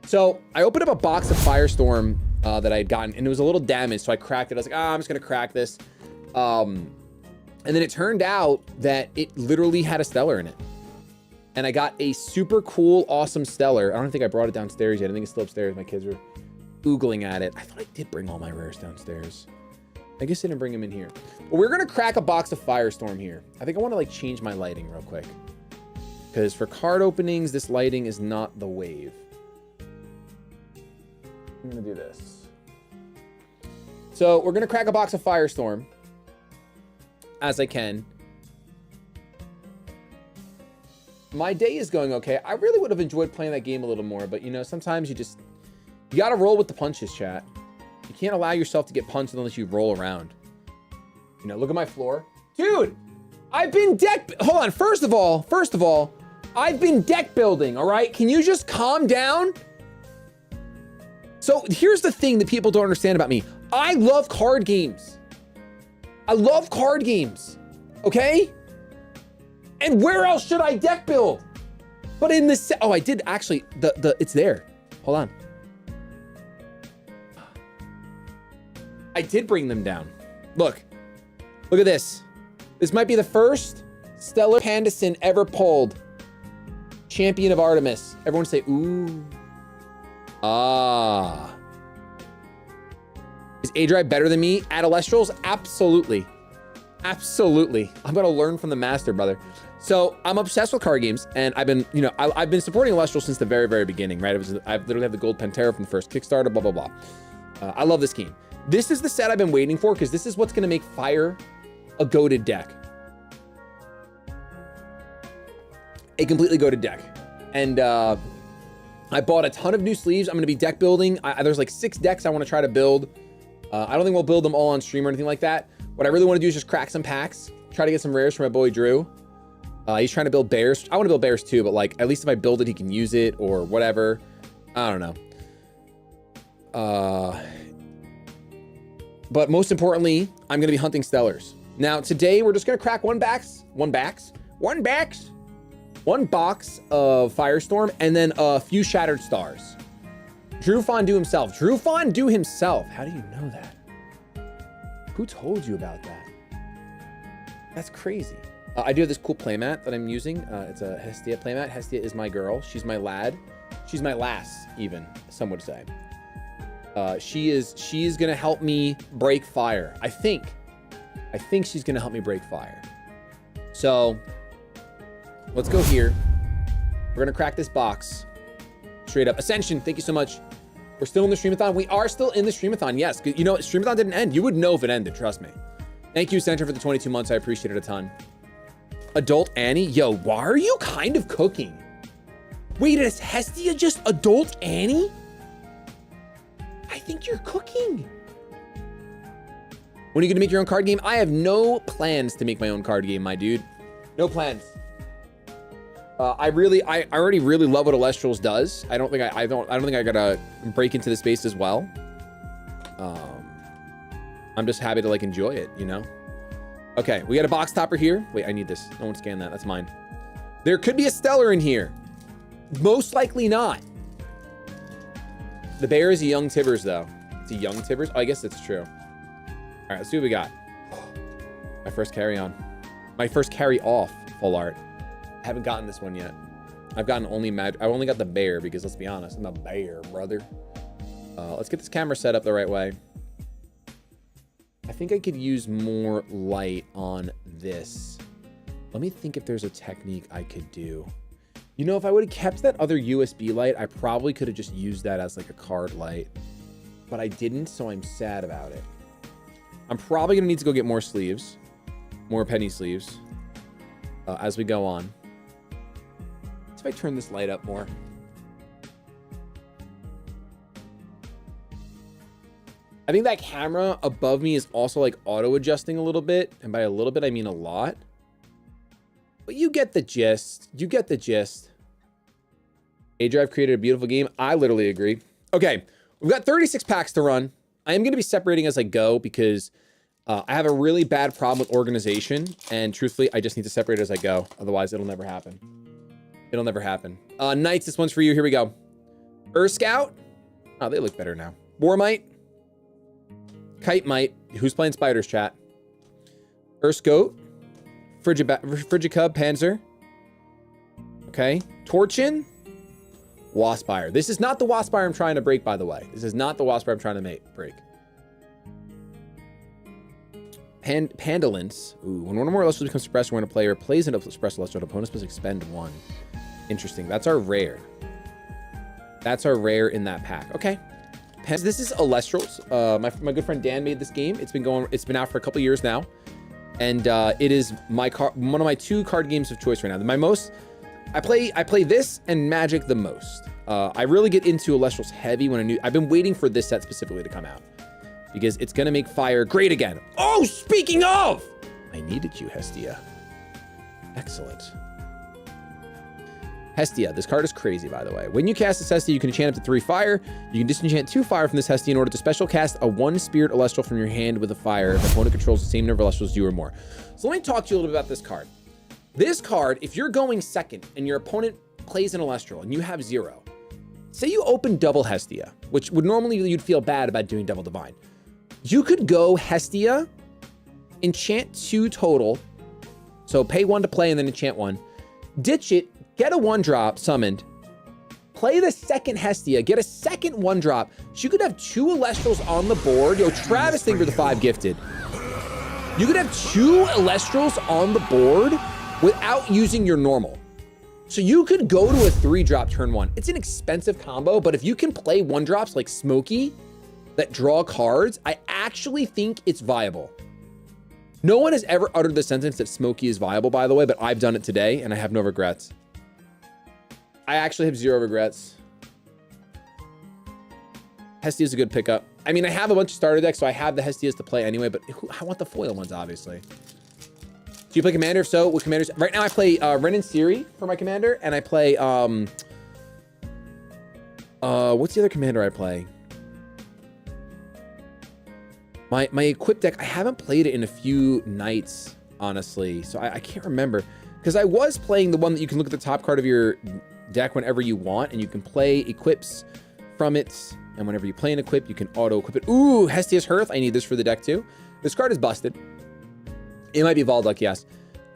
So I opened up a box of Firestorm that I had gotten, and it was a little damaged, so I cracked it. I was like, I'm just gonna crack this. And then it turned out that it literally had a stellar in it. And I got a super cool, awesome stellar. I don't think I brought it downstairs yet. I think it's still upstairs. My kids were oogling at it. I thought I did bring all my rares downstairs. I guess I didn't bring them in here. But we're gonna crack a box of Firestorm here. I think I wanna like change my lighting real quick. Because for card openings, this lighting is not the wave. I'm gonna do this. So we're gonna crack a box of Firestorm. As I can. My day is going okay. I really would have enjoyed playing that game a little more, but you know, sometimes you gotta roll with the punches, chat. You can't allow yourself to get punched unless you roll around. You know, look at my floor. Dude, I've been hold on, first of all, I've been deck building, all right? Can you just calm down? So here's the thing that people don't understand about me. I love card games. I love card games, okay? And where else should I deck build? But in this, oh, I did actually, it's there. Hold on. I did bring them down. Look at this. This might be the first Stellar Pandison ever pulled. Champion of Artemis. Everyone say, ooh. Ah. Is Adri better than me at Alestrals? Absolutely. Absolutely. I'm gonna learn from the master, brother. So I'm obsessed with card games, and I've been, you know, I've been supporting Alestral since the very, very beginning, right? I literally have the gold Pantera from the first Kickstarter, blah, blah, blah. I love this game. This is the set I've been waiting for, because this is what's gonna make Fire a goated deck. A completely goated deck. And I bought a ton of new sleeves. I'm gonna be deck building. There's like 6 decks I wanna try to build. I don't think we'll build them all on stream or anything like that. What I really wanna do is just crack some packs, try to get some rares for my boy Drew. He's trying to build bears. I wanna build bears too, but like, at least if I build it, he can use it or whatever. I don't know. But most importantly, I'm gonna be hunting stellars. Now today, we're just gonna crack one box of Firestorm, and then a few Shattered Stars. Drew Fondue himself. Drew Fondue himself. How do you know that? Who told you about that? That's crazy. I do have this cool playmat that I'm using. It's a Hestia playmat. Hestia is my girl. She's my lad. She's my lass, even, some would say. She's gonna help me break fire. I think she's gonna help me break fire. So let's go here. We're gonna crack this box straight up. Ascension, thank you so much. We're still in the Streamathon. We are still in the Streamathon. Yes, you know, Streamathon didn't end. You would know if it ended, trust me. Thank you, Ascension, for the 22 months. I appreciate it a ton. Adult Annie, yo, why are you kind of cooking? Wait, is Hestia just Adult Annie? I think you're cooking. When are you gonna make your own card game? I have no plans to make my own card game, my dude. No plans. I already really love what Alestrals does. I don't think I gotta break into the space as well. I'm just happy to like enjoy it, you know? Okay, we got a box topper here. Wait, I need this. No one scan that, that's mine. There could be a stellar in here. Most likely not. The bear is a young Tibbers though. It's a young Tibbers? Oh, I guess that's true. All right, let's see what we got. My first carry on. My first carry off full art. I haven't gotten this one yet. I've only got the bear because let's be honest, I'm a bear, brother. Let's get this camera set up the right way. I think I could use more light on this. Let me think if there's a technique I could do. You know, if I would have kept that other USB light, I probably could have just used that as like a card light, but I didn't, so I'm sad about it. I'm probably gonna need to go get more sleeves, more penny sleeves, as we go on. Let's see if I turn this light up more. I think that camera above me is also like auto adjusting a little bit. And by a little bit, I mean a lot. But you get the gist. You get the gist. A-Drive created a beautiful game. I literally agree. Okay, we've got 36 packs to run. I am going to be separating as I go because I have a really bad problem with organization. And truthfully, I just need to separate as I go. Otherwise, it'll never happen. It'll never happen. Knights, this one's for you. Here we go. Scout. Oh, they look better now. Warmite. Kite Mite, who's playing Spiders chat? Goat, Frigicub Panzer. Okay, Torchin, Waspire. This is not the Waspire I'm trying to break, by the way. This is not the Waspire I'm trying to break. Pandolence. Ooh, when one or more Alestrals becomes suppressed when a player plays an suppressed Alestral, opponents must expend one. Interesting. That's our rare. That's our rare in that pack. Okay. This is Alestrals. My good friend Dan made this game. It's been out for a couple years now, and it is one of my 2 card games of choice right now. I play this and Magic the most. I really get into Alestrals heavy when I've been waiting for this set specifically to come out because it's gonna make Fire great again. Oh, speaking of, I needed you, Hestia. Excellent. Hestia. This card is crazy, by the way. When you cast this Hestia, you can enchant up to 3 fire. You can disenchant 2 fire from this Hestia in order to special cast a 1 Spirit Alestral from your hand with a fire if the opponent controls the same number of Alestrals you or more. So let me talk to you a little bit about this card. This card, if you're going second and your opponent plays an Alestral and you have 0, say you open double Hestia, which would normally you'd feel bad about doing double Divine. You could go Hestia, enchant 2 total, so pay 1 to play and then enchant 1, ditch it, get a 1-drop summoned, play the second Hestia, get a second 1-drop. So you could have 2 Alestrals on the board. Yo, Travis, thank you for the 5 gifted. You could have 2 Alestrals on the board without using your normal. So you could go to a 3-drop turn 1. It's an expensive combo, but if you can play 1-drops like Smokey that draw cards, I actually think it's viable. No one has ever uttered the sentence that Smokey is viable, by the way, but I've done it today and I have no regrets. I actually have 0 regrets. Hestia is a good pickup. I mean, I have a bunch of starter decks, so I have the Hestias to play anyway, but I want the foil ones, obviously. Do you play Commander? If so, what commanders? Right now I play Ren and Siri for my Commander, and I play, what's the other Commander I play? My equip deck, I haven't played it in a few nights, honestly, so I can't remember. Because I was playing the one that you can look at the top card of your deck whenever you want, and you can play equips from it, and whenever you play an equip, you can auto-equip it. Ooh, Hestia's Hearth, I need this for the deck too. This card is busted. It might be Volduck, yes.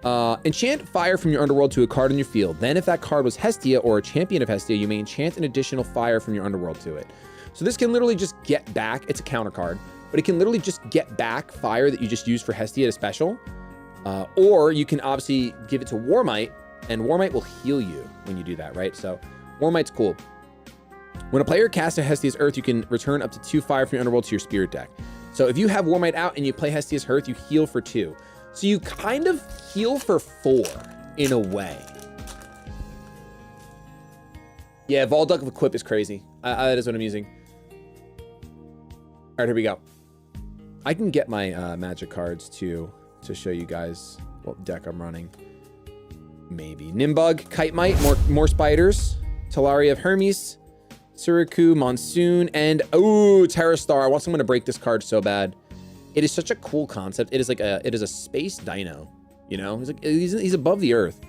Enchant fire from your underworld to a card in your field. Then if that card was Hestia or a champion of Hestia, you may enchant an additional fire from your underworld to it. So this can literally just get back, it's a counter card, but it can literally just get back fire that you just used for Hestia to special. Or you can obviously give it to Warmite, and Warmite will heal you when you do that, right? So Warmite's cool. When a player casts a Hestia's Earth, you can return up to 2 fire from your underworld to your spirit deck. So if you have Warmite out and you play Hestia's Hearth, you heal for 2. So you kind of heal for 4 in a way. Yeah, Volduck of Equip is crazy. That is what I'm using. right, here we go. I can get my magic cards to show you guys what deck I'm running. Maybe Nimbug, Kite Mite, more spiders, Talaria of Hermes, Suruku, Monsoon, and Terra Star. I want someone to break this card so bad. It is such a cool concept. It is like a space dino. You know, he's above the earth.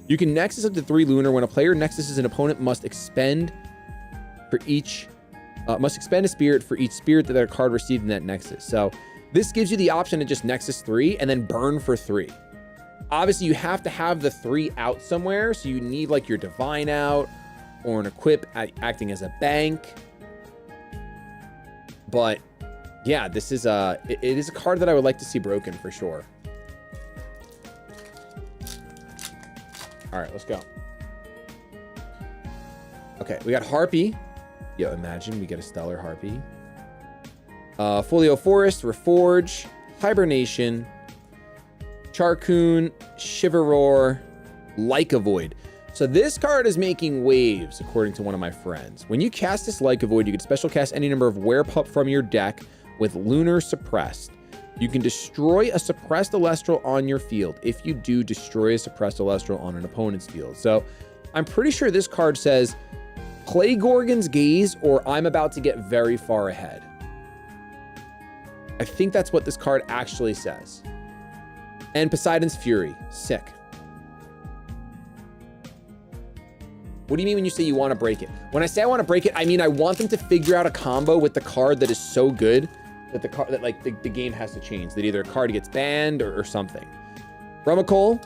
You can Nexus up to 3 lunar. When a player Nexuses an opponent, must expend a spirit for each spirit that their card received in that Nexus. So this gives you the option to just Nexus 3 and then burn for 3. Obviously, you have to have the 3 out somewhere, so you need like your Divine out or an Equip acting as a bank. But yeah, this is it is a card that I would like to see broken for sure. All right, let's go. Okay, we got Harpy. Yo, imagine we get a Stellar Harpy. Folio Forest, Reforge, Hibernation, Charcoon, Shiverroar, Like a Void. So this card is making waves, according to one of my friends. When you cast this Like a Void, you can special cast any number of Werepup from your deck with Lunar Suppressed. You can destroy a suppressed Celestial on your field. If you do, destroy a suppressed Celestial on an opponent's field. So I'm pretty sure this card says, play Gorgon's Gaze, or I'm about to get very far ahead. I think that's what this card actually says. And Poseidon's Fury. Sick. What do you mean when you say you want to break it? When I say I want to break it, I mean I want them to figure out a combo with the card that is so good that the game has to change. That either a card gets banned or something. Rumacole,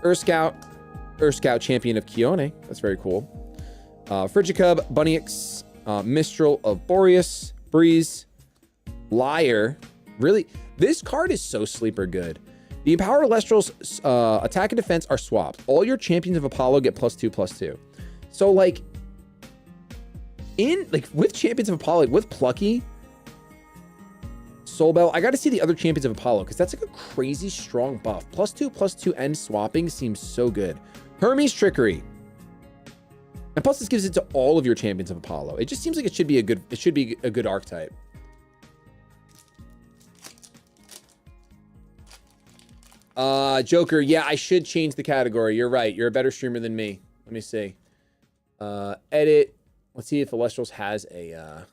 Earth Scout Champion of Kione. That's very cool. Frigicub, Bunyx, Mistral of Boreas, Breeze, Liar. Really, this card is so sleeper good. The Empowered Elestral's attack and defense are swapped. All your Champions of Apollo get +2/+2. So like with Champions of Apollo, with Plucky, Soulbell, I got to see the other Champions of Apollo because that's like a crazy strong buff. +2/+2 and swapping seems so good. Hermes Trickery. And plus this gives it to all of your Champions of Apollo. It just seems like it should be a good archetype. Joker, yeah, I should change the category. You're right. You're a better streamer than me. Let me see. Edit. Let's see if Elestrals has a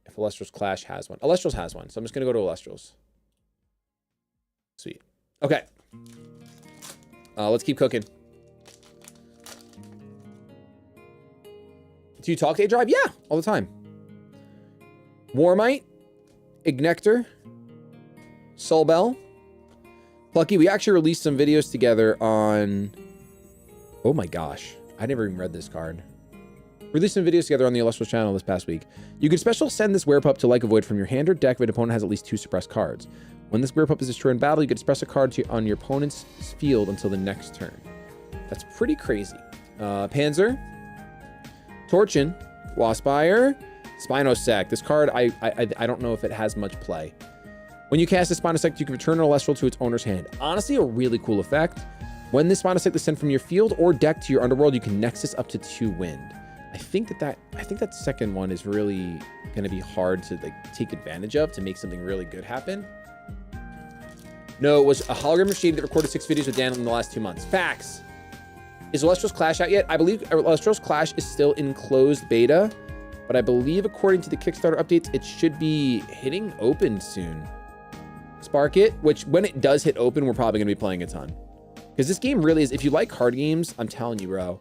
if Elestrals Clash has one. Elestrals has one, so I'm just gonna go to Elestrals. Sweet. Okay. Let's keep cooking. Do you talk to A-Drive? Yeah, all the time. Warmite, Ignector, Soulbell, Plucky. We actually released some videos together on... Oh my gosh. I never even read this card. Released some videos together on the Illustrious channel this past week. You can special send this Werepup to Like a Void from your hand or deck if an opponent has at least 2 suppressed cards. When this Werepup is destroyed in battle, you can express a card on your opponent's field until the next turn. That's pretty crazy. Panzer, Torchin, Waspire, Spinosect. This card, I don't know if it has much play. When you cast a Spinosect, you can return an Celestial to its owner's hand. Honestly, a really cool effect. When this Spinosect is sent from your field or deck to your underworld, you can Nexus up to 2 wind. I think that second one is really going to be hard to like take advantage of to make something really good happen. No, it was a hologram of Shady that recorded 6 videos with Dan in the last 2 months. Facts. Is Elestral's Clash out yet? I believe Elestral's Clash is still in closed beta, but I believe according to the Kickstarter updates, it should be hitting open soon. Spark It, which when it does hit open, we're probably going to be playing a ton. Because this game really is, if you like card games, I'm telling you, bro,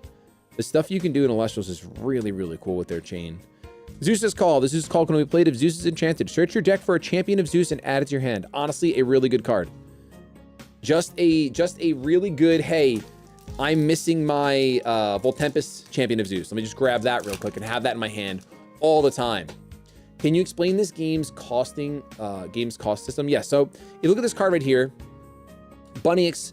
the stuff you can do in Elestrals is really, really cool with their chain. Zeus's Call. The Zeus's Call can be played if Zeus is enchanted. Search your deck for a Champion of Zeus and add it to your hand. Honestly, a really good card. Just a really good, hey, I'm missing my Voltempest Champion of Zeus. Let me just grab that real quick and have that in my hand all the time. Can you explain this game's cost system? Yeah, so if you look at this card right here, Bunyx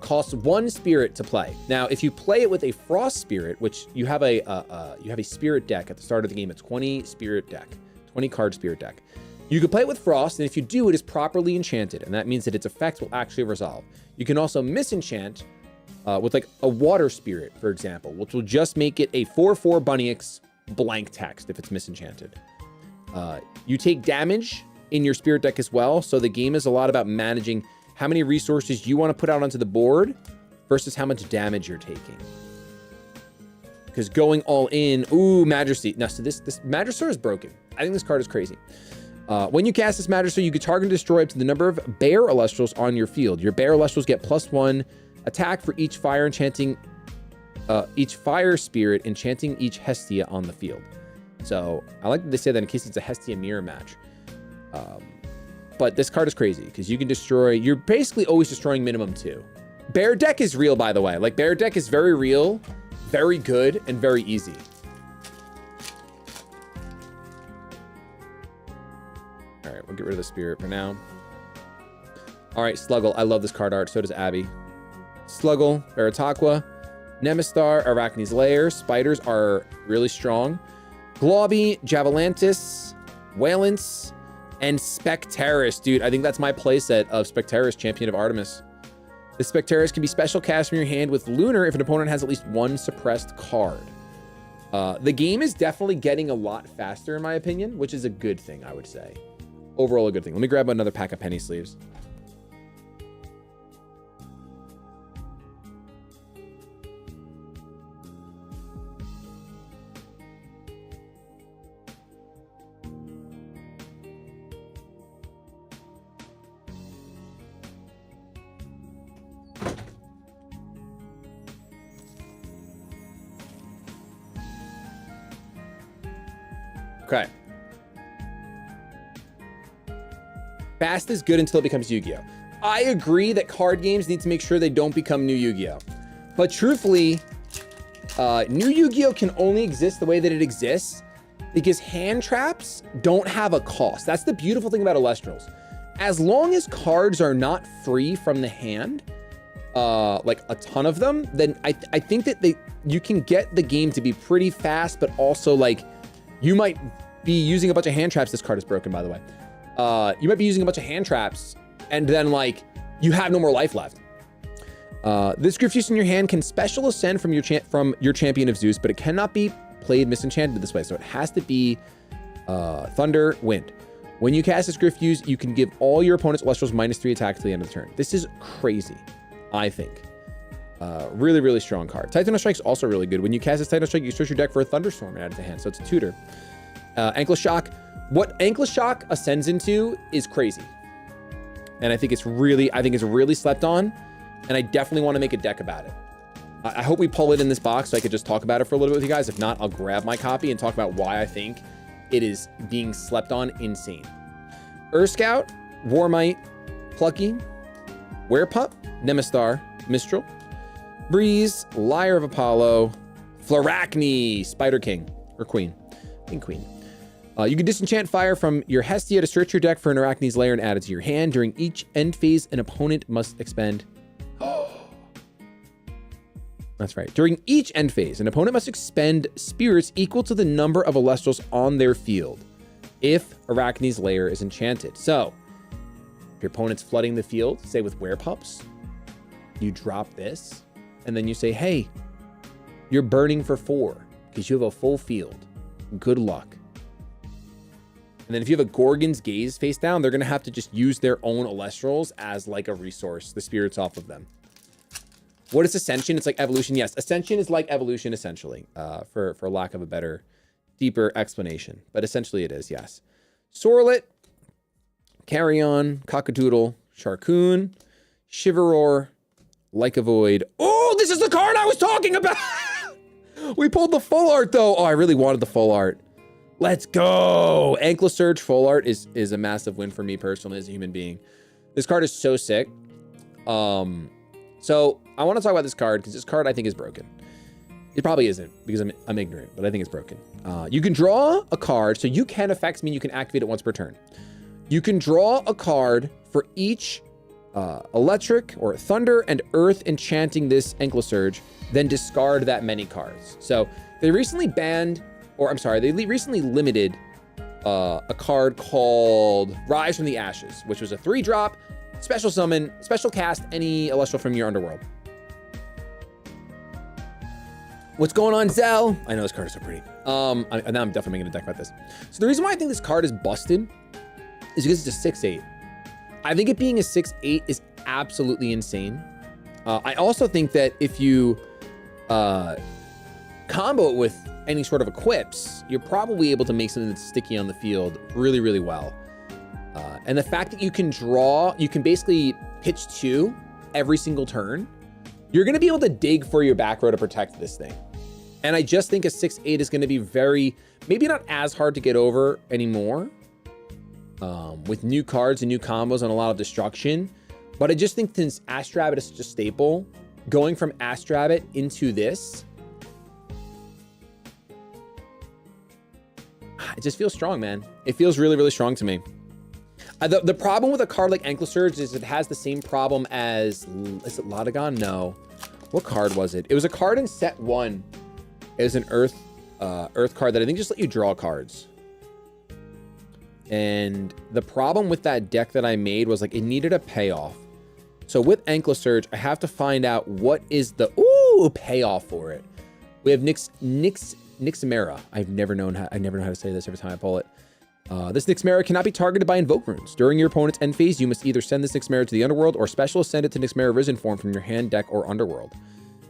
costs 1 spirit to play. Now, if you play it with a Frost Spirit, which you have a spirit deck at the start of the game, a 20 card spirit deck. You can play it with Frost, and if you do, it is properly enchanted, and that means that its effects will actually resolve. You can also misenchant with like a Water Spirit, for example, which will just make it a 4/4 Bunyx blank text if it's misenchanted. You take damage in your spirit deck as well. So the game is a lot about managing how many resources you want to put out onto the board versus how much damage you're taking. Because going all in, ooh, Majesty. Now, so this Magister is broken. I think this card is crazy. When you cast this Magister, you can target and destroy up to the number of Bear Elestrals on your field. Your Bear Elestrals get +1 attack for each fire enchanting, each fire spirit enchanting each Hestia on the field. So I like that they say that in case it's a Hestia mirror match. But this card is crazy because you can destroy, you're basically always destroying minimum 2. Bear deck is real, by the way. Like, Bear deck is very real, very good, and very easy. All right, we'll get rid of the spirit for now. All right, Sluggle. I love this card art. So does Abby. Sluggle, Barataqua, Nemastar, Arachne's Lair. Spiders are really strong. Globby, Javalantis, Valence, and Spectaris. Dude, I think that's my playset of Spectaris, Champion of Artemis. The Spectaris can be special cast from your hand with Lunar if an opponent has at least 1 suppressed card. The game is definitely getting a lot faster, in my opinion, which is a good thing, I would say. Overall, a good thing. Let me grab another pack of penny sleeves. Okay. Fast is good until it becomes Yu-Gi-Oh! I agree that card games need to make sure they don't become new Yu-Gi-Oh! But truthfully, new Yu-Gi-Oh! Can only exist the way that it exists because hand traps don't have a cost. That's the beautiful thing about Elestrals. As long as cards are not free from the hand, like a ton of them, then I think that you can get the game to be pretty fast, but also like you might be using a bunch of hand traps. This card is broken, by the way. You might be using a bunch of hand traps and then like you have no more life left. This Griffuse in your hand can special ascend from your Champion of Zeus, but it cannot be played misenchanted this way. So it has to be Thunder, Wind. When you cast this Griffuse, you can give all your opponent's Elestrals -3 attack to the end of the turn. This is crazy, I think. Really, really strong card. Titanal Strike's also really good. When you cast this Titanal Strike, you search your deck for a Thunderstorm and add it to hand. So it's a tutor. Anklet Shock. What Anklet Shock ascends into is crazy. And I think it's really slept on. And I definitely want to make a deck about it. I hope we pull it in this box so I could just talk about it for a little bit with you guys. If not, I'll grab my copy and talk about why I think it is being slept on insane. Scout, Warmite, Plucky, Werepup, Nemastar, Mistral, Breeze, Lyre of Apollo, Flarachne, Spider King, or Queen. I think Queen. You can disenchant fire from your Hestia to search your deck for an Arachne's Lair and add it to your hand. During each end phase, an opponent must expend... That's right. During each end phase, an opponent must expend spirits equal to the number of Elestrals on their field if Arachne's Lair is enchanted. So, if your opponent's flooding the field, say with Werepups, you drop this, and then you say, hey, you're burning for 4 because you have a full field. Good luck. And then if you have a Gorgon's Gaze face down, they're going to have to just use their own Elestrals as like a resource, the spirits off of them. What is Ascension? It's like Evolution. Yes, Ascension is like Evolution, essentially, for lack of a better, deeper explanation. But essentially it is, yes. Sorlet, Carrion, Cockadoodle, Sharkoon, Shiveror, Like a Void. Oh, this is the card I was talking about! We pulled the full art, though. Oh, I really wanted the full art. Let's go! Anklet Surge full art is a massive win for me personally as a human being. This card is so sick. So I want to talk about this card because this card I think is broken. It probably isn't because I'm ignorant, but I think it's broken. You can draw a card, so you can effects mean you can activate it once per turn. You can draw a card for each electric or thunder and earth enchanting this Anklet Surge, then discard that many cards. So they recently banned, or I'm sorry, they recently limited a card called Rise from the Ashes, which was a 3-drop, special summon, special cast any Celestial from your underworld. What's going on, Zell? I know this card is so pretty. Now I'm definitely making a deck about this. So the reason why I think this card is busted is because it's a 6/8. I think it being a 6/8 is absolutely insane. I also think that if you combo it with any sort of equips, you're probably able to make something that's sticky on the field really, really well. And the fact that you can draw, you can basically pitch 2 every single turn, you're gonna be able to dig for your back row to protect this thing. And I just think a 6/8 is gonna be maybe not as hard to get over anymore, with new cards and new combos and a lot of destruction. But I just think since Astrabbit is such a staple, going from Astrabbit into this, it just feels strong, man. It feels really, really strong to me. The problem with a card like Ankle Surge is it has the same problem as, is it Lodagon? No. What card was it? It was a card in set 1. It was an Earth card that I think just let you draw cards. And the problem with that deck that I made was like it needed a payoff. So with Ankle Surge, I have to find out what is the payoff for it. We have Nixamera. I never know how to say this every time I pull it. This Nixamera cannot be targeted by Invoke Runes. During your opponent's end phase, you must either send this Nixamera to the Underworld or special send it to Nixamera Risen form from your hand, deck, or Underworld.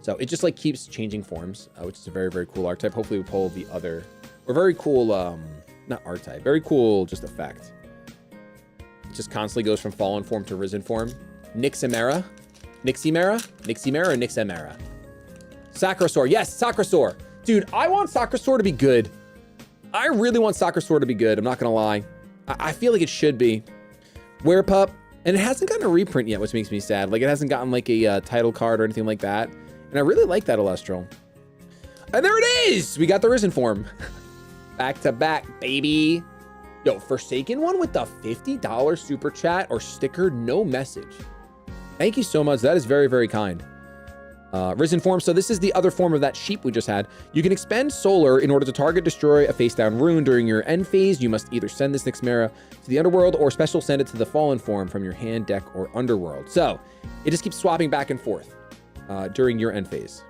So it just like keeps changing forms, which is a very, very cool archetype. Hopefully we pull the other, or very cool, not archetype, very cool just effect. It just constantly goes from fallen form to risen form. Nixamera, or Nixamera. Sacrosaur, yes, Sacrosaur. Dude, I want Sacrosaur to be good. I really want Sacrosaur to be good, I'm not gonna lie. I feel like it should be. Werepup, and it hasn't gotten a reprint yet, which makes me sad. Like it hasn't gotten like a title card or anything like that. And I really like that Elestral. And there it is! We got the Risen form. Back to back, baby. Yo, Forsaken one with the $50 super chat or sticker, no message. Thank you so much, that is very, very kind. Risen form, so this is the other form of that sheep we just had. You can expend Solar in order to target, destroy a face-down rune during your end phase. You must either send this Nixamera to the Underworld or special send it to the Fallen form from your hand, deck, or Underworld. So, it just keeps swapping back and forth during your end phase.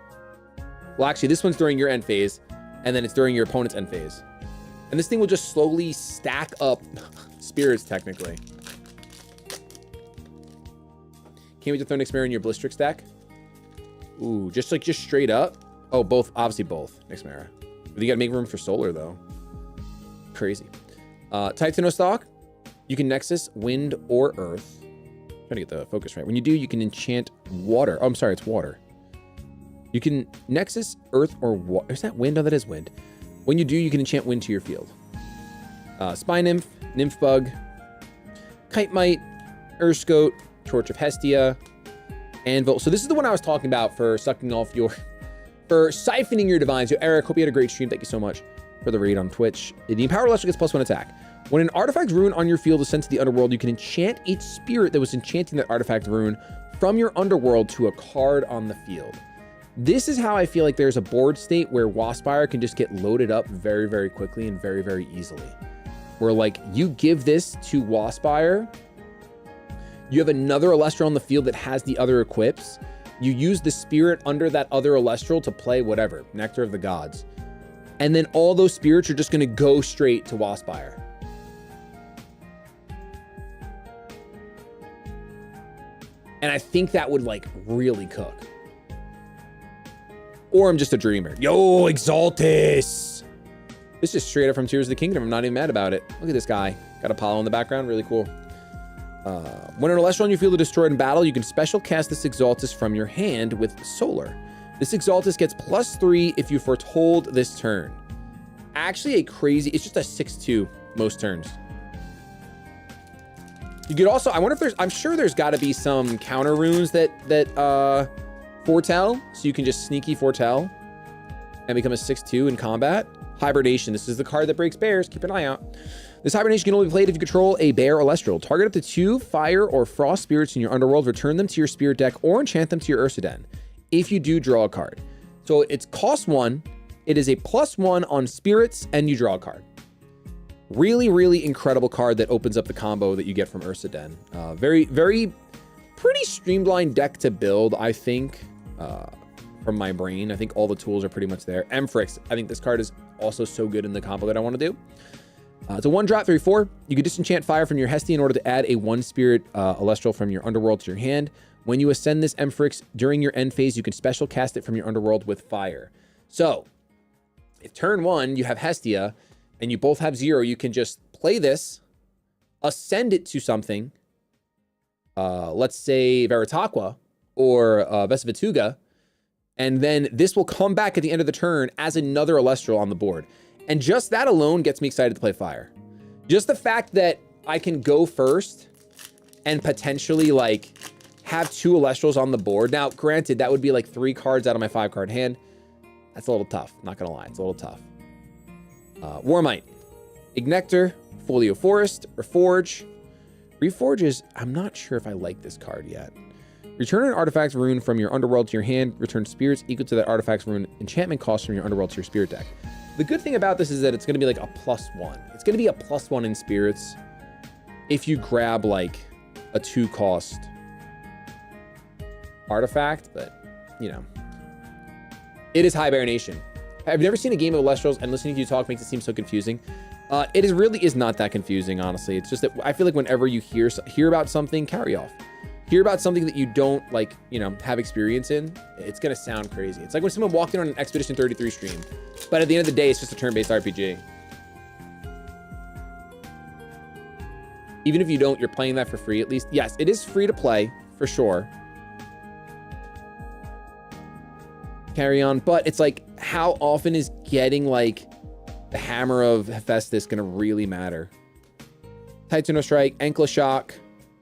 Well, actually, this one's during your end phase, and then it's during your opponent's end phase. And this thing will just slowly stack up spirits, technically. Can't wait to throw Nixamera in your Blistrix deck. Ooh, just straight up. Oh, both, obviously both, Nixamera. But you gotta make room for Solar, though. Crazy. Titanostalk, you can Nexus, Wind, or Earth. I'm trying to get the focus right. When you do, you can enchant Water. Oh, I'm sorry, it's Water. You can Nexus, Earth, or Water. Is that Wind? Oh, that is Wind. When you do, you can enchant Wind to your field. Spy Nymph, Nymph Bug, Kite Mite, Urscote, Torch of Hestia, Anvil. So this is the one I was talking about for sucking off your, for siphoning your divines. Yo, Eric, hope you had a great stream. Thank you so much for the raid on Twitch. The Empowered Electric gets +1 attack. When an artifact rune on your field is sent to the Underworld, you can enchant each spirit that was enchanting that artifact rune from your Underworld to a card on the field. This is how I feel like there's a board state where Waspire can just get loaded up very, very quickly and very, very easily. Where like you give this to Waspire, you have another Elestral on the field that has the other equips. You use the spirit under that other Elestral to play whatever, Nectar of the Gods. And then all those spirits are just gonna go straight to Waspire. And I think that would like really cook. Or I'm just a dreamer. Yo, Exaltus! This is straight up from Tears of the Kingdom. I'm not even mad about it. Look at this guy. Got Apollo in the background, really cool. When an Elestral on your field is destroyed in battle, you can special cast this Exaltus from your hand with Solar. This Exaltus gets +3 if you foretold this turn. Actually a crazy, it's just a 6/2 most turns. You could also, I wonder if there's, I'm sure there's gotta be some counter runes that foretell, so you can just sneaky foretell and become a 6/2 in combat. Hibernation, this is the card that breaks bears, keep an eye out. This Hibernation can only be played if you control a bear or Elestral. Target up to 2 fire or frost spirits in your Underworld, return them to your spirit deck, or enchant them to your Ursaden if you do draw a card. So it's cost 1, it is a +1 on spirits, and you draw a card. Really, really incredible card that opens up the combo that you get from Ursaden. Very, very pretty streamlined deck to build, I think, from my brain. I think all the tools are pretty much there. Emfrix, I think this card is also so good in the combo that I want to do. It's a 1-drop 3/4. You can disenchant fire from your Hestia in order to add a 1-spirit Celestial from your underworld to your hand. When you ascend this Emfrix during your end phase, you can special cast it from your underworld with fire. So, if turn 1 you have Hestia and you both have 0, you can just play this, ascend it to something, let's say Veritaqua or Vesvituga, and then this will come back at the end of the turn as another Celestial on the board. And just that alone gets me excited to play fire. Just the fact that I can go first and potentially like have 2 Celestials on the board. Now, granted, that would be like 3 cards out of my 5-card hand. That's a little tough. Not gonna lie, it's a little tough. Warmite, Ignector, Folio Forest, Reforge. Reforge is, I'm not sure if I like this card yet. Return an artifact's rune from your underworld to your hand. Return spirits equal to that artifact's rune enchantment cost from your underworld to your spirit deck. The good thing about this is that it's going to be like a +1. It's going to be a +1 in spirits if you grab like a 2-cost artifact, but you know, it is High Bear Nation. I've never seen a game of Celestials, and listening to you talk makes it seem so confusing. It really is not that confusing, honestly. It's just that I feel like whenever you hear about something, carry off. Hear about something that you don't like, you know, have experience in, it's gonna sound crazy. It's like when someone walked in on an Expedition 33 stream, but at the end of the day, it's just a turn-based RPG. Even if you don't, you're playing that for free at least. Yes, it is free to play, for sure. Carry on, but it's like, how often is getting like the Hammer of Hephaestus gonna really matter? Titano Strike, Ankle Shock,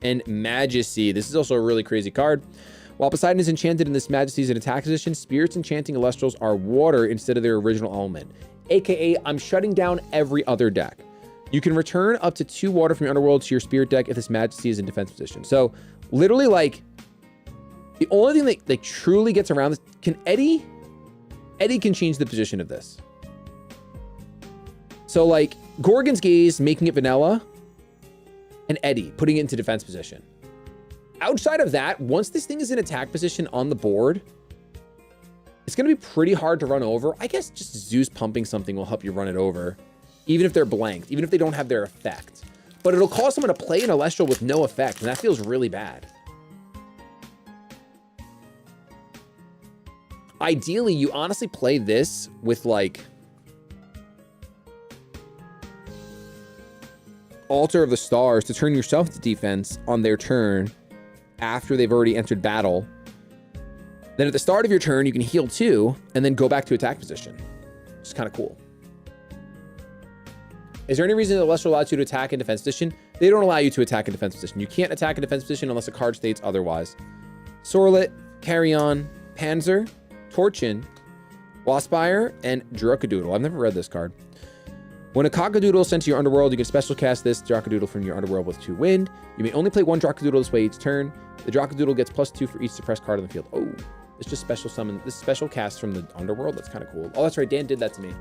and Majesty. This is also a really crazy card. While Poseidon is enchanted in this Majesty's in attack position, spirits enchanting Celestials are water instead of their original element. AKA, I'm shutting down every other deck. You can return up to 2 water from your underworld to your spirit deck if this Majesty is in defense position. So literally, like, the only thing that like truly gets around this, can Eddie can change the position of this. So like Gorgon's Gaze, making it vanilla, and Eddie putting it into defense position. Outside of that, once this thing is in attack position on the board, it's going to be pretty hard to run over. I guess just Zeus pumping something will help you run it over, even if they're blanked, even if they don't have their effect. But it'll cause someone to play an Celestial with no effect, and that feels really bad. Ideally, you honestly play this with like Altar of the Stars to turn yourself to defense on their turn after they've already entered battle. Then at the start of your turn, you can heal 2 and then go back to attack position. It's kind of cool. Is there any reason that Celestial allows you to attack in defense position? They don't allow you to attack in defense position. You can't attack in defense position unless a card states otherwise. Sorlet, Carrion, Panzer, Torchin, Waspire, and Drukadoodle. I've never read this card. When a Cockadoodle is sent to your underworld, you can special cast this Drukadoodle from your underworld with 2 wind. You may only play 1 Drukadoodle this way each turn. The Drukadoodle gets +2 for each suppressed card on the field. Oh, it's just special summon. This special cast from the underworld. That's kind of cool. Oh, that's right. Dan did that to me.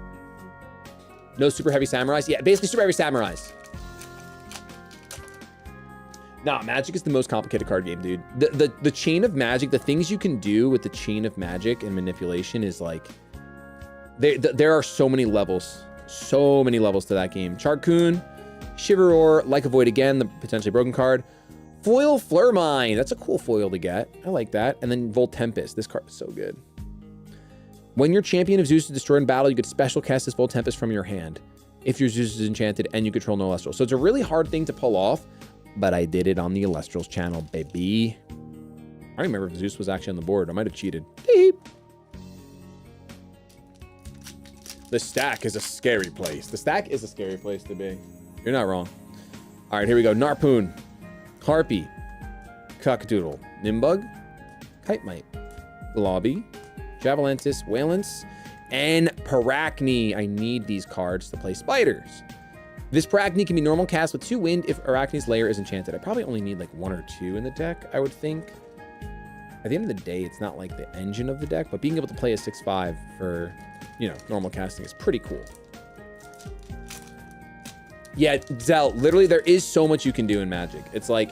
No super heavy samurais. Yeah, basically super heavy samurais. Nah, Magic is the most complicated card game, dude. The chain of Magic, the things you can do with the chain of Magic and manipulation is like, there are so many levels. So many levels to that game. Charcoon, Shiveror, Like a Void again, the potentially broken card. Foil Flurmine. That's a cool foil to get. I like that. And then Volt Tempest. This card is so good. When your champion of Zeus is destroyed in battle, you could special cast this Volt Tempest from your hand if your Zeus is enchanted and you control no Celestials. So it's a really hard thing to pull off, but I did it on the Celestials channel, baby. I don't remember if Zeus was actually on the board. I might have cheated. Beep. The stack is a scary place. The stack is a scary place to be. You're not wrong. All right, here we go. Narpoon, Harpy, Cockadoodle, Nimbug, Chitemite, Globby, Javelantis, Valence, and Parachne. I need these cards to play spiders. This Parachne can be normal cast with 2 wind if Arachne's lair is enchanted. I probably only need like 1 or 2 in the deck, I would think. At the end of the day, it's not like the engine of the deck, but being able to play a 6/5 for, you know, normal casting is pretty cool. Yeah, Zell, literally there is so much you can do in Magic. It's like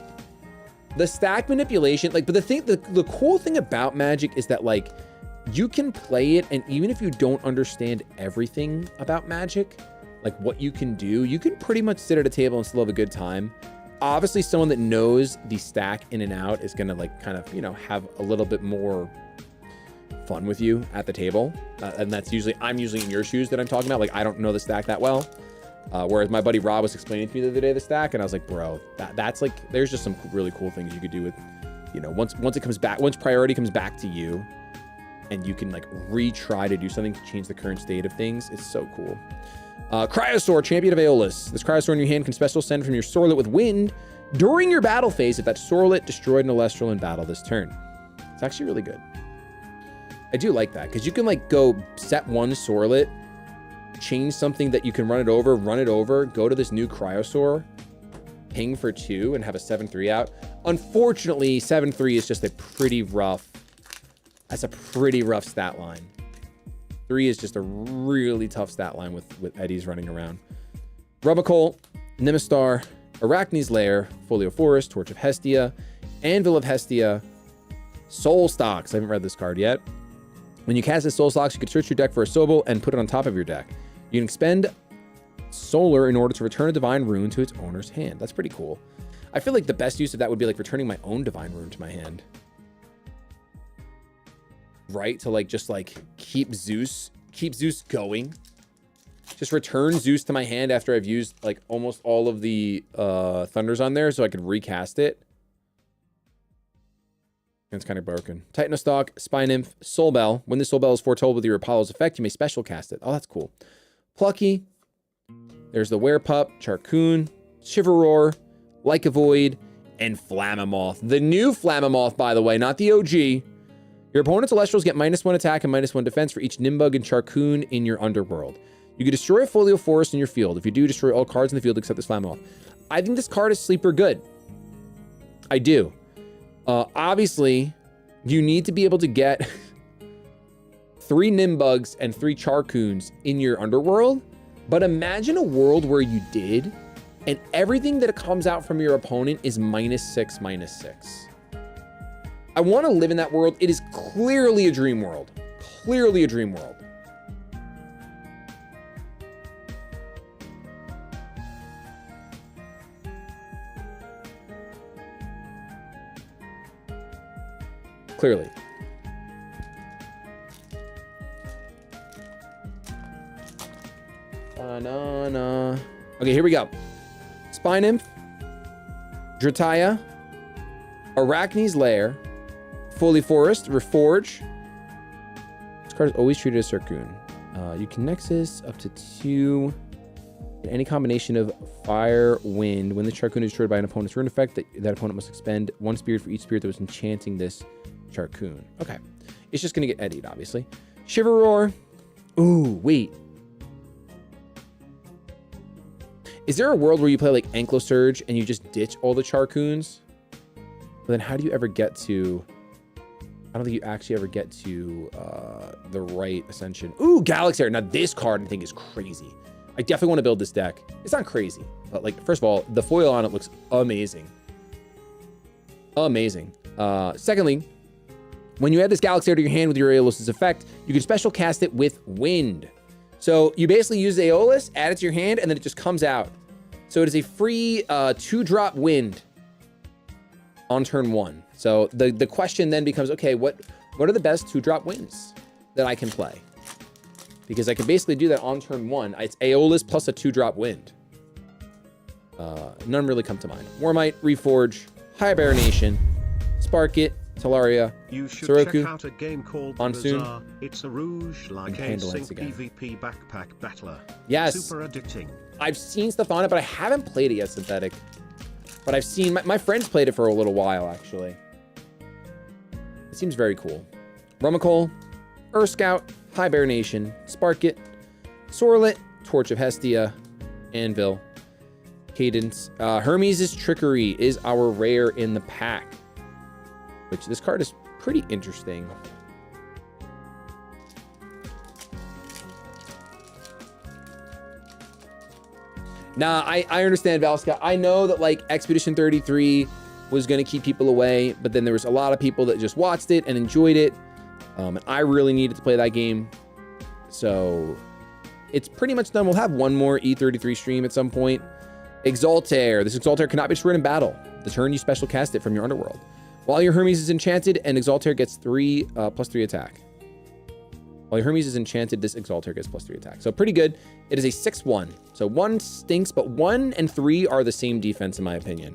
the stack manipulation, like, but the cool thing about Magic is that like you can play it, and even if you don't understand everything about Magic, like what you can do, you can pretty much sit at a table and still have a good time. Obviously, someone that knows the stack in and out is gonna like kind of, you know, have a little bit more fun with you at the table. And that's usually, I'm usually in your shoes that I'm talking about. Like, I don't know the stack that well. Whereas my buddy Rob was explaining to me the other day the stack, and I was like, bro, that's like, there's just some really cool things you could do with, you know, once it comes back, once priority comes back to you, and you can like retry to do something to change the current state of things. It's so cool. Cryosaur, Champion of Aeolus. This Cryosaur in your hand can special send from your Sorlet with Wind during your battle phase if that Sorlet destroyed an Alestral in battle this turn. It's actually really good. I do like that, because you can like go set one Sorlet, change something that you can run it over, go to this new Cryosaur, ping for 2, and have a 7/3 out. Unfortunately, 7/3 is just a pretty rough, that's a pretty rough stat line. 3 is just a really tough stat line with Eddies running around. Rubicol, Nimistar, Arachne's Lair, Folio Forest, Torch of Hestia, Anvil of Hestia, Soul Stocks. I haven't read this card yet. When you cast this Soul Stocks, you can search your deck for a Sobel and put it on top of your deck. You can expend Solar in order to return a Divine Rune to its owner's hand. That's pretty cool. I feel like the best use of that would be like returning my own Divine Rune to my hand. Right? To like, just like keep Zeus going. Just return Zeus to my hand after I've used like almost all of the Thunders on there so I could recast it. It's kind of broken. Titanostock, Spy Nymph, Soul Bell. When the Soul Bell is foretold with your Apollo's effect, you may special cast it. Oh, that's cool. Plucky. There's the Werepup, Charcoon, Shiverroar, Like a Void, and Flammoth. The new Flammoth, by the way, not the OG. Your opponent's Alestrals get -1 attack and -1 defense for each Nimbug and Charcoon in your underworld. You can destroy a Folio Forest in your field. If you do, destroy all cards in the field except this Flammoth. I think this card is sleeper good. I do. Obviously, you need to be able to get 3 Nimbugs and 3 Charcoons in your underworld, but imagine a world where you did, and everything that comes out from your opponent is -6/-6. I want to live in that world. It is clearly a dream world. Clearly a dream world. Clearly. Okay, here we go. Spy Nymph, Drataya, Arachne's Lair, Foley Forest, Reforge. This card is always treated as Sarkoon. You can Nexus up to 2. Any combination of fire, wind. When the Charcoon is destroyed by an opponent's rune effect, that opponent must expend 1 spirit for each spirit that was enchanting this Charcoon. Okay. It's just going to get eddied, obviously. Shiverroar. Ooh, wait. Is there a world where you play like Anklosurge and you just ditch all the Charcoons? But then how do you ever get to... I don't think you actually ever get to the right Ascension. Ooh, Galaxy. Now this card I think is crazy. I definitely want to build this deck. It's not crazy, but like, first of all, the foil on it looks amazing. Amazing. Secondly, when you add this Galaxy to your hand with your Aeolus' effect, you can special cast it with Wind. So you basically use Aeolus, add it to your hand, and then it just comes out. So it is a free 2-drop Wind on turn 1. So the question then becomes, okay, what are the best 2-drop Winds that I can play? Because I can basically do that on turn 1. It's Aeolus plus a 2-drop Wind. None really come to mind. Warmite, Reforge, Hibernation, Spark It, Talaria, you should Soroku, check out a game called Monsoon, Bazaar. It's a Rouge like a sync PvP backpack battler. Yes. Super addicting. I've seen stuff on it, but I haven't played it yet, Synthetic. But I've seen, my friends played it for a little while, actually. It seems very cool. Rumicole, Scout, Hibernation, Spark It, Sorlet, Torch of Hestia, Anvil, Cadence. Hermes' Trickery is our rare in the pack, which this card is pretty interesting. Nah, I understand, Valsca. I know that like Expedition 33 was going to keep people away, but then there was a lot of people that just watched it and enjoyed it. And I really needed to play that game. So it's pretty much done. We'll have one more E33 stream at some point. Exaltair. This Exaltair cannot be destroyed in battle. The turn you special cast it from your underworld. While your Hermes is enchanted, an Exaltair gets +3 attack. While your Hermes is enchanted, this Exaltair gets +3 attack. So pretty good. It is a 6/1. So 1 stinks, but 1 and 3 are the same defense in my opinion.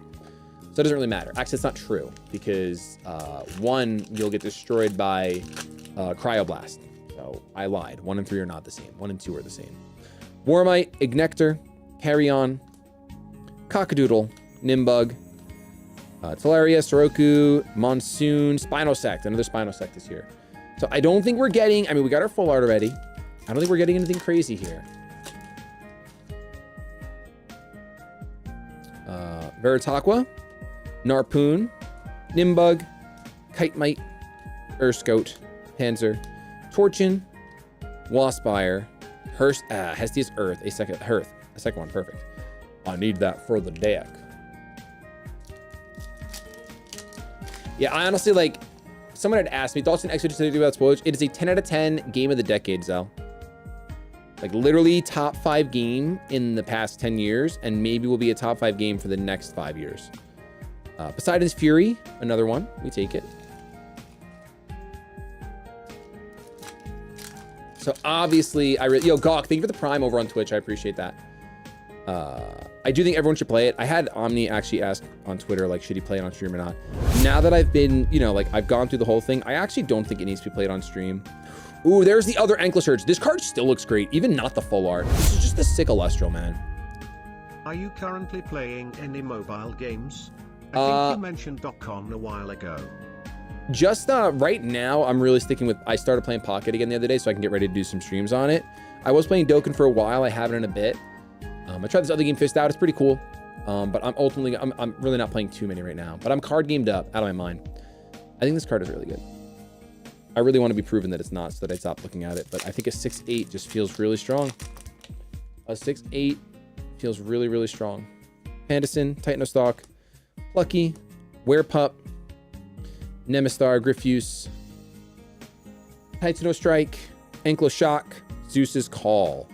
So it doesn't really matter. Actually, it's not true because 1, you'll get destroyed by Cryoblast. So I lied. 1 and 3 are not the same. 1 and 2 are the same. Warmite, Ignector, Carrion, Cockadoodle, Nimbug, Talaria, Soroku, Monsoon, Spinosect. Another Spinosect is here. So I don't think we're getting, I mean, we got our full art already. I don't think we're getting anything crazy here. Veritaqua, Narpoon, Nimbug, Kitemite, Urskote, Panzer, Torchin, Waspire, Hestia's Earth, a second one, perfect. I need that for the deck. Yeah, I honestly, like, someone had asked me, Dalton Expedition about spoilers. It is a 10 out of 10 game of the decade, Zell. Like, literally top 5 game in the past 10 years, and maybe will be a top 5 game for the next 5 years. Poseidon's Fury, another one. We take it. So obviously, yo, Gawk, thank you for the Prime over on Twitch. I appreciate that. I do think everyone should play it. I had Omni actually ask on Twitter, like, should he play it on stream or not? Now that I've been, you know, like, I've gone through the whole thing, I actually don't think it needs to be played on stream. Ooh, there's the other Ankle Surge. This card still looks great, even not the full art. This is just a sick Celestial, man. Are you currently playing any mobile games? I think you mentioned DOCON a while ago. Just right now, I'm really sticking with, I started playing Pocket again the other day so I can get ready to do some streams on it. I was playing Dokkan for a while. I haven't in a bit. I tried this other game, Fist Out. It's pretty cool. But I'm really not playing too many right now. But I'm card gamed up, out of my mind. I think this card is really good. I really want to be proven that it's not so that I stop looking at it. But I think a 6/8 just feels really strong. A 6/8 feels really, really strong. Pandison, Titanostalk, Plucky, Werepup, Nemistar, Griffuse, Titanostrike, Ankyloshock, Zeus's Call.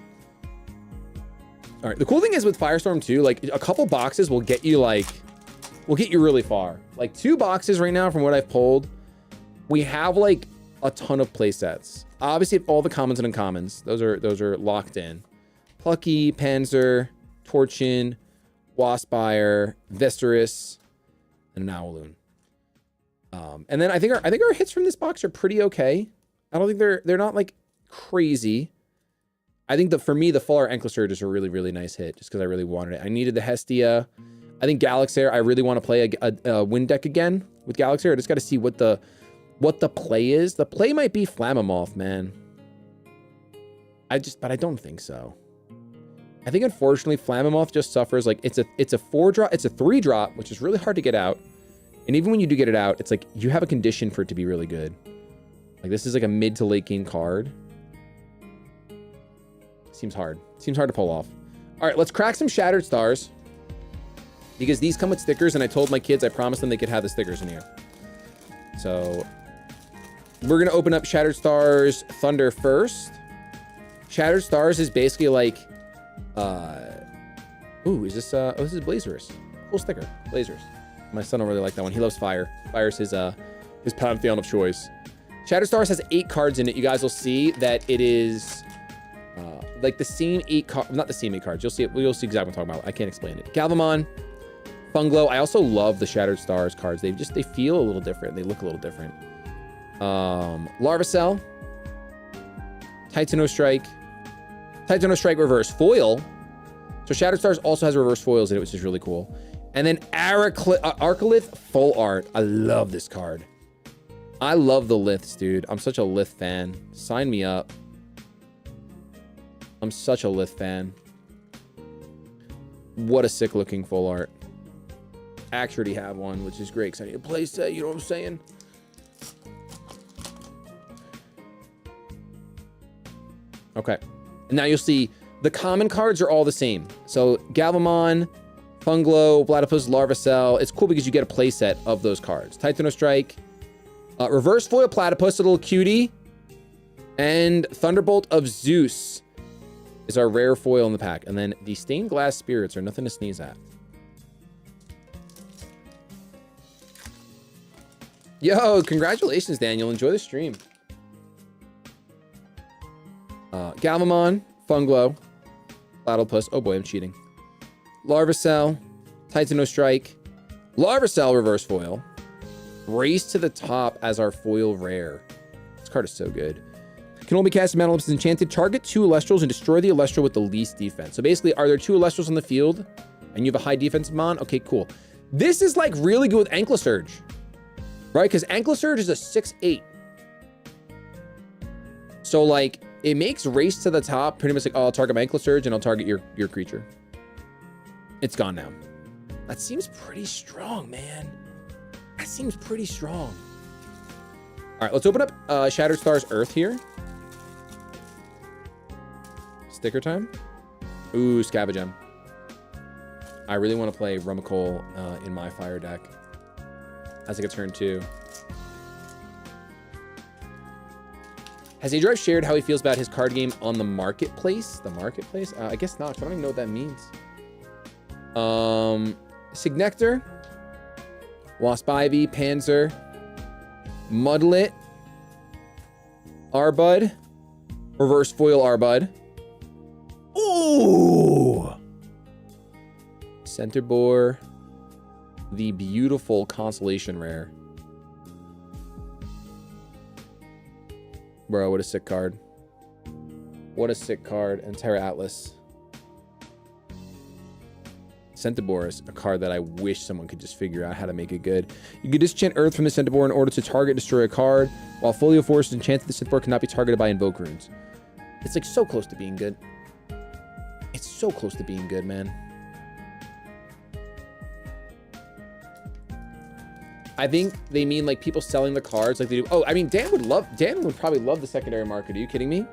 All right, the cool thing is with Firestorm too, like a couple boxes will get you really far. Like 2 boxes right now from what I've pulled, we have like a ton of play sets. Obviously all the commons and uncommons, those are locked in. Plucky, Panzer, Torchin, Waspire, Vesterus, and an Owloon. And then I think our hits from this box are pretty okay. I don't think they're not like crazy. I think for me, the full art Ankle Surge is a really, really nice hit just because I really wanted it. I needed the Hestia. I think Galaxair, I really want to play a wind deck again with Galaxair. I just got to see what the play is. The play might be Flammomoth, man. But I don't think so. I think unfortunately Flammomoth just suffers like it's a 4-drop, it's a 3-drop, which is really hard to get out. And even when you do get it out, it's like you have a condition for it to be really good. Like this is like a mid to late game card. Seems hard. Seems hard to pull off. All right, let's crack some Shattered Stars. Because these come with stickers, and I told my kids I promised them they could have the stickers in here. So we're going to open up Shattered Stars Thunder first. Shattered Stars is basically like... ooh, is this... oh, this is Blazerus. Cool sticker. Blazerus. My son don't really like that one. He loves Fire. Fire's his pantheon of choice. Shattered Stars has 8 cards in it. You guys will see that it is... like the same 8 cards, not the same 8 cards. You'll see exactly what I'm talking about. I can't explain it. Galvamon, Funglo. I also love the Shattered Stars cards. They feel a little different. They look a little different. Larvacell, Titanostrike Reverse Foil. So Shattered Stars also has reverse foils in it, which is really cool. And then Arcolith Full Art. I love this card. I love the Liths, dude. I'm such a Lith fan. Sign me up. I'm such a Lith fan. What a sick looking full art. Actually already have one, which is great because I need a play set, you know what I'm saying? Okay. And now you'll see the common cards are all the same. So Galvamon, Funglo, Platypus, Larvacell. It's cool because you get a play set of those cards. Titanostrike, Reverse foil platypus, a little cutie. And Thunderbolt of Zeus is our rare foil in the pack. And then the stained glass spirits are nothing to sneeze at. Yo, congratulations, Daniel. Enjoy the stream. Galvamon, Funglow, Platypus. Oh boy, I'm cheating. Larvacell, Titano Strike, Larvacell reverse foil. Race to the top as our foil rare. This card is so good. Can only be cast in Mana Ellipsis Enchanted. Target 2 Elestrals and destroy the Elestral with the least defense. So basically, are there 2 Elestrals on the field and you have a high defense mon? Okay, cool. This is like really good with Anklesurge, right? Because Anklesurge is a 6/8. So like, it makes race to the top pretty much like, oh, I'll target my Anklesurge and I'll target your creature. It's gone now. That seems pretty strong, man. That seems pretty strong. All right, let's open up Shattered Stars Earth here. Sticker time. Ooh, Scavengem. I really want to play Rummikole in my fire deck as like a turn 2. Has Adrive shared how he feels about his card game on the marketplace? The marketplace? I guess not. I don't even know what that means. Signectar, Wasp Ivy, Panzer, Mudlet, Arbud, Reverse Foil Arbud. Ooh! Center Boar, the beautiful Constellation Rare. Bro, what a sick card. What a sick card. And Terra Atlas. Centaur is a card that I wish someone could just figure out how to make it good. You can disenchant Earth from the Centaur in order to target and destroy a card, while Folio Force is enchanted. The Centaur cannot be targeted by Invoke Runes. It's like so close to being good. It's so close to being good, man. I think they mean like people selling the cards like they do. Oh, I mean, Dan would probably love the secondary market. Are you kidding me?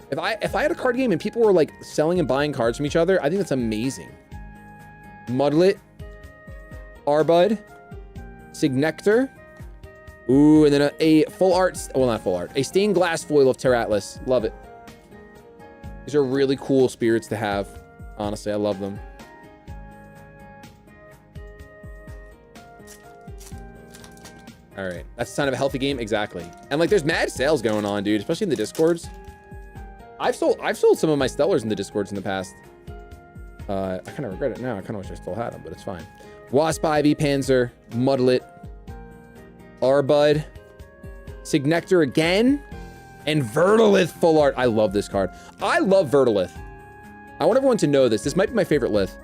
If I had a card game and people were like selling and buying cards from each other, I think that's amazing. Mudlet, Arbud, Signectar. Ooh, and then a full art, well, not full art, a stained glass foil of Terra Atlas. Love it. These are really cool spirits to have. Honestly, I love them. All right, that's a sign of a healthy game. Exactly. And like, there's mad sales going on, dude, especially in the Discords. I've sold some of my Stellars in the Discords in the past. I kind of regret it now. I kind of wish I still had them, but it's fine. Wasp Ivy, Panzer, Mudlet, Arbud, Signectar again, and Vertilith full art. I love this card. I love Vertilith. I want everyone to know this. This might be my favorite lith.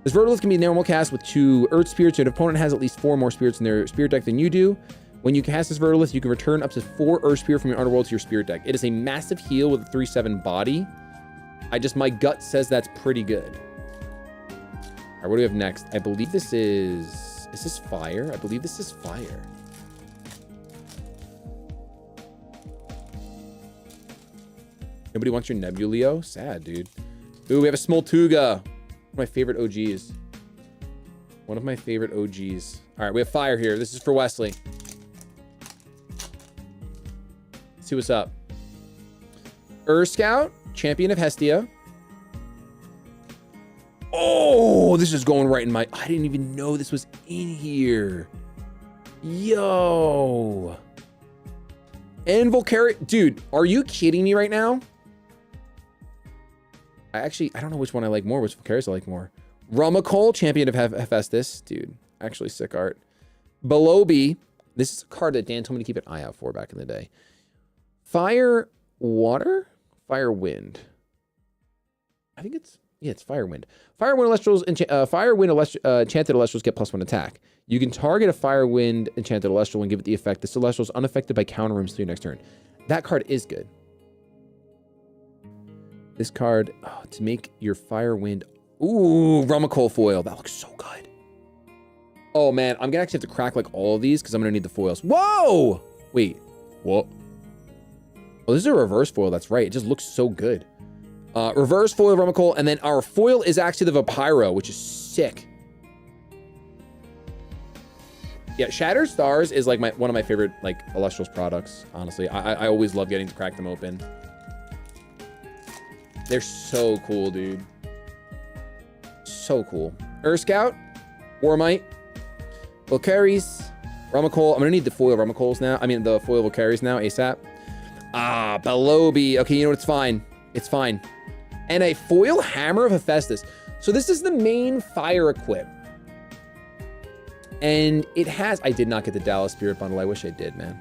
This Vertilith can be normal cast with 2 Earth Spirits. Your opponent has at least 4 more spirits in their Spirit deck than you do. When you cast this Vertilith, you can return up to 4 Earth Spirit from your Underworld to your Spirit deck. It is a massive heal with a 3/7 body. My gut says that's pretty good. All right, what do we have next? I believe this is this fire? I believe this is fire. Nobody wants your Nebuleo? Sad, dude. Ooh, we have a Smoltuga. One of my favorite OGs. One of my favorite OGs. All right, we have fire here. This is for Wesley. Let's see what's up. Scout, Champion of Hestia. Oh, this is going right in my... I didn't even know this was in here. Yo. And Volcaric... Dude, are you kidding me right now? I don't know which one I like more, which Volcarics I like more. Rummikole, Champion of Hephaestus. Dude, actually sick art. Belobi. This is a card that Dan told me to keep an eye out for back in the day. Fire, water? Fire, wind. I think it's... Yeah, it's Fire Wind. Fire Wind Elestrals, Enchanted Elestrals get +1 attack. You can target a Fire Wind Enchanted Elestral and give it the effect. This Celestial is unaffected by counter rooms through your next turn. That card is good. This card, to make your Fire Wind... Ooh, Rummikole foil. That looks so good. Oh, man. I'm going to actually have to crack like all of these because I'm going to need the foils. Whoa! Wait. What? Oh, this is a reverse foil. That's right. It just looks so good. Reverse foil Rummikole, and then our foil is actually the Vampiro, which is sick. Yeah, Shattered Stars is like one of my favorite like Illustrials products, honestly. I always love getting to crack them open. They're so cool, dude. So cool. Scout, Warmite, Valkyries, Rumacole. I'm gonna need the foil Rumacoles now. I mean the foil Valkyries now, ASAP. Ah, Belobi. Okay, you know what? It's fine. It's fine. And a foil Hammer of Hephaestus. So this is the main fire equip. And it has, I did not get the Dallas Spirit Bundle. I wish I did, man.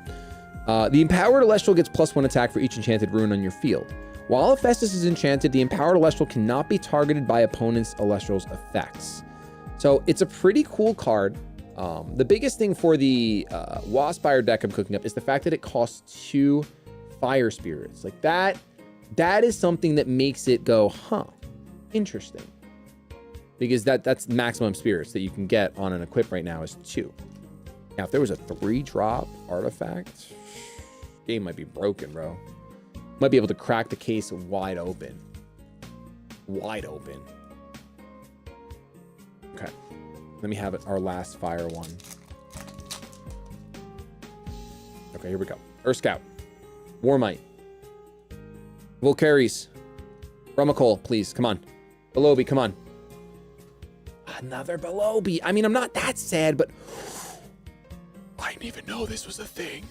The Empowered Celestial gets +1 attack for each enchanted rune on your field. While Hephaestus is enchanted, the Empowered Celestial cannot be targeted by opponent's Celestial's effects. So it's a pretty cool card. The biggest thing for the Waspire deck I'm cooking up is the fact that it costs 2 Fire Spirits. Like that is something that makes it go, huh, interesting. Because that's maximum spirits that you can get on an equip right now is 2. Now, if there was a 3-drop artifact, game might be broken, bro. Might be able to crack the case wide open. Wide open. Okay. Let me have it, our last fire one. Okay, here we go. Earth Scout. Warmite. Valkyries. Rumacole, please, come on. Belobi, come on. Another Belobi. I mean, I'm not that sad, but I didn't even know this was a thing.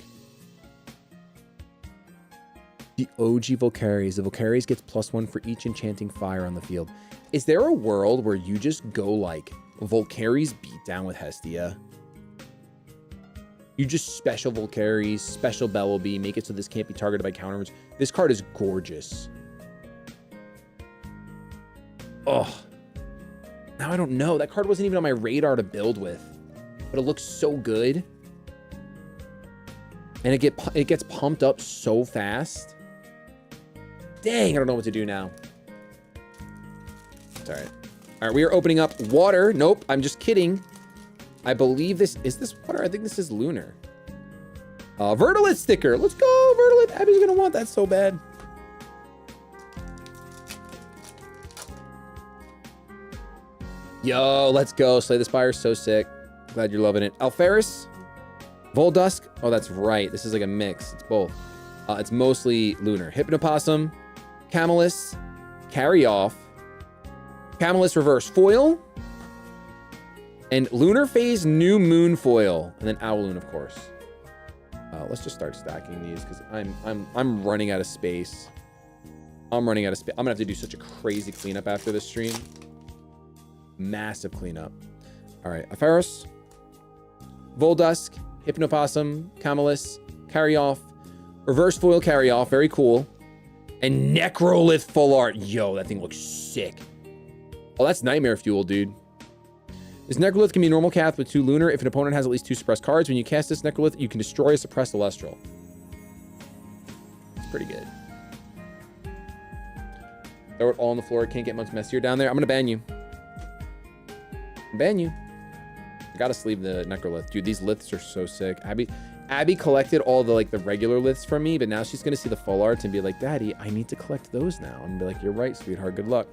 The OG Valkyries. The Valkyries gets +1 for each enchanting fire on the field. Is there a world where you just go like Valkyries beat down with Hestia? You just special Valkyries, special Belobi, make it so this can't be targeted by counters. This card is gorgeous. Oh. Now I don't know. That card wasn't even on my radar to build with, but it looks so good. And it gets pumped up so fast. Dang, I don't know what to do now. It's all right. All right, we are opening up water. Nope, I'm just kidding. I believe this, is this water? I think this is lunar. Vertilith sticker. Let's go, Vertilith. Abby's gonna want that so bad. Yo, let's go. Slay the Spire is so sick. Glad you're loving it. Alferis, Voldusk. Oh, that's right. This is like a mix. It's both. It's mostly lunar. Hypnopossum, Camelus, Carry Off, Camelus Reverse Foil, and Lunar Phase New Moon Foil, and then Owloon, of course. Let's just start stacking these because I'm running out of space. I'm running out of space. I'm gonna have to do such a crazy cleanup after this stream. Massive cleanup. All right, Alferis, Voldusk, Hypnopossum, Camelus, Carry Off, Reverse Foil Carry Off, very cool, and Necrolith Full Art. Yo, that thing looks sick. Oh, that's Nightmare Fuel, dude. This Necrolith can be normal cast with 2 lunar. If an opponent has at least 2 suppressed cards, when you cast this Necrolith, you can destroy a suppressed Celestial. It's pretty good. Throw it all on the floor. Can't get much messier down there. I'm gonna ban you. Ban you. I gotta sleeve the Necrolith. Dude, these liths are so sick. Abby collected all the like the regular liths from me, but now she's gonna see the full arts and be like, Daddy, I need to collect those now. And be like, you're right, sweetheart. Good luck.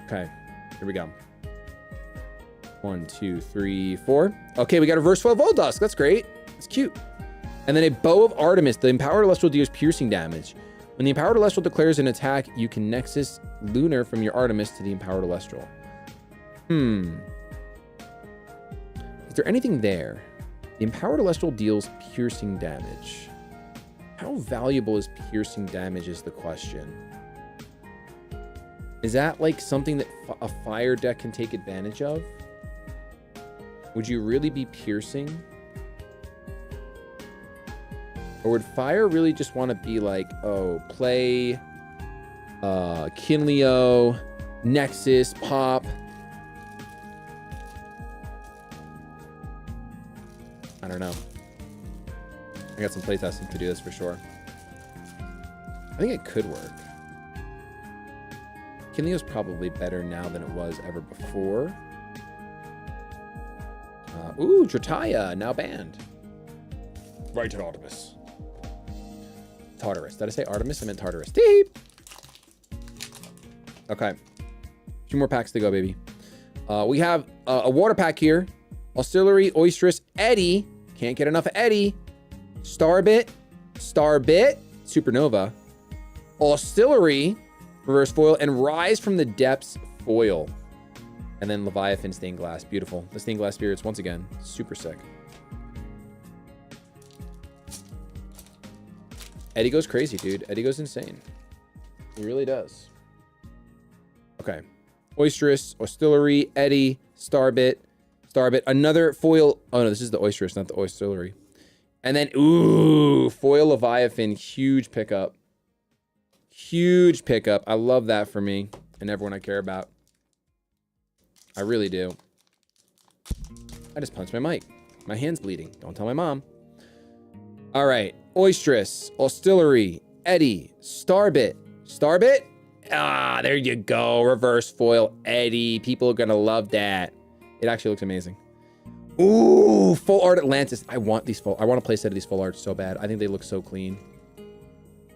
Okay, here we go. 1, 2, 3, 4. Okay, we got a Reverse Foil Voldusk. That's great. It's cute. And then a Bow of Artemis. The Empowered Celestial deals piercing damage. When the Empowered Celestial declares an attack, you can Nexus Lunar from your Artemis to the Empowered Celestial. Is there anything there? The Empowered Celestial deals piercing damage. How valuable is piercing damage is the question. Is that like something that a fire deck can take advantage of? Would you really be piercing? Or would fire really just want to be like, oh, play Kinleo, Nexus, pop? I don't know. I got some playtesting to do this for sure. I think it could work. Kinleo's probably better now than it was ever before. Ooh, Drataya, now banned. Right at Artemis. Tartarus. Did I say Artemis? I meant Tartarus. Deep. Okay. 2 more packs to go, baby. We have a water pack here. Auxiliary, Oysteress, Eddie. Can't get enough of Eddie. Starbit, Supernova. Auxiliary, reverse foil, and Rise from the Depths foil. And then Leviathan stained glass. Beautiful. The stained glass spirits, once again, super sick. Eddie goes crazy, dude. Eddie goes insane. He really does. Okay. Oysteress, Auxiliary, Eddie, Starbit. Another foil. Oh, no, this is the Oysteress, not the Auxiliary. And then, ooh, foil Leviathan. Huge pickup. Huge pickup. I love that for me and everyone I care about. I really do. I just punched my mic. My hand's bleeding. Don't tell my mom. All right. Oysteress, Auxiliary, Eddie, Starbit. Ah, there you go. Reverse foil, Eddie. People are going to love that. It actually looks amazing. Ooh, full art Atlantis. I want a playset of these full arts so bad. I think they look so clean.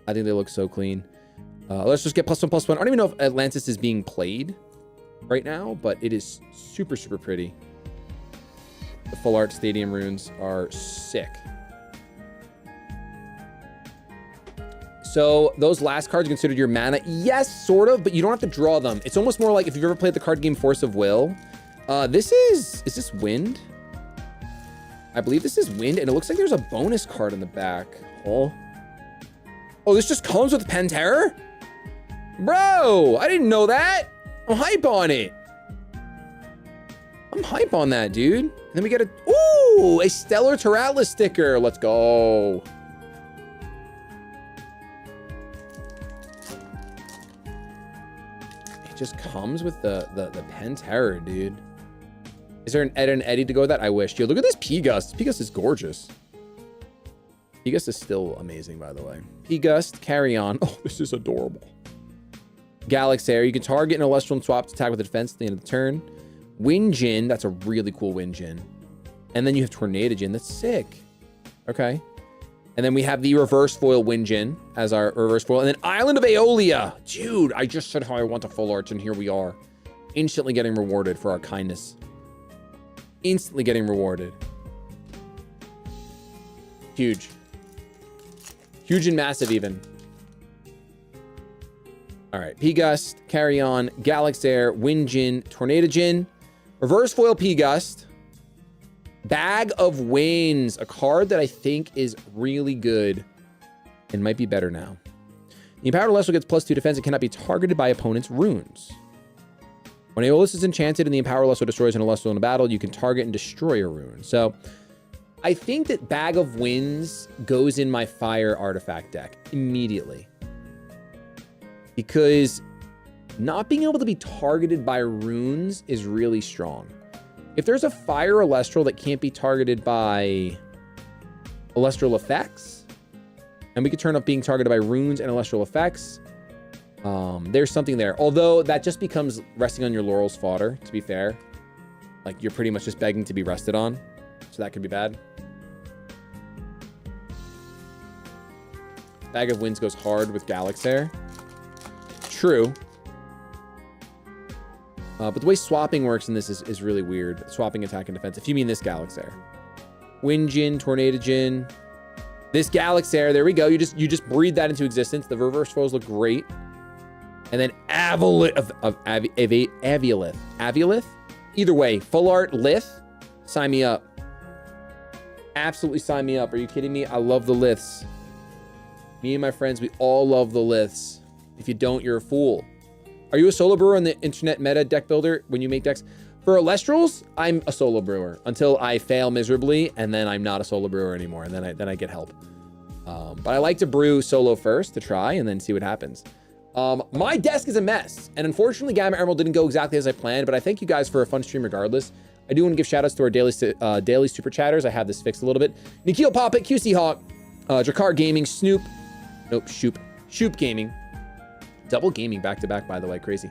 Let's just get +1/+1. I don't even know if Atlantis is being played right now, but it is super, super pretty. The full art stadium runes are sick. So those last cards are considered your mana. Yes, sort of, but you don't have to draw them. It's almost more like if you've ever played the card game Force of Will. Is this Wind? I believe this is Wind, and it looks like there's a bonus card in the back. Oh, this just comes with Pantera? Bro, I didn't know that. I'm hype on it. I'm hype on that, dude. And then we get a Stellar Terratlas sticker. Let's go. It just comes with the Pantera, dude. Is there an Ed and Eddie to go with that? I wish. Yo, look at this P-Gust. P-Gust is gorgeous. P-Gust is still amazing, by the way. P-Gust, Carry On. Oh, this is adorable. Galaxair. You can target an Celestial and swap to attack with a defense at the end of the turn. Windjin. That's a really cool Windjin. And then you have Tornado-Jin. That's sick. Okay. And then we have the reverse foil Windjin as our reverse foil. And then Island of Aeolia. Dude, I just said how I want a full art, and here we are. Instantly getting rewarded for our kindness. Instantly getting rewarded. Huge. Huge and massive even. All right. P-Gust, Carry On, Galaxair, Windjin, Tornado-Jin, reverse foil P-Gust, Bag of Winds, a card that I think is really good and might be better now. The Empowered Celestial gets +2 defense and cannot be targeted by opponent's runes. When Aeolus is enchanted and the Empowered Celestial destroys an Celestial in a battle, you can target and destroy a rune. So I think that Bag of Winds goes in my fire artifact deck immediately. Because not being able to be targeted by runes is really strong. If there's a fire Celestial that can't be targeted by Celestial effects, and we could turn up being targeted by runes and Celestial effects, there's something there. Although that just becomes resting on your laurels fodder, to be fair. Like, you're pretty much just begging to be rested on. So that could be bad. Bag of Winds goes hard with Galaxair. True. But the way swapping works in this is really weird. Swapping attack and defense. If you mean this Galaxair. Windjin, Tornado-Jin. This Galaxair, there we go. You just breathe that into existence. The reverse foils look great. And then Aviolith. Either way, full art Lith. Sign me up. Absolutely sign me up. Are you kidding me? I love the Liths. Me and my friends, we all love the Liths. If you don't, you're a fool. Are you a solo brewer on the internet meta deck builder when you make decks? For Alestrals, I'm a solo brewer until I fail miserably, and then I'm not a solo brewer anymore, and then I get help. But I like to brew solo first to try and then see what happens. My desk is a mess, and unfortunately Gamma Emerald didn't go exactly as I planned, but I thank you guys for a fun stream regardless. I do want to give shout outs to our daily super chatters. I have this fixed a little bit. Nikhil Poppet, QC Hawk, Drakar Gaming, Snoop, nope, Shoop Gaming. Double gaming back to back, by the way, crazy.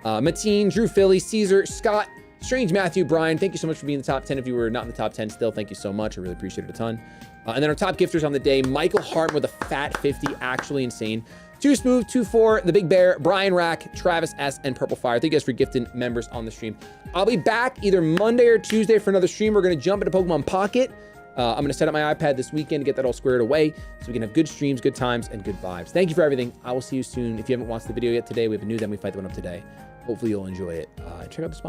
Mateen, Drew Philly, Caesar, Scott, Strange Matthew, Brian, thank you so much for being in the top 10. If you were not in the top 10 still, thank you so much. I really appreciate it a ton. And then our top gifters on the day, Michael Hart with a fat 50, actually insane. Too Smooth, 24, The Big Bear, Brian Rack, Travis S, and Purple Fire. Thank you guys for gifting members on the stream. I'll be back either Monday or Tuesday for another stream. We're gonna jump into Pokemon Pocket. I'm gonna set up my iPad this weekend to get that all squared away so we can have good streams, good times, and good vibes. Thank you for everything. I will see you soon. If you haven't watched the video yet today, we have a new Then We Fight the one up today. Hopefully you'll enjoy it. Check out the sponsor.